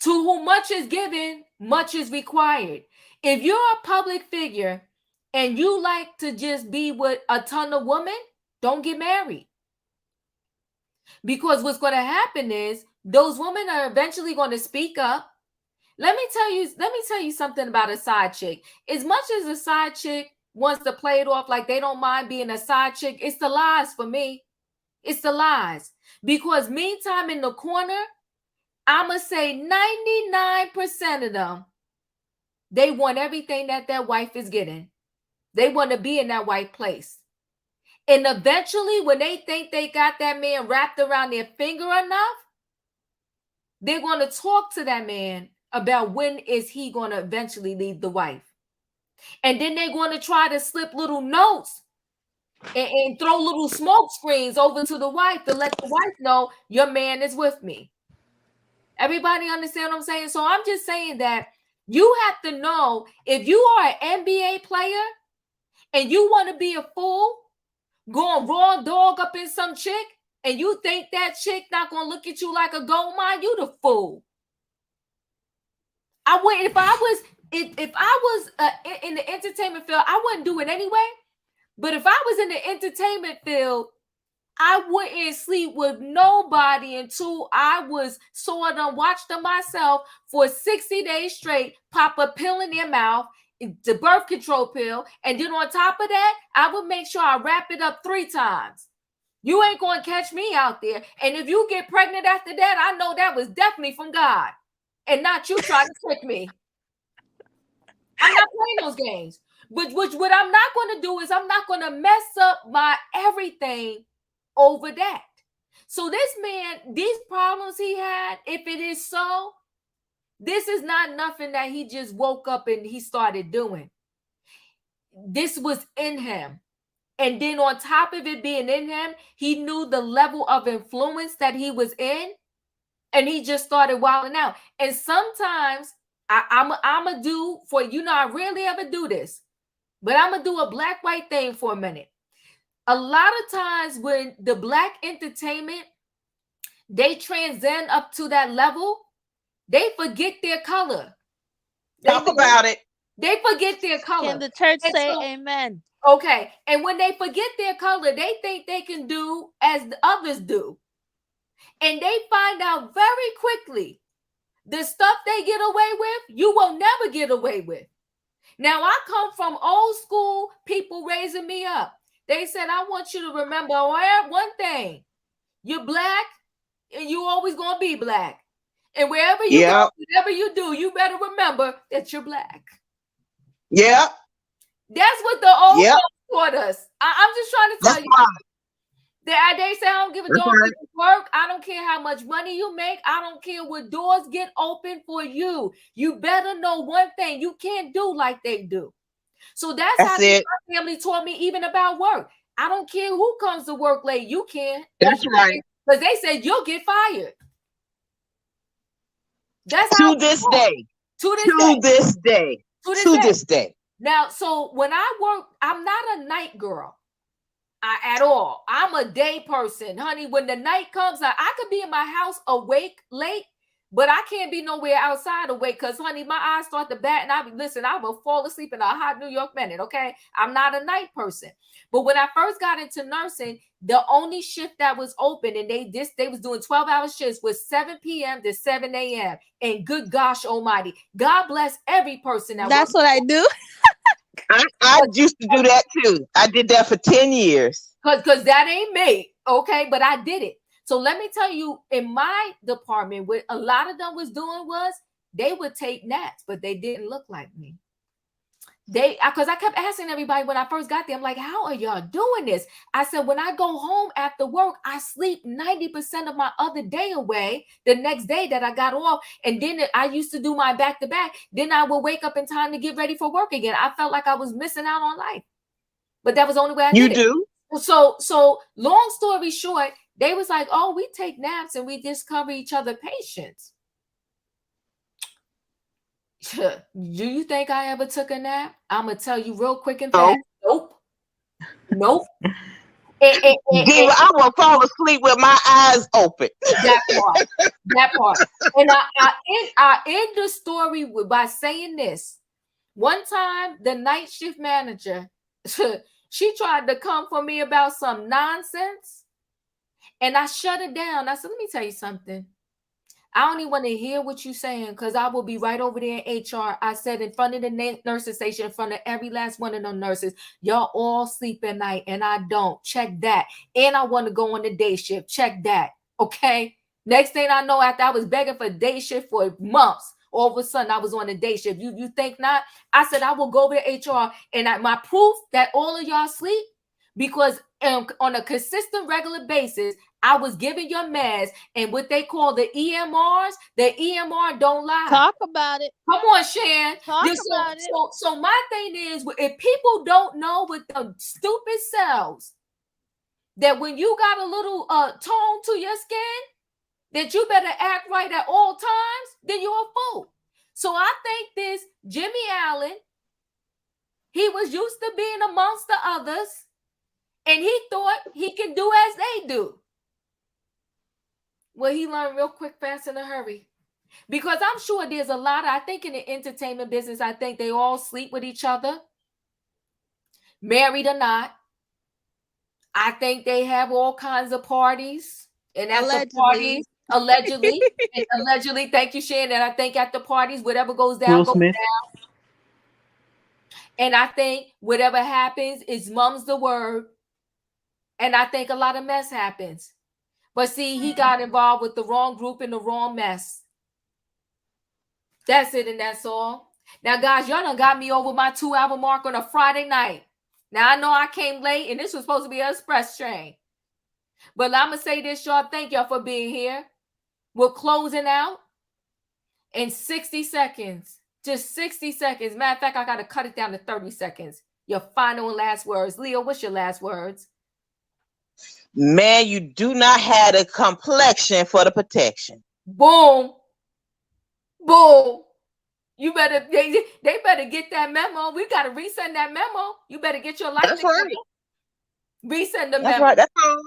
Speaker 1: To whom much is given, much is required. If you're a public figure and you like to just be with a ton of women, don't get married. Because what's going to happen is those women are eventually going to speak up. Let me tell you something about a side chick. As much as a side chick wants to play it off like they don't mind being a side chick, it's the lies for me. It's the lies. Because meantime in the corner, I'ma say 99% of them, they want everything that their wife is getting. They want to be in that white place. And eventually, when they think they got that man wrapped around their finger enough, they're going to talk to that man about when is he going to eventually leave the wife. And then they're going to try to slip little notes and throw little smoke screens over to the wife to let the wife know your man is with me. Everybody understand what I'm saying? So I'm just saying that you have to know, if you are an NBA player and you want to be a fool, going raw dog up in some chick, and you think that chick not going to look at you like a gold mine, you the fool. I wouldn't, if I was in the entertainment field, I wouldn't do it anyway. But if I was in the entertainment field, I wouldn't sleep with nobody until I saw them, watched them myself for 60 days straight, pop a pill in their mouth, the birth control pill, and then on top of that, I would make sure I wrap it up 3 times. You ain't going to catch me out there. And if you get pregnant after that, I know that was definitely from God and not you trying to trick me. I'm not playing those games. But what I'm not going to do is I'm not going to mess up my everything over that. So this man, these problems he had, if it is so, this is not nothing that he just woke up and he started doing. This was in him. And then on top of it being in him, he knew the level of influence that he was in, and he just started wilding out. And sometimes I'm a do for, I rarely ever do this, but I'm going to do a black-white thing for a minute. A lot of times when the black entertainment, they transcend up to that level, they forget their color.
Speaker 9: Talk about it.
Speaker 1: They forget their color.
Speaker 6: Can the church say amen?
Speaker 1: Okay. And when they forget their color, they think they can do as the others do. And they find out very quickly the stuff they get away with, you will never get away with. Now, I come from old school people raising me up. They said, I want you to remember one thing. You're black and you always going to be black. And wherever you go, whatever you do, you better remember that you're black.
Speaker 9: Yeah.
Speaker 1: That's what the old folks taught us. I'm just trying to tell you. They say, I don't give a dog if you work. I don't care how much money you make. I don't care what doors get open for you. You better know one thing. You can't do like they do. So that's how my family taught me even about work. I don't care who comes to work late. You can't.
Speaker 9: That's right.
Speaker 1: Because they said you'll get fired. That's
Speaker 9: to this day. To this day.
Speaker 1: Now, so when I work, I'm not a night girl at all. I'm a day person, honey. When the night comes, I could be in my house awake late, but I can't be nowhere outside awake because, honey, my eyes start to bat and I will fall asleep in a hot New York minute, okay? I'm not a night person. But when I first got into nursing, the only shift that was open, and they was doing 12-hour shifts, was 7 p.m. to 7 a.m. And good gosh almighty, God bless every person
Speaker 6: That's what I do.
Speaker 9: I used to do that too. I did that for 10 years.
Speaker 1: Because that ain't me, okay? But I did it. So let me tell you, in my department, what a lot of them was doing was they would take naps, but they didn't look like me. because I kept asking everybody when I first got there, I'm like, how are y'all doing this? I said, when I go home after work, I sleep 90% of my other day away the next day that I got off. And then I used to do my back-to-back. Then I would wake up in time to get ready for work again. I felt like I was missing out on life. But that was the only way I did it. So long story short, they was like, oh, we take naps and we discover each other patients. Do you think I ever took a nap? I'm gonna tell you real quick and fast. Nope.
Speaker 9: Diva, I will fall asleep with my eyes open.
Speaker 1: That part. And I end the story by saying this. One time, the night shift manager, she tried to come for me about some nonsense, and I shut it down. I said, let me tell you something. I don't even want to hear what you're saying because I will be right over there in HR. I said in front of the nursing station, in front of every last one of them nurses, y'all all sleep at night and I don't. Check that. And I want to go on the day shift. Check that. Okay. Next thing I know, after I was begging for day shift for months, all of a sudden I was on the day shift. You think not? I said I will go over to HR and my proof that all of y'all sleep, because on a consistent, regular basis, I was giving your meds and what they call the EMRs. The EMR don't lie.
Speaker 6: Talk about it.
Speaker 1: Come on, Shan.
Speaker 6: Talk about it.
Speaker 1: So my thing is, if people don't know with the stupid cells that when you got a little tone to your skin, that you better act right at all times, then you're a fool. So I think this Jimmie Allen, he was used to being amongst the others, and he thought he can do as they do. Well, he learned real quick, fast, in a hurry. Because I'm sure there's a lot I think in the entertainment business, I think they all sleep with each other, married or not. I think they have all kinds of parties. And at the parties, allegedly, thank you, Shannon. I think at the parties, whatever goes down, goes down. And I think whatever happens is mum's the word. And I think a lot of mess happens. But see, he got involved with the wrong group in the wrong mess. That's it, and that's all. Now, guys, y'all done got me over my 2-hour mark on a Friday night. Now, I know I came late, and this was supposed to be an express train. But I'm going to say this, y'all. Thank y'all for being here. We're closing out in 60 seconds. Just 60 seconds. Matter of fact, I got to cut it down to 30 seconds. Your final and last words. Leo, what's your last words?
Speaker 9: Man, you do not have the complexion for the protection.
Speaker 1: Boom. Boom. You better, they better get that memo. We got to resend that memo. You better get your life together. Right. Resend the memo.
Speaker 9: That's right. That's all.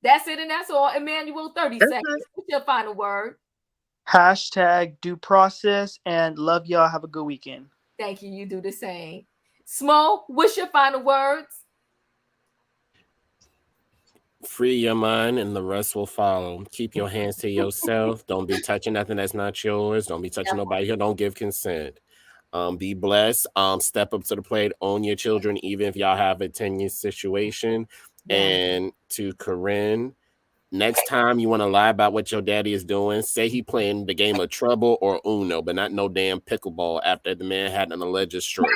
Speaker 1: That's it, and that's all. Emmanuel, 30 seconds. What's your final word?
Speaker 16: # due process, and love y'all. Have a good weekend.
Speaker 1: Thank you. You do the same. Smo, what's your final words?
Speaker 4: Free your mind and the rest will follow. Keep your hands to yourself. Don't be touching nothing that's not yours. Don't be touching nobody here. Don't give consent. Be blessed. Step up to the plate. Own your children, even if y'all have a tenuous situation. Yeah. And to Corinne, next time you want to lie about what your daddy is doing, say he playing the game of Trouble or Uno, but not no damn pickleball after the man had an alleged stroke.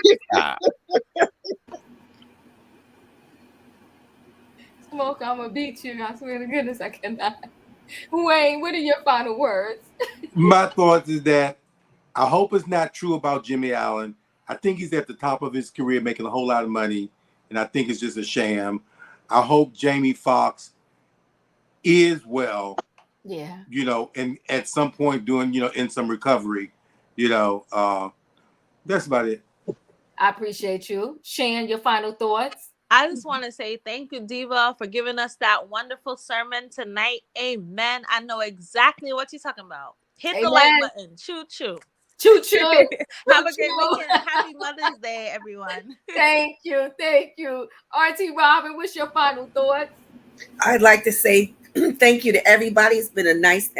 Speaker 1: Smoke, I'm gonna beat you. I swear to goodness, I cannot. Wayne, what are your final words?
Speaker 7: My thoughts is that I hope it's not true about Jimmie Allen. I think he's at the top of his career, making a whole lot of money, and I think it's just a sham. I hope Jamie Foxx is well. Yeah. You know, and at some point doing, in some recovery. That's about it.
Speaker 1: I appreciate you. Shan, your final thoughts?
Speaker 6: I just want to say thank you, Diva, for giving us that wonderful sermon tonight. Amen. I know exactly what you're talking about. Hit the like button. Choo choo.
Speaker 1: Choo choo.
Speaker 6: Have a great weekend. Happy Mother's Day, everyone.
Speaker 1: Thank you. Thank you. RT Robin, what's your final thoughts?
Speaker 3: I'd like to say thank you to everybody. It's been a nice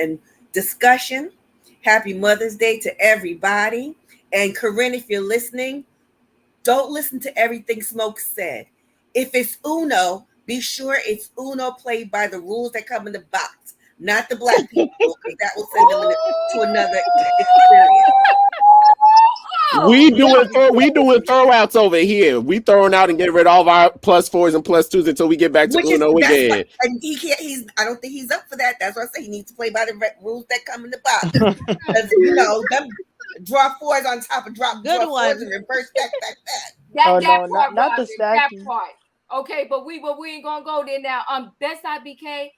Speaker 3: discussion. Happy Mother's Day to everybody. And Corinne, if you're listening, don't listen to everything Smoke said. If it's Uno, be sure it's Uno played by the rules that come in the box, not the black people, because that will send them to another experience.
Speaker 4: We doing throwouts over here. We throwing out and getting rid of all of our +4s and +2s until we get back to Uno again.
Speaker 3: And he can't. I don't think he's up for that. That's why I say he needs to play by the rules that come in the box. Because them draw 4s on top of draw 4s and reverse back.
Speaker 1: That part,
Speaker 16: not the
Speaker 1: Robin,
Speaker 16: stacking.
Speaker 1: that part. Okay, but we ain't gonna go there now. Bedside BK.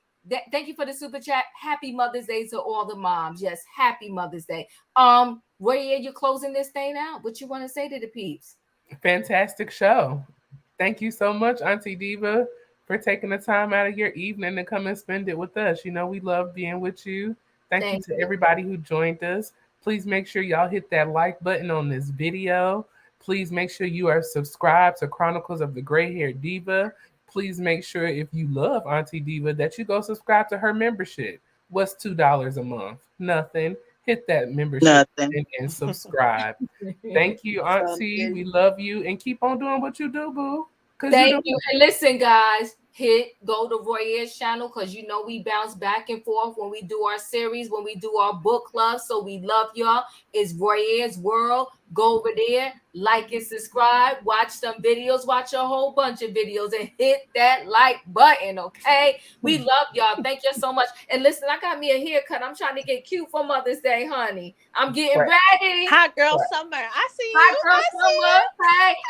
Speaker 1: Thank you for the super chat. Happy Mother's Day to all the moms. Yes, happy Mother's Day. Roy, you're closing this thing out. What you want to say to the peeps?
Speaker 2: Fantastic show. Thank you so much, Auntie Diva, for taking the time out of your evening to come and spend it with us. You know, we love being with you. Thank you to everybody who joined us. Please make sure y'all hit that like button on this video. Please make sure you are subscribed to Chronicles of the Gray Haired Diva. Please make sure if you love Auntie Diva that you go subscribe to her membership. What's $2 a month? Nothing. Hit that membership and subscribe. Thank you, Auntie. We love you and keep on doing what you do, boo.
Speaker 1: Thank you. And listen, guys, go to Roy's channel because you know we bounce back and forth when we do our series, when we do our book club. So we love y'all. It's Roy's World. Go over there, like and subscribe, watch some videos, watch a whole bunch of videos, and hit that like button, okay? We love y'all. Thank you so much. And listen, I got me a haircut. I'm trying to get cute for Mother's Day, honey. I'm getting ready.
Speaker 6: Hot girl summer. I see you.
Speaker 1: Hot girl summer.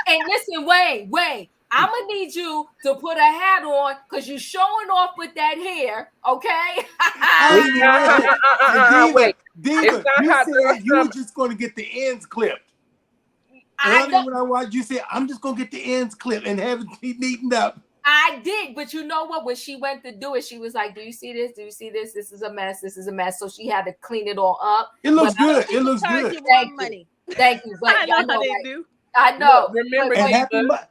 Speaker 1: Hey, and listen, Wayne. I'm gonna need you to put a hat on because you're showing off with that hair, okay?
Speaker 7: Diva, you said you were just going to get the ends clipped. Earlier when I watched, you said, I'm just going to get the ends clipped and have it neatened up.
Speaker 1: I did, but you know what? When she went to do it, she was like, do you see this? Do you see this? This is a mess. This is a mess. So she had to clean it all up.
Speaker 7: It looks good. It looks good.
Speaker 1: Thank you. But
Speaker 6: I know how they do.
Speaker 1: I know.
Speaker 2: Look, remember,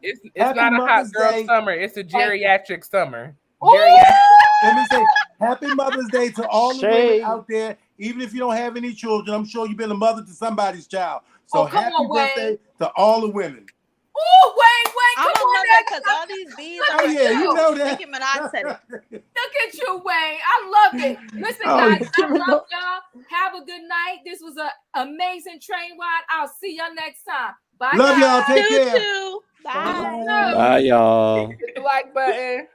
Speaker 2: it's not a hot girl summer. It's a geriatric summer.
Speaker 7: Let me say, happy Mother's Day to all the women out there. Even if you don't have any children, I'm sure you've been a mother to somebody's child. So happy birthday to all the women.
Speaker 1: Oh, Wayne,
Speaker 6: I'm
Speaker 1: come
Speaker 6: a
Speaker 1: on
Speaker 6: mother because all these bees are
Speaker 7: you know that.
Speaker 6: Nicki Minaj said it.
Speaker 1: Look at you, Wayne. I love it. Listen, guys, I love y'all. Have a good night. This was an amazing train ride. I'll see y'all next time. Bye,
Speaker 7: love
Speaker 1: guys.
Speaker 7: y'all. Take care.
Speaker 6: Bye.
Speaker 4: Bye, y'all.
Speaker 2: Hit the like button.